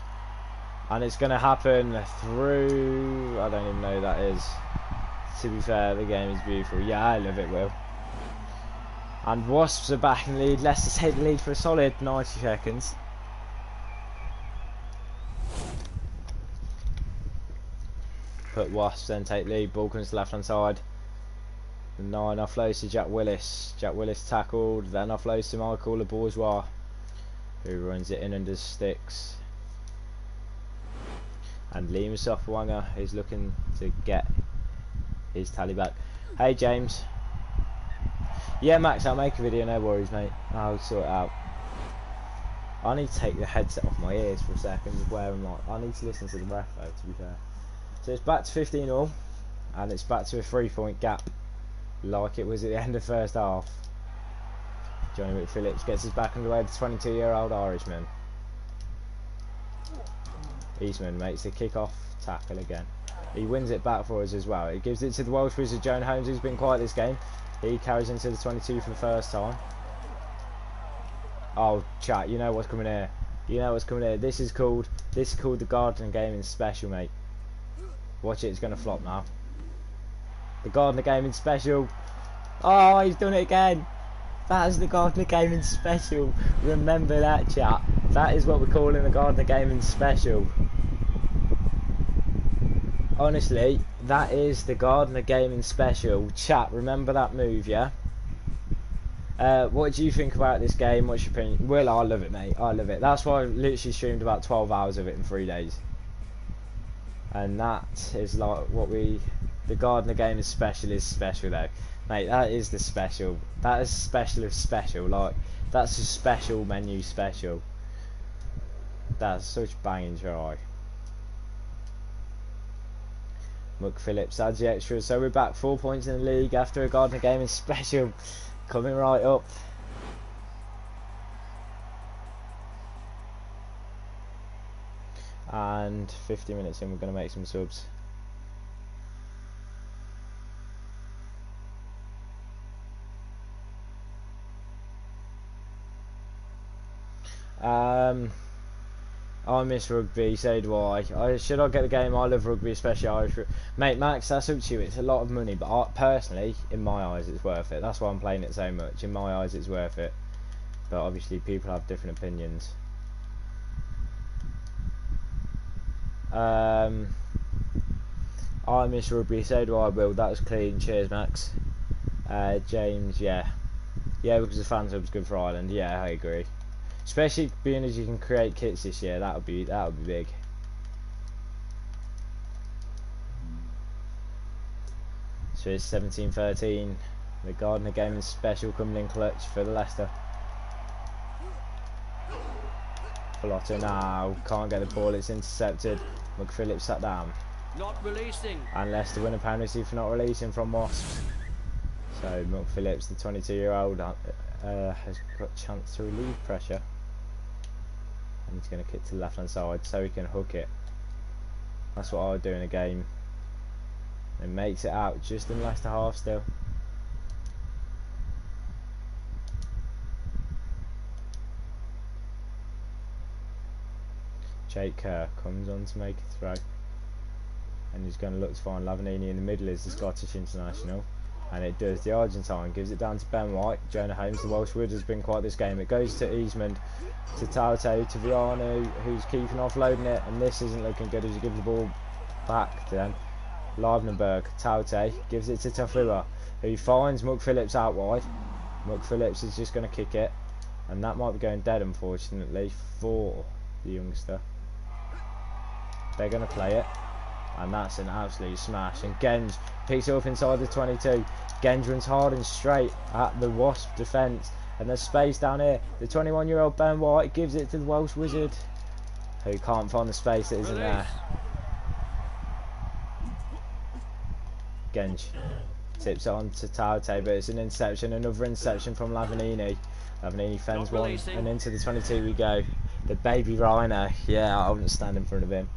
And it's going to happen through... I don't even know who that is. To be fair, the game is beautiful. Yeah, I love it, Will. And Wasps are back in the lead. Leicester take the lead for a solid 90 seconds. But Wasps then take the lead. Ball comes to the left hand side. The 9 offloads to Jack Willis. Jack Willis tackled. Then offloads to Michael Le Bourgeois, who runs it in under sticks. And Liam Sopawanga is looking to get his tally back. Hey James. Yeah Max, I'll make a video, no worries mate. I'll sort it out. I need to take the headset off my ears for a second, where I'm like, I need to listen to the ref though, to be fair. So it's back to 15 all, and it's back to a 3-point gap, like it was at the end of the first half. Johnny McPhillips gets us back underway, the 22-year-old Irishman. Eastman makes the kick-off tackle again. He wins it back for us as well. He gives it to the Welsh wizard Joan Holmes, who's been quiet this game. He carries into the 22 for the first time. Oh, chat, you know what's coming here. You know what's coming here. This is called the Gardner Gaming Special, mate. Watch it, it's going to flop now. The Gardner Gaming Special. Oh, he's done it again. That is the Gardner Gaming Special. Remember that, chat. That is what we're calling the Gardner Gaming Special. Honestly, that is the Gardner Gaming Special. Chat, remember that move, yeah? What do you think about this game? What's your opinion? Will, I love it, mate. I love it. That's why I literally streamed about 12 hours of it in 3 days. And that is like what the Gardner Gaming Special is special though. Mate, that is the special. That is special of special. Like, that's a special menu special. That's such banging try. Muck Phillips adds the extra, so we're back 4 points in the league after a Gardner Gaming Special coming right up. And 50 minutes in, we're going to make some subs. I miss rugby, so do I. Should I get the game? I love rugby, especially Irish. Mate, Max, that's up to you. It's a lot of money, but personally, in my eyes, it's worth it. That's why I'm playing it so much. In my eyes, it's worth it. But obviously, people have different opinions. I miss rugby, so do I, Will. That was clean. Cheers, Max. James, yeah. Yeah, because the fan sub's good for Ireland. Yeah, I agree. Especially being as you can create kits this year, that would be big. So it's 17-13. The Gardner Gaming Special coming in clutch for the Leicester. Flotter now, can't get the ball, it's intercepted. McPhillips sat down. Not releasing. And Leicester win a penalty for not releasing from Wasps. So Mark Phillips, the 22-year-old, has got a chance to relieve pressure. And he's going to kick to the left hand side so he can hook it. That's what I would do in a game. It makes it out just in Leicester half still. Jake Kerr comes on to make a throw. And he's going to look to find Lavanini in the middle is the Scottish international. And it does. The Argentine gives it down to Ben White. Jonah Holmes, the Welsh Wood, has been quite this game. It goes to Eastman, to Taute, to Viano, who's keeping offloading it. And this isn't looking good as he gives the ball back to them. Livenberg, Taute, gives it to Tafua, who finds Muck Phillips out wide. Muck Phillips is just going to kick it. And that might be going dead, unfortunately, for the youngster. They're going to play it. And that's an absolute smash. And Genge picks it up inside the 22. Genge runs hard and straight at the Wasp defence. And there's space down here. The 21-year-old Ben White gives it to the Welsh Wizard, who can't find the space that isn't there. Genge tips it on to Taute, but it's an interception. Another interception from Lavanini. Lavanini fends one, and into the 22 we go. The baby Rhino. Yeah, I wouldn't stand in front of him.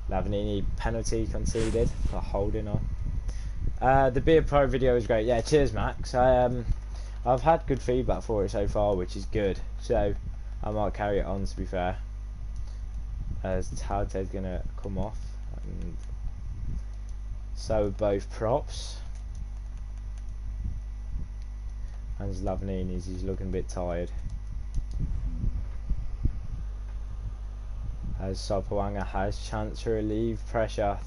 Lavanini penalty conceded for holding on. The Beer Pro video is great. Yeah, cheers Max. I've had good feedback for it so far, which is good. So I might carry it on, to be fair. As Taute's gonna come off, and so both props. And Lavanini's, he's looking a bit tired. As Sopawanga has chance to relieve pressure.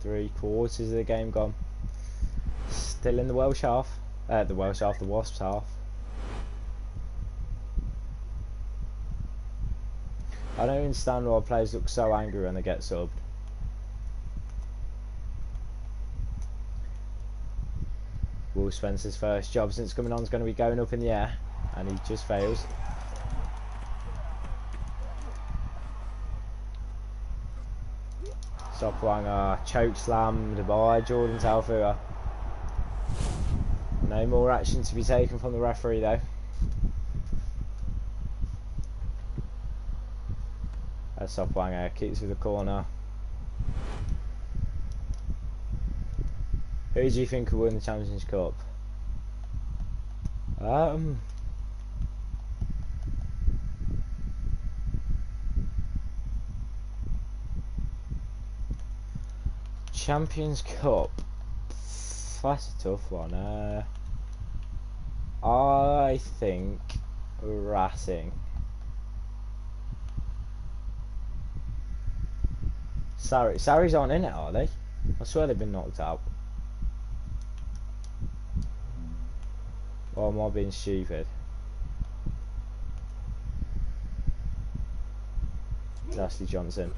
3/4 of the game gone. Still in the Welsh half. The Wasps half. I don't understand why players look so angry when they get subbed. Will Spencer's first job since coming on is going to be going up in the air, and he just fails. Sopawanga choke slammed by Jordan Taufua. No more action to be taken from the referee though. As Sopawanga kicks with the corner. Who do you think will win the Champions Cup? Champions Cup. That's a tough one. I think Racing. Sarries aren't in it, are they? I swear they've been knocked out. Or am I being stupid? Ashley Johnson.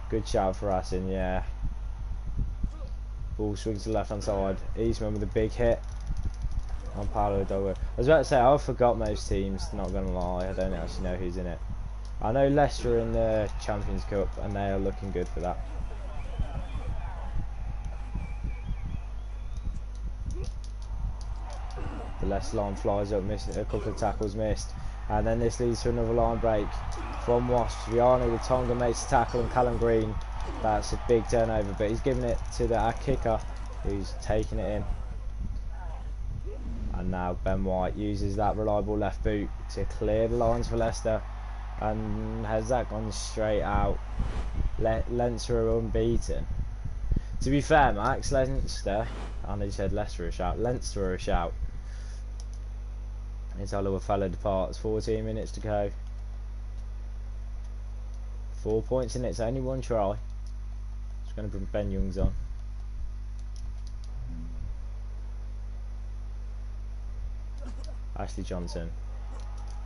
Good shout for Racing, yeah. Ball swings to the left hand side. Eastman with a big hit on Paolo Dogo. I was about to say, I forgot most teams, not gonna lie. I don't actually know who's in it. I know Leicester are in the Champions Cup and they are looking good for that. The Leicester line flies up, missed a couple of tackles missed. And then this leads to another line break from Wasps. Viano with Tonga makes a tackle and Callum Green. That's a big turnover, but he's giving it to our kicker who's taking it in. And now Ben White uses that reliable left boot to clear the lines for Leicester. And has that gone straight out? Leinster are unbeaten. To be fair, Max, Leinster, I know you said Leicester a shout, Leinster are a shout. It's Oliver Feller departs, 14 minutes to go. 4 points in it, it's only one try. Just going to bring Ben Youngs on. Ashley Johnson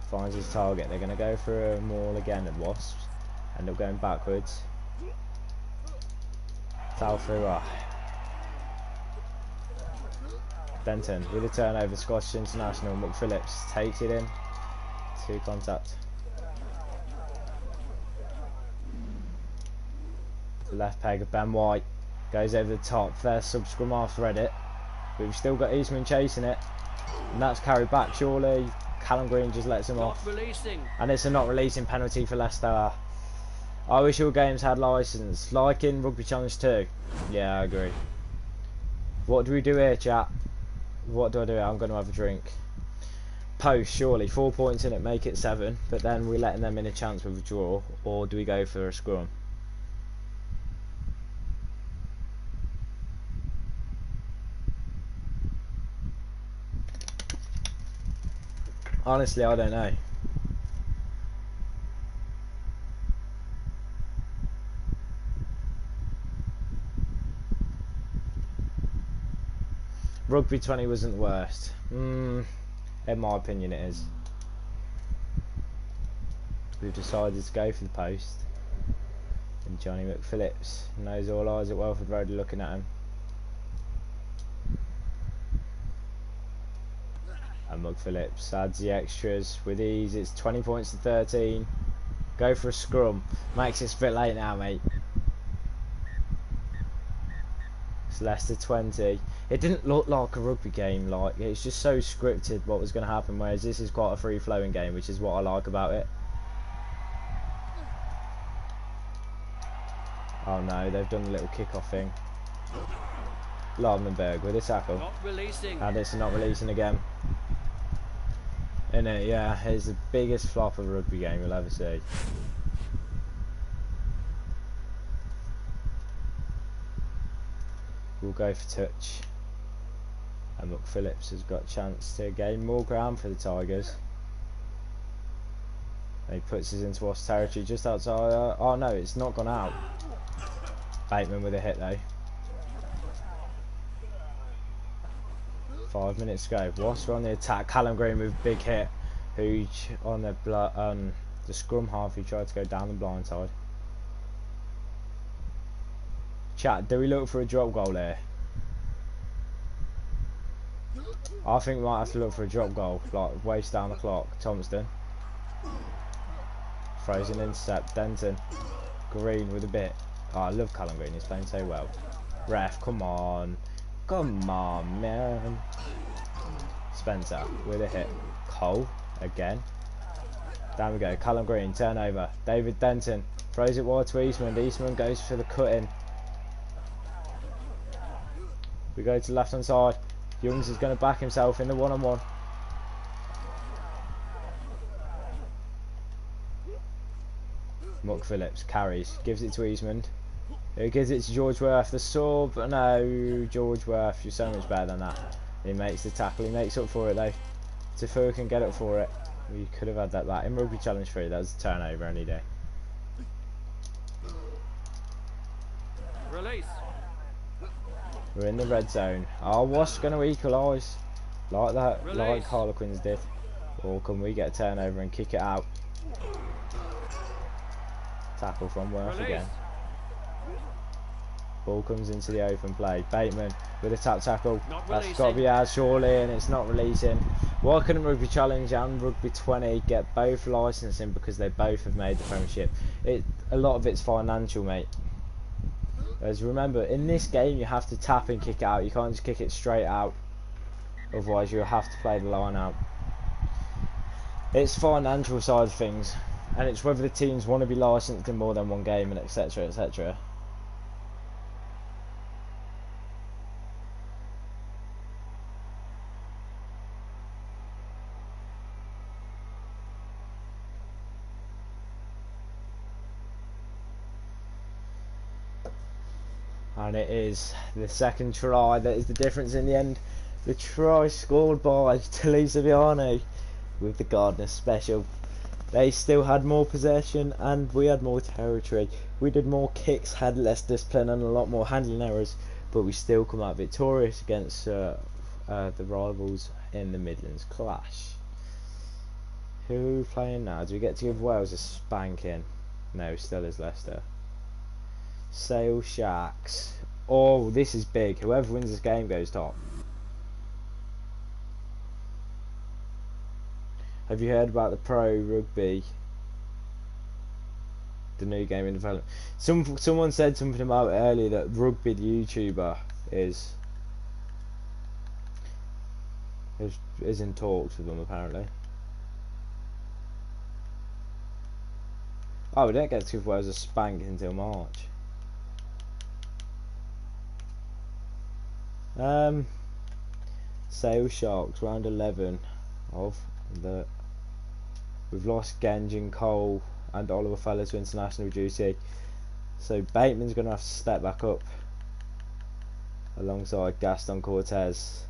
finds his target. They're going to go for a maul again at Wasps. End up going backwards. Taufua. Benton with a turnover. Scottish international. McPhillips takes it in. 2 contact. Left peg of Ben White. Goes over the top. First sub scrum half thread it. But we've still got Eastman chasing it. And that's carried back surely. Callum Green just lets him Not off. releasing. And it's a not releasing penalty for Leicester. I wish all games had licence. Like in Rugby Challenge 2. Yeah, I agree. What do we do here, chat? What do I do here? I'm going to have a drink. Post, surely. 4 points in it, make it 7. But then we're letting them in a chance with a draw. Or do we go for a scrum? Honestly, I don't know. Rugby 20 wasn't the worst. In my opinion, it is. We've decided to go for the post. And Johnny McPhillips knows all eyes at Welford Road are looking at him. And McPhillips adds the extras with ease. It's 20 points to 13. Go for a scrum. Makes it a bit late now, mate. It's Leicester 20. It didn't look like a rugby game. Like, it's just so scripted what was going to happen. Whereas this is quite a free-flowing game, which is what I like about it. Oh no, they've done a little kick-off thing. Lardenberg with a tackle. Not releasing. And it's not releasing again. Isn't it? Yeah, it's the biggest flop of a rugby game you'll ever see. We'll go for touch. And McPhillips has got a chance to gain more ground for the Tigers. And he puts us into Wasp territory just outside. Oh no, it's not gone out. Bateman with a hit though. 5 minutes to go. Wasps are on the attack. Callum Green with a big hit. Huge on the scrum half who tried to go down the blind side. Chat, do we look for a drop goal here? I think we might have to look for a drop goal, like waste down the clock. Thompson. Frozen intercept. Denton. Green with a bit. Oh, I love Callum Green, he's playing so well. Ref, come on. Come on, man. Spencer with a hit. Cole again. Down we go. Callum Green, turnover. David Denton throws it wide to Eastman. Eastman goes for the cut-in. We go to the left hand side. Youngs is going to back himself in the one-on-one. McPhillips carries, gives it to Eastman. Who gives it to George Worth, the sub. No, George Worth, you're so much better than that. He makes the tackle, he makes up for it though. Tifu can get up for it. We could have had that back. In Rugby Challenge 3, that was a turnover any day. Release. We're in the red zone. Oh, what's going to equalise? Like that, Release. like Harlequins did. Or can we get a turnover and kick it out? Tackle from Worth Release. again. Ball comes into the open play. Bateman with a tap tackle. That's got to be ours surely, and it's not releasing. Why couldn't Rugby Challenge and Rugby 20 get both licensing, because they both have made the Premiership? A lot of it's financial, mate. As remember, in this game you have to tap and kick it out. You can't just kick it straight out. Otherwise you'll have to play the line out. It's financial side of things. And it's whether the teams want to be licensed in more than one game, and etc, etc. And it is the second try that is the difference in the end. The try scored by Talisa Viani with the Gardner special. They still had more possession and we had more territory. We did more kicks, had less discipline and a lot more handling errors, but we still come out victorious against the rivals in the Midlands clash. Who are we playing now? Do we get to give Wales a spanking? No, still is Leicester. Sale Sharks. Oh, this is big. Whoever wins this game goes top. Have you heard about the Pro Rugby the new game in development. Someone said something about it earlier that Rugby the YouTuber is in talks with them apparently. Oh, we don't get to give Wales a spank until March. Sale Sharks round 11 of the. We've lost Genjin, Cole, and Oliver Feller to international duty, so Bateman's going to have to step back up alongside Gaston Cortez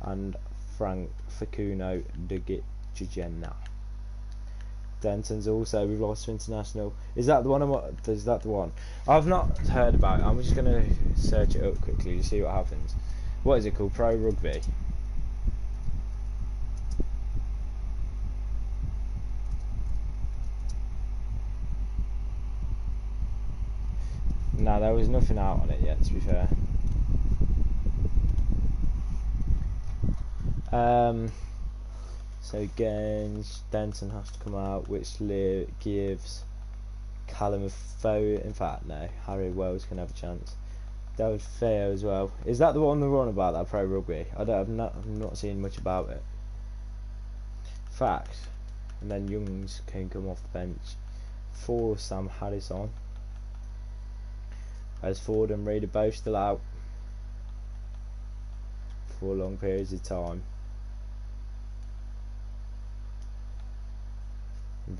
and Frank Facundo de Gigena. Denton's also, we've lost to international. Is that the one? Is that the one? I've not heard about it. I'm just going to search it up quickly to see what happens. What is it called? Pro Rugby? No, there was nothing out on it yet, to be fair. So again, Denton has to come out, which gives Callum a foe. In fact, no, Harry Wells can have a chance. David Feo as well. Is that the one they're on about, that Pro Rugby? I've not seen much about it. Fact. And then Youngs can come off the bench for Sam Harrison. As Ford and Reid are both still out for long periods of time.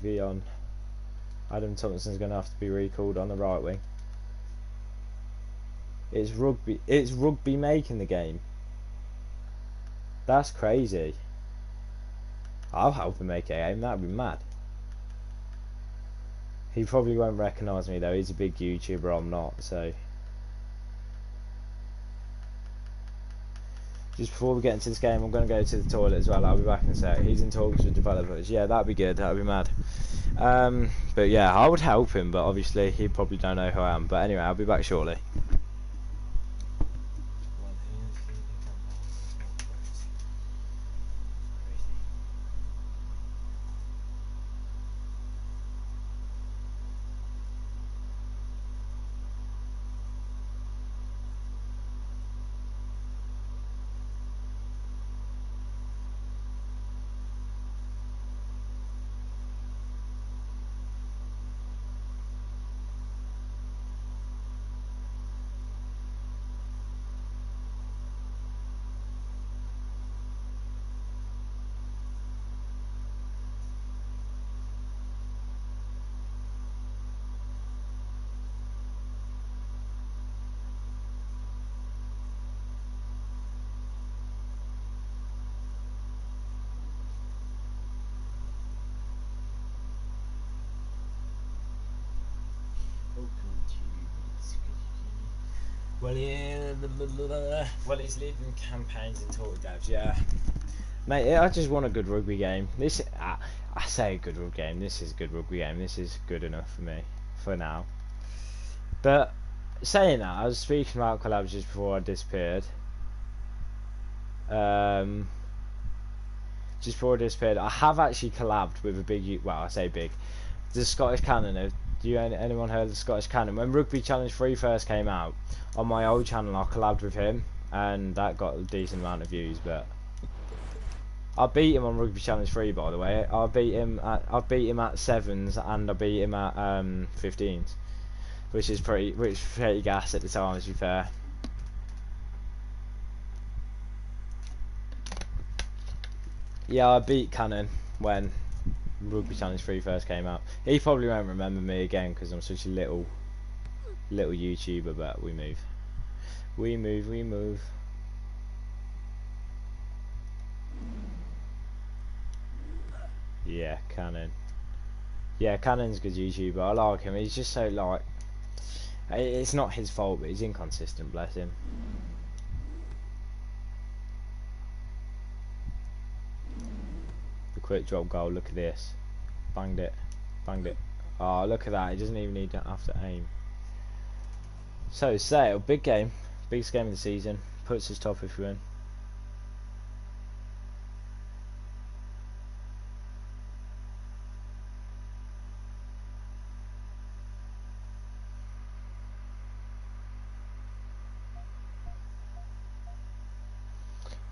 Vion. Adam Thompson's going to have to be recalled on the right wing. It's Rugby making the game. That's crazy. I'll help him make a game, that'd be mad. He probably won't recognise me though, he's a big YouTuber, I'm not, so. Just before we get into this game, I'm going to go to the toilet as well. I'll be back in a sec. He's in talks with developers. Yeah, that'd be good. That'd be mad. But yeah, I would help him, but obviously he probably don't know who I am. But anyway, I'll be back shortly. Well, he's leading campaigns and talk devs, yeah. Mate, I just want a good rugby game. I say a good rugby game. This is a good rugby game. This is good enough for me, for now. But, saying that, I was speaking about collabs just before I disappeared. Just before I disappeared, I have actually collabed with a big, well, I say big, the Scottish Cannon. Anyone heard of the Scottish Cannon? When Rugby Challenge 3 first came out, on my old channel I collabed with him, and that got a decent amount of views. But I beat him on Rugby Challenge 3, by the way. I beat him at 7s, and I beat him at 15s, which is pretty gas at the time, to be fair. Yeah, I beat Cannon when Rugby Challenge 3 first came out. He probably won't remember me again because I'm such a little YouTuber, but we move. We move. Yeah, Cannon. Yeah, Cannon's a good YouTuber. I like him. He's just so like, it's not his fault, but he's inconsistent, bless him. The quick drop goal, look at this. Banged it. Oh, look at that. He doesn't even need to have to aim. So, Sale, big game. Biggest game of the season. Puts us top if we win.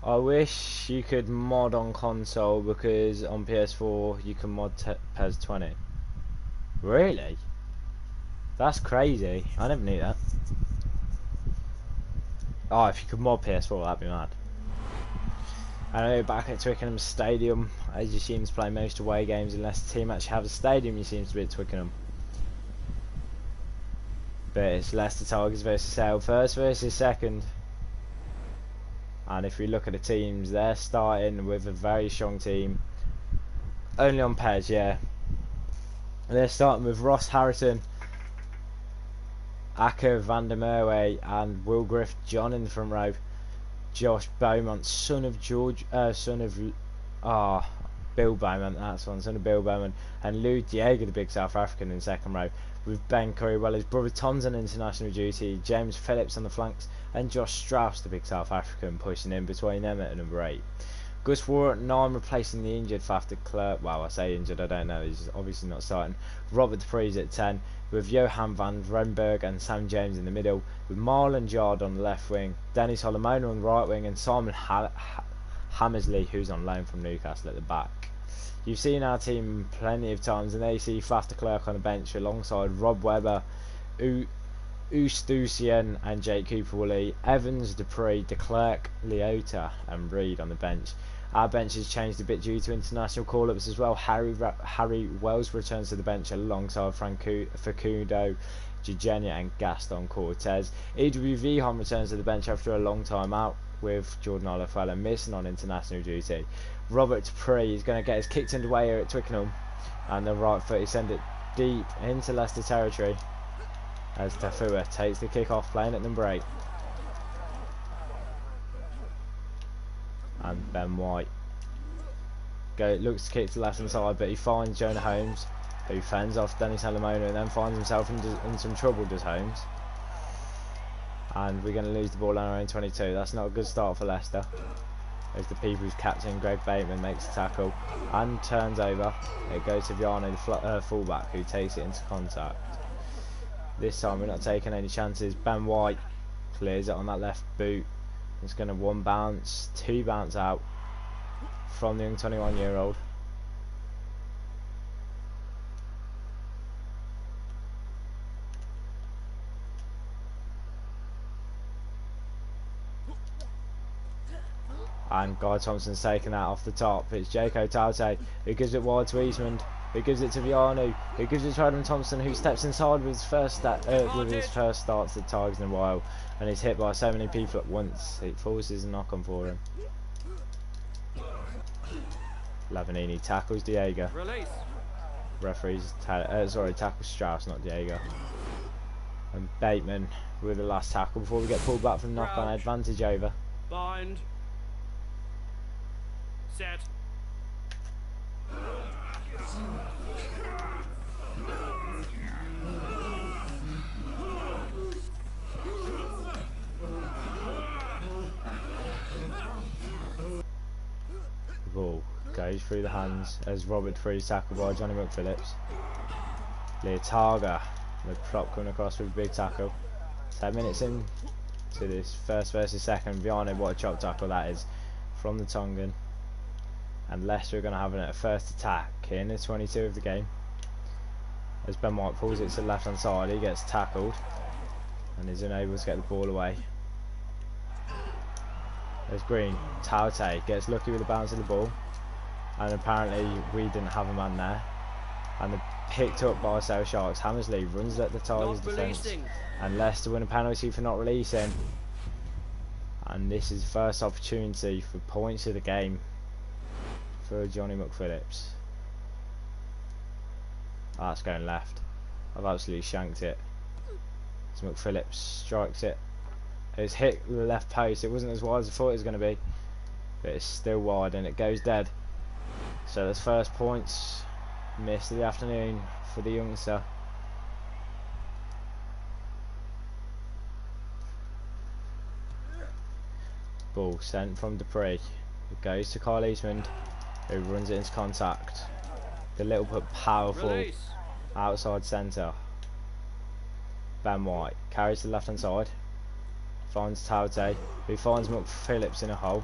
I wish you could mod on console, because on PS4 you can mod PES 20. Really? That's crazy. I never knew that. Oh, if you could mod PS4, that'd be mad. I know back at Twickenham Stadium, as you seem to play most away games, unless the team actually have a stadium, you seem to be at Twickenham. But it's Leicester Tigers versus Sale, first versus second. And if we look at the teams, they're starting with a very strong team. Only on PES, yeah. They're starting with Ross Harrison, Acker van der Merwe, and Will Griff John in the front row. Josh Beaumont, son of Bill Beaumont, that's one, son of Bill Beaumont, and Lou Diego, the big South African, in second row, with Ben Curry, well, his brother Tom's on international duty, James Phillips on the flanks, and Josh Strauss, the big South African, pushing in between them at number 8. Gus Warren at 9, replacing the injured Faf de Klerk. Well, I say injured, I don't know, he's obviously not starting. Robert Dupree's at 10, with Johan van Renberg and Sam James in the middle, with Marlon Jard on the left wing, Dennis Solomona on the right wing, and Simon Hammersley, who's on loan from Newcastle, at the back. You've seen our team plenty of times, and they see Faf de Klerk on the bench alongside Rob Webber, Oustusian and Jake Cooper-Woolley, Evans, Dupree, de Klerk, Leota and Reed on the bench. Our bench has changed a bit due to international call-ups as well. Harry Wells returns to the bench alongside Facundo Gigenia and Gaston Cortez. EWV Hom returns to the bench after a long time out, with Jordan Olafella missing on international duty. Robert Dupree is going to get his kicks underway here at Twickenham, and the right foot, he sends it deep into Leicester territory as Tafua takes the kick off, playing at number 8. And Ben White looks to kick to the left hand side, but he finds Jonah Holmes, who fends off Dennis Salamona and then finds himself in some trouble, does Holmes. And we're going to lose the ball on our own 22. That's not a good start for Leicester, as the People's captain Greg Bateman makes a tackle and turns over. It goes to Viano, the fullback, who takes it into contact. This time we're not taking any chances. Ben White clears it on that left boot. It's going to 1 bounce, 2 bounce out from the young 21-year-old. And Guy Thompson's taken that off the top. It's Jaco Taute who gives it wide to Eastman, who gives it to Viano, who gives it to Adam Thompson, who steps inside with his first start to the Tigers in a while, and is hit by so many people at once. It forces a knock on for him. Lavanini tackles Diego. Release. Referees tackles Strauss, not Diego. And Bateman with the last tackle before we get pulled back from knock on advantage over. Bind. Set. The ball goes through the hands as Robert Free's tackled by Johnny McPhillips. Leotarga, the prop coming across with a big tackle. 10 minutes in to this first versus second. Viano, what a chop tackle that is from the Tongan. And Leicester are going to have a first attack in the 22 of the game. As Ben White pulls it to the left hand side, he gets tackled and is unable to get the ball away. There's Green. Taute gets lucky with the bounce of the ball, and apparently we didn't have a man there. And they're picked up by Sale Sharks. Hammersley runs at the Tigers' defence, and Leicester win a penalty for not releasing. And this is the first opportunity for points of the game for Johnny McPhillips. Oh, that's going left. I've absolutely shanked it. So McPhillips strikes it. It's hit the left post. It wasn't as wide as I thought it was going to be, but it's still wide and it goes dead. So there's first points missed of the afternoon for the youngster. Ball sent from Dupree. It goes to Kyle Eastman, who runs it into contact. The little but powerful Release. Outside centre. Ben White carries to the left hand side. Finds Taute, who finds McPhillips in a hole.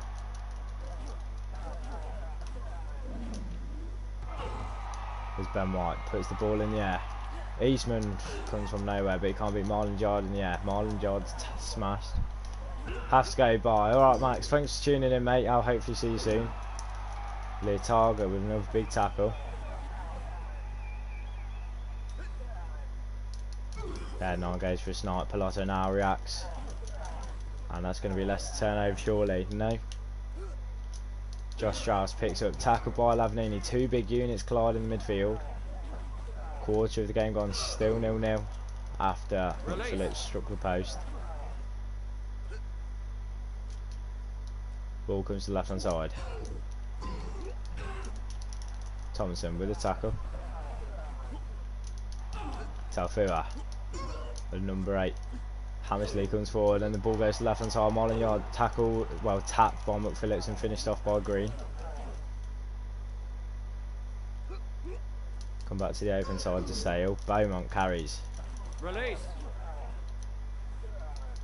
As Ben White puts the ball in the air. Eastman comes from nowhere, but he can't beat Marlon Yard in the air. Marlon Yard's smashed. Has to go by. Alright, Max, thanks for tuning in, mate. I'll hopefully see you soon. Leotarga with another big tackle. There, Nine goes for a snipe. Pilato now reacts. And that's going to be Leicester turnover, surely. No. Josh Strauss picks up. Tackle by Lavnini. Two big units collide in the midfield. Quarter of the game gone, still 0-0 after Phillips struck the post. Ball comes to the left hand side. Thompson with a tackle. Talfua with number 8. Hammersley comes forward and the ball goes to the left hand side. Marlon Yard tackle, well, tapped by McPhillips and finished off by Green. Come back to the open side to Sale. Beaumont carries. Release.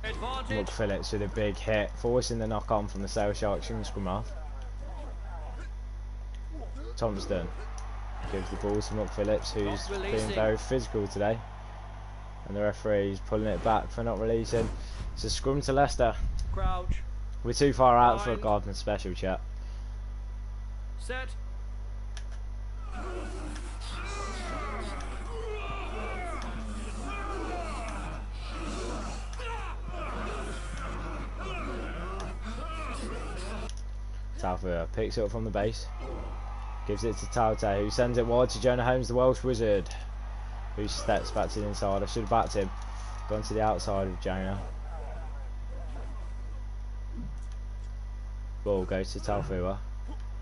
Advantage. McPhillips with a big hit, forcing the knock on from the Sale Sharks from scrum half. Thompson gives the ball to McPhillips, who's being very physical today. And the referee's pulling it back for not releasing. It's a scrum to Leicester. Crouch. We're too far out for a Gardner special, chat. Set. Talfua picks it up from the base. Gives it to Taute, who sends it wide to Jonah Holmes, the Welsh wizard. Who steps back to the inside. I should have backed him. Gone to the outside of Jonah. Ball goes to Talfua.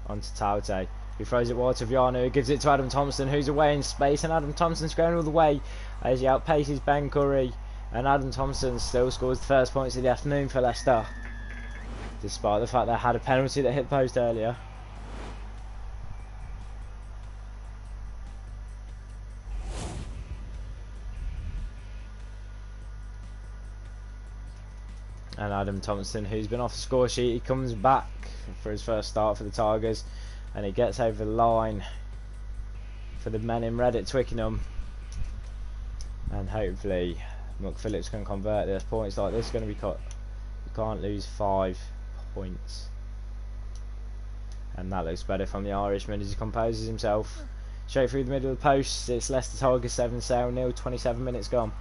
On to Taute, who throws it wide to Viana, who gives it to Adam Thompson, who's away in space. And Adam Thompson's going all the way as he outpaces Ben Curry. And Adam Thompson still scores the first points of the afternoon for Leicester, despite the fact they had a penalty that hit the post earlier. And Adam Thompson, who's been off the score sheet, he comes back for his first start for the Tigers, and he gets over the line for the men in red at Twickenham. And hopefully McPhillips can convert this. Points like this are going to be cut. You can't lose 5 points. And that looks better from the Irishman as he composes himself. Straight through the middle of the post. It's Leicester Tigers 7, Sale 0, 27 minutes gone.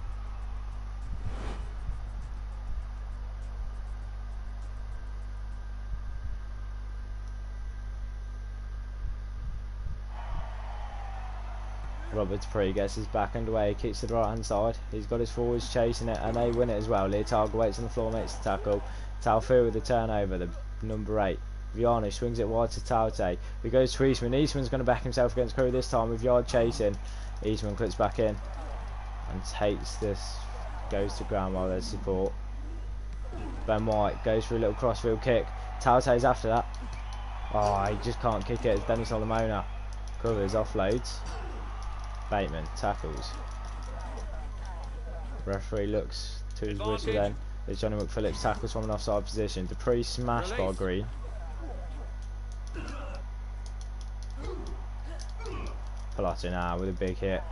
Robert Dupree gets his back underway, kicks to the right hand side. He's got his forwards chasing it and they win it as well. Leotarga waits on the floor, makes the tackle. Talfua with the turnover, the number 8. Viana swings it wide to Taute, who goes to Eastman. Eastman's going to back himself against Curry this time with Yard chasing. Eastman clips back in and takes this, goes to ground while there's support. Ben White goes for a little crossfield kick. Taute's after that. Oh, he just can't kick it. It's Dennis Olamona. Covers, offloads. Bateman tackles. Referee looks to his whistle then. As Johnny McPhillips tackles from an offside position. Dupree smashed by Green. Pilato now with a big hit.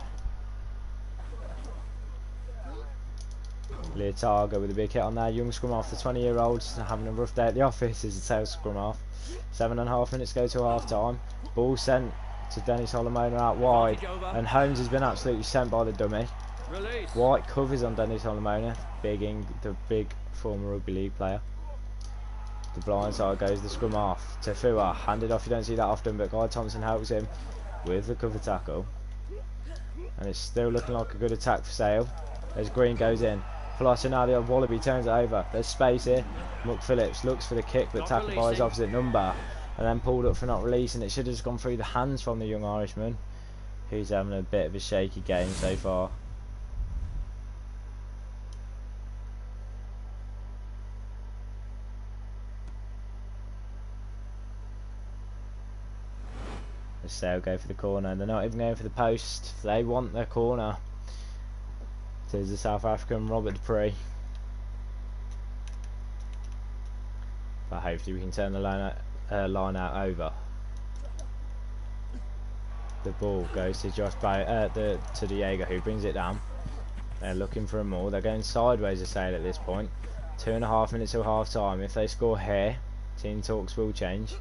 Leotarga with a big hit on there. Young scrum half, the 20-year-olds having a rough day at the office as the tail scrum half. 7.5 minutes go to half time. Ball sent to Dennis Olamona out wide, and Holmes has been absolutely sent by the dummy. Release. White covers on Dennis Olamona, the big former rugby league player. The blind side goes the scrum half. Tafua handed off, you don't see that often, but Guy Thompson helps him with the cover tackle. And it's still looking like a good attack for Sale as Green goes in. Pilato now, the old Wallaby turns it over. There's space here. McPhillips looks for the kick, but tackled by his opposite number. And then pulled up for not releasing. It should have just gone through the hands from the young Irishman, who's having a bit of a shaky game so far. The Sale go for the corner. They're not even going for the post. They want their corner. There's the South African Robert Dupree. But hopefully we can turn the line out over. The ball goes to to Diego, who brings it down. They're looking for a more. They're going sideways, a Sale at this point. 2.5 minutes till half time. If they score here, team talks will change.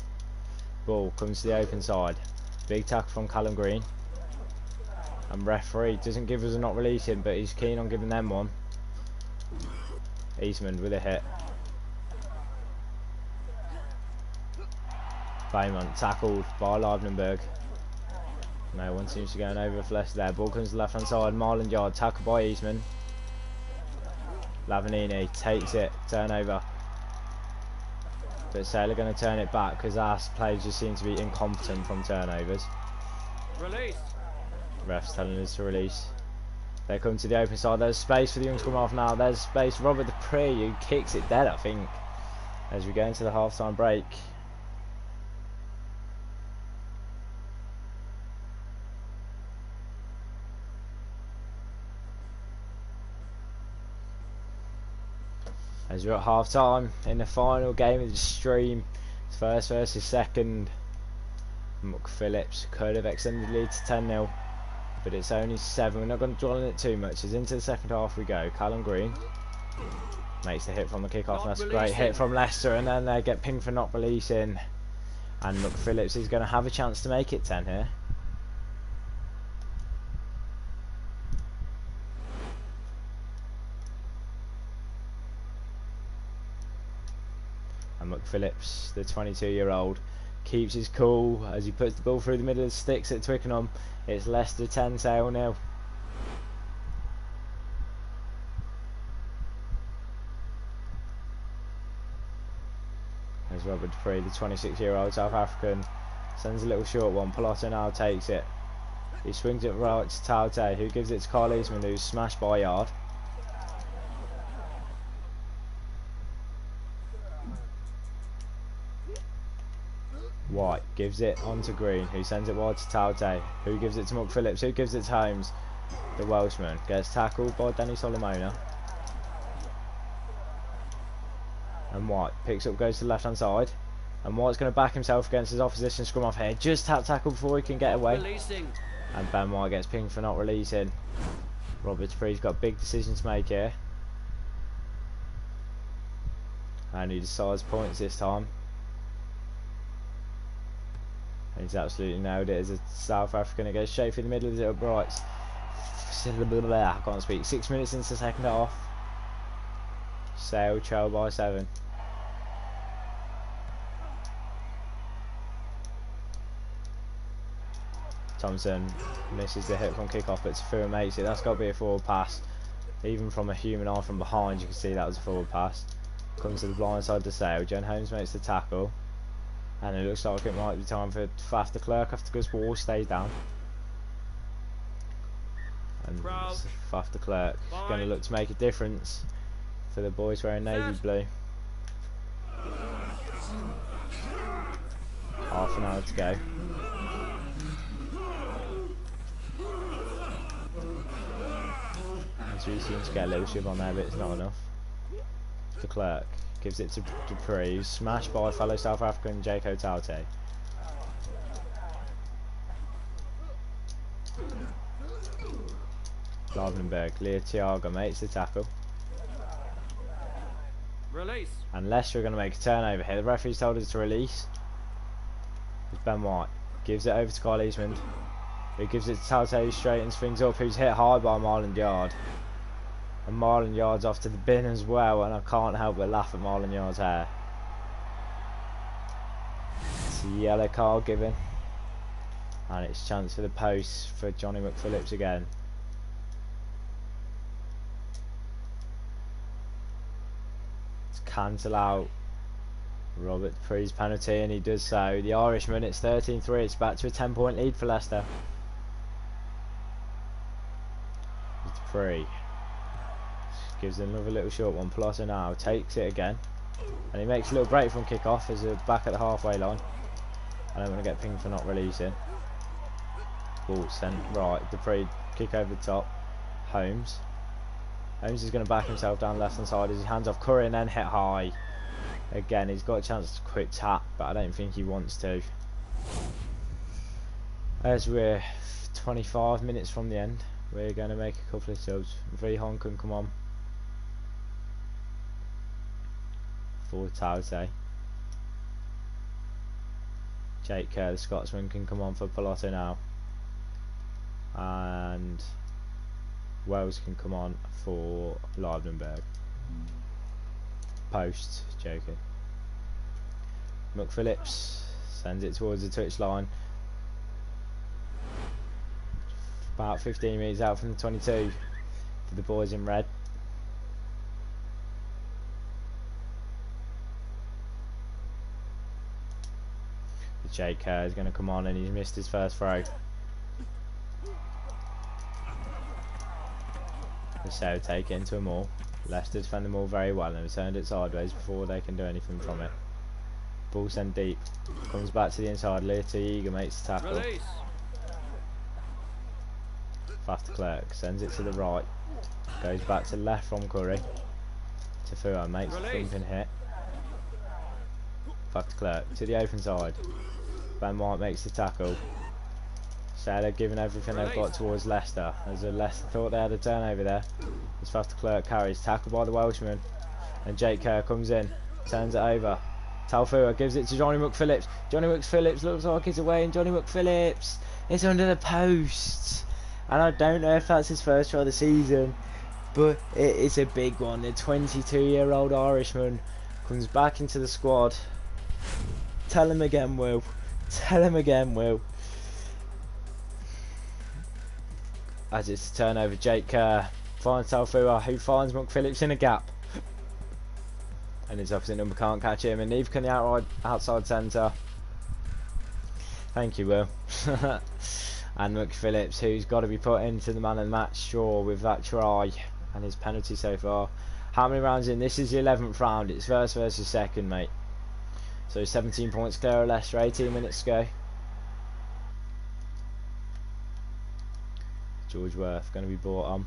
Ball comes to the open side. Big tackle from Callum Green. And referee doesn't give us a not releasing, but he's keen on giving them one. Eastman with a hit. Beaumont tackled by Livenenberg. No one seems to be going over for Leicester there. Ball comes to the left hand side. Marlon Yard tackled by Eastman. Lavanini takes it. Turnover. But Sale are going to turn it back because our players just seem to be incompetent from turnovers. Release. Refs telling us to release. They come to the open side. There's space for the young scrum half now. There's space. Robert Dupree who kicks it dead, I think, as we go into the half time break. As we're at half time in the final game of the stream, first versus second. McPhillips could have extended the lead to 10-0, but it's only 7. We're not going to dwell on it too much. As into the second half we go. Callum Green makes the hit from the kick-off, and that's a great hit from Leicester, and then they get pinged for not releasing, and McPhillips is going to have a chance to make it 10 here. And McPhillips, the 22-year-old, keeps his cool as he puts the ball through the middle of the sticks at Twickenham. It's Leicester 10, Sale 0. As Robert Dupree, the 26-year-old South African, sends a little short one. Pallotta now takes it. He swings it right to Taute, who gives it to Kyle Eastman, who's smashed by Yard. White gives it on to Green, who sends it wide to Taute, who gives it to McPhillips, who gives it to Holmes. The Welshman gets tackled by Danny Solomona. And White picks up, goes to the left hand side. And White's going to back himself against his opposition scrum off here. Just tackle before he can get away. Releasing. And Ben White gets pinged for not releasing. Robert Dupree's got a big decision to make here. And he decides points this time. He's absolutely nailed it as a South African. It goes straight through the middle of the uprights. I can't speak. 6 minutes into the second half. Sale trail by 7. Thompson misses the hit from kick-off, but Tafua makes it. That's got to be a forward pass. Even from a human eye from behind, you can see that was a forward pass. Comes to the blind side to Sale. Jen Holmes makes the tackle. And it looks like it might be time for Faf de Klerk after Gus Wall stays down. And Faf de Klerk is going to look to make a difference for the boys wearing navy blue. Half an hour to go. As we seem to get a little shove on there, but it's not enough. De Klerk gives it to Dupree, who's smashed by fellow South African Jaco Taute. Livenenberg, Leo Thiago makes the tackle. Release. And Leicester are going to make a turnover here. The referee's told us to release. It's Ben White. Gives it over to Kyle Eastman, who gives it to Taute, who straightens things up, who's hit high by Marlon Yard. And Marlon Yard's off to the bin as well, and I can't help but laugh at Marlon Yard's hair. It's a yellow card given, and it's chance for the post for Johnny McPhillips again. It's cancel out Robert Dupree's penalty, and he does so. The Irishman, it's 13-3. It's back to a 10-point lead for Leicester. Dupree gives another little short one. Pallotta now takes it again, and he makes a little break from kick off as they're back at the halfway line. I don't want to get pinged for not releasing. Ball sent right. Dupree kick over the top. Holmes is going to back himself down left hand side as he hands off Curry and then hit high. Again, he's got a chance to quick tap, but I don't think he wants to. As we're 25 minutes from the end, we're going to make a couple of subs. Vihon can come on for Taute. Jake Kerr, the Scotsman, can come on for Palotto now. And Wells can come on for Leidenberg. Post, joking. McPhillips sends it towards the touchline. About 15 metres out from the 22 for the boys in red. Jake Kerr is going to come on, and he's missed his first throw. The South take it into a maul. Leicester defend the maul very well and returned it sideways before they can do anything from it. Ball sent deep. Comes back to the inside. Eager makes the tackle. Release. Fast Clerk sends it to the right. Goes back to left from Curry. Tafua makes the thumping hit. Fast Clerk to the open side. Ben White makes the tackle. So they're giving everything they've got towards Leicester. As Leicester thought they had a turnover there. As Fast Clerk carries, tackled by the Welshman. And Jake Kerr comes in, turns it over. Talfua gives it to Johnny McPhillips. Johnny McPhillips looks like he's away, and Johnny McPhillips is under the post. And I don't know if that's his first try of the season, but it is a big one. The 22-year-old Irishman comes back into the squad. Tell him again, Will. Tell him again, Will. As it's a turnover, Jake Kerr finds Talfua, who finds McPhillips in a gap. And his opposite number can't catch him, and neither can the outside centre. Thank you, Will. And McPhillips, who's got to be put into the man of the match straw with that try and his penalty so far. How many rounds in? This is the 11th round. It's first versus second, mate. So 17 points clear of Leicester, 18 minutes to go. George Worth going to be brought on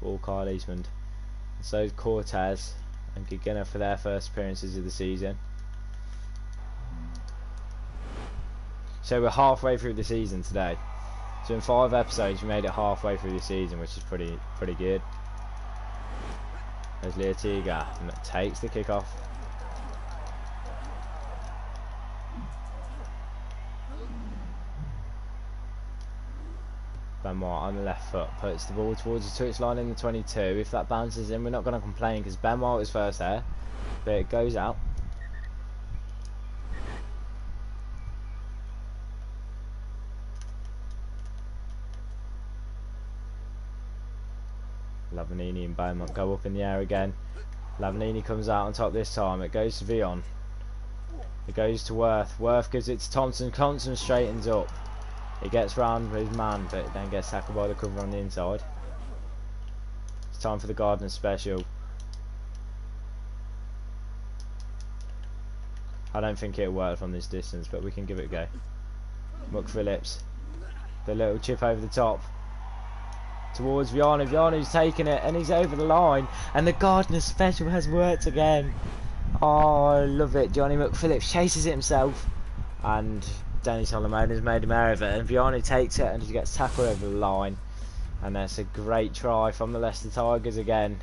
for Kyle Eastman. And so is Cortez and Gigina for their first appearances of the season. So we're halfway through the season today. So in 5 episodes we made it halfway through the season, which is pretty good. There's Leotiga and that takes the kick off. Ben White on the left foot puts the ball towards the touchline in the 22. If that bounces in, we're not going to complain because Ben White was first there, but it goes out. Lavanini and Beaumont go up in the air again. Lavanini comes out on top this time. It goes to Vion. It goes to Worth. Worth gives it to Thompson. Thompson straightens up. He gets round with his man, but then gets tackled by the cover on the inside. It's time for the Gardner special. I don't think it'll work from this distance, but we can give it a go. McPhillips. The little chip over the top. Towards Viana. Viana's taking it and he's over the line. And the Gardner special has worked again. Oh, I love it. Johnny McPhillips chases it himself. And Danny Solomon has made him out of it. And Viana takes it and he gets tackled over the line. And that's a great try from the Leicester Tigers again.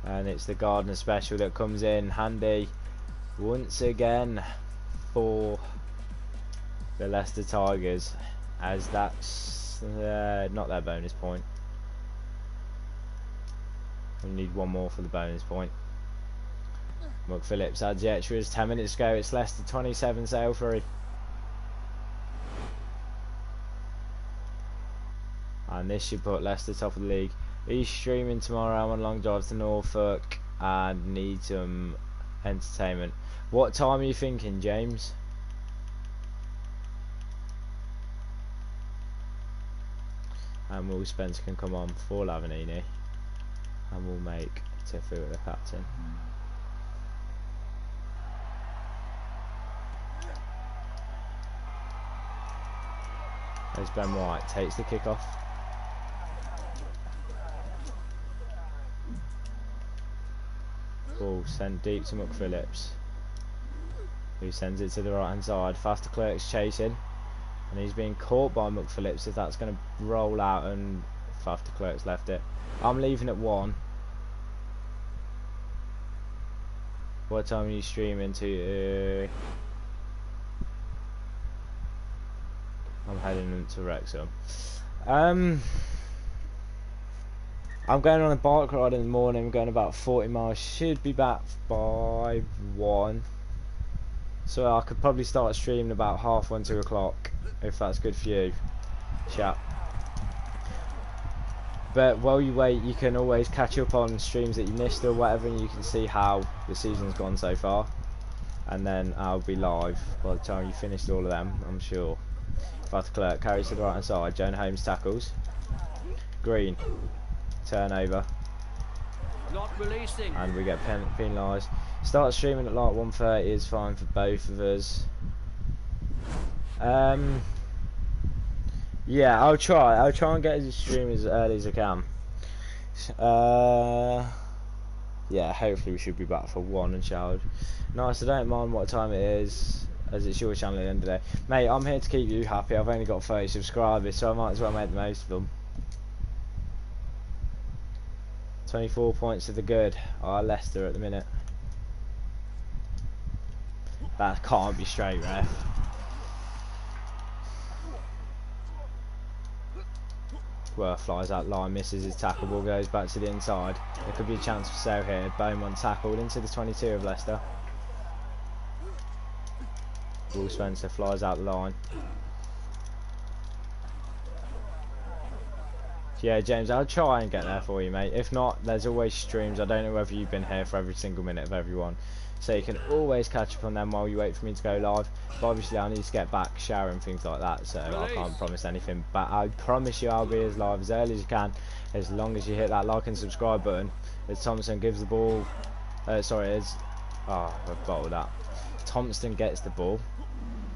And it's the Gardner special that comes in handy once again for the Leicester Tigers, as that's not their bonus point. We need one more for the bonus point. McPhillips adds the extras. 10 minutes to go. It's Leicester 27, Sale 3. And this should put Leicester top of the league. He's streaming tomorrow on long drive to Norfolk and need some entertainment. What time are you thinking, James? And Will Spencer can come on for Lavanini, and we'll make Tifu the captain. There's Ben White, takes the kick off. Ball sent deep to McPhillips, who sends it to the right hand side. Faster Clerk's chasing, and he's being caught by McPhillips. If that's going to roll out, and Faster Clerk's left it. I'm leaving at 1. What time are you streaming to? I'm heading to Wrexham. I'm going on a bike ride in the morning. I'm going about 40 miles. Should be back by 1. So I could probably start streaming about 1:30, 2 o'clock, if that's good for you, chat. But while you wait, you can always catch up on streams that you missed or whatever, and you can see how the season's gone so far. And then I'll be live by the time you finished all of them, I'm sure. Faster Clerk carries to the right hand side. Jonah Holmes tackles. Green. Turnover. Not releasing. And we get penalised. Start streaming at like 1:30 is fine for both of us. Yeah, I'll try and get the stream as early as I can. Yeah, hopefully we should be back for 1 and showered. Nice, I don't mind what time it is, as it's your channel at the end of the day. Mate, I'm here to keep you happy. I've only got 30 subscribers, so I might as well make the most of them. 24 points to the good. Leicester at the minute. That can't be straight, ref. Well, flies out line, misses his tackle, ball goes back to the inside. There could be a chance for Sale here. Beaumont tackled into the 22 of Leicester. Will Spencer flies out the line. Yeah, James, I'll try and get there for you, mate. If not, there's always streams. I don't know whether you've been here for every single minute of everyone, so you can always catch up on them while you wait for me to go live. But obviously I need to get back, shower and things like that, so I can't promise anything. But I promise you I'll be as live as early as you can, as long as you hit that like and subscribe button. As Thompson gives the ball, I've bottled that. Thompson gets the ball,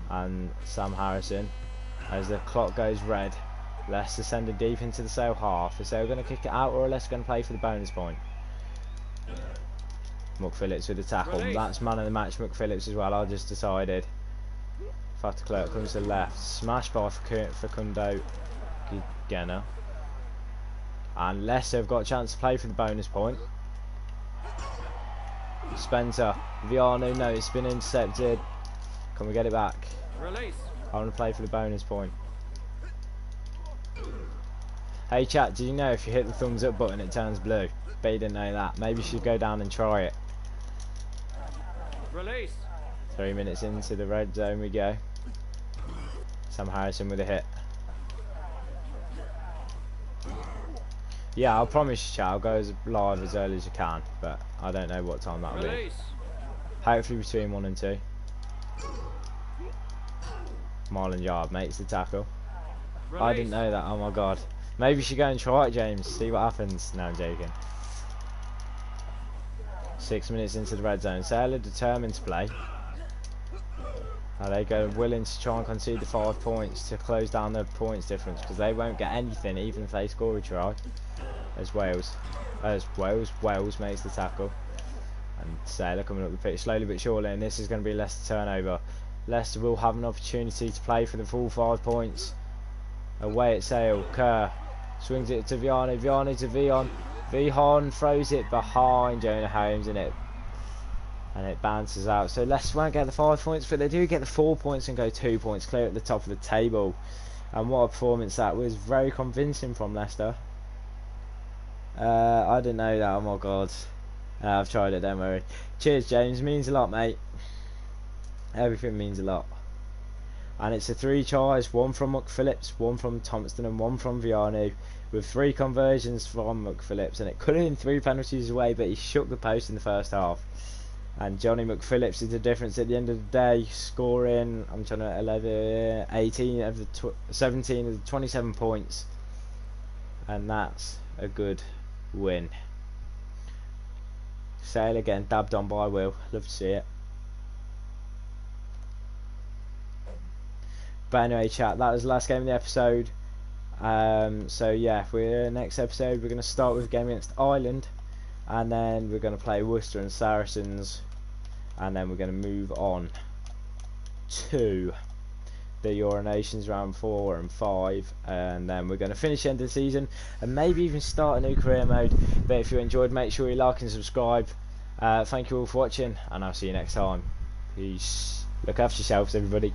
and Sam Harrison, as the clock goes red, Leicester send it deep into the Sale half. Is Sale going to kick it out, or are Leicester going to play for the bonus point? McPhillips with the tackle. Release. That's man of the match, McPhillips as well. I just decided. Faster Clerk comes to the left. Smashed by Facundo Gena. And Leicester have got a chance to play for the bonus point. Spencer. Viano, no, it's been intercepted. Can we get it back? Release. I want to play for the bonus point. Hey chat, did you know if you hit the thumbs up button it turns blue? Bet you didn't know that. Maybe you should go down and try it. Release. 3 minutes into the red zone we go. Sam Harrison with a hit. Yeah, I'll promise you chat, I'll go as live as early as you can, but I don't know what time that'll be. Release. Hopefully between 1 and 2. Marlon Yard makes the tackle. Release. I didn't know that, oh my god. Maybe you should go and try it, James, see what happens. No, I'm joking. 6 minutes into the red zone. Sailor determined to play. Now they go willing to try and concede the 5 points to close down the points difference, because they won't get anything even if they score a try. As Wales makes the tackle. And Sailor coming up the pitch slowly but surely, and this is going to be Leicester turnover. Leicester will have an opportunity to play for the full 5 points. Away at Sale. Kerr swings it to Viano. Viano to Vion. Vihon throws it behind Jonah Holmes and it bounces out. So Leicester won't get the 5 points, but they do get the 4 points and go 2 points clear at the top of the table. And what a performance that was. Very convincing from Leicester. I didn't know that. Oh my god. I've tried it, don't worry. Cheers James, means a lot mate. Everything means a lot. And it's a 3 tries, 1 from McPhillips, 1 from Thompson and 1 from Viano, with 3 conversions from McPhillips, and it could have been 3 penalties away, but he shook the post in the first half. And Johnny McPhillips is the difference at the end of the day, scoring, I'm trying to 17 of the 27 points, and that's a good win. Sale again, dabbed on by Will, love to see it. But anyway chat, that was the last game of the episode. So yeah, next episode we're going to start with a game against Ireland, and then we're going to play Worcester and Saracens, and then we're going to move on to the Euro Nations round 4 and 5, and then we're going to finish the end of the season and maybe even start a new career mode. But if you enjoyed, make sure you like and subscribe. Thank you all for watching, and I'll see you next time. Peace. Look after yourselves, everybody.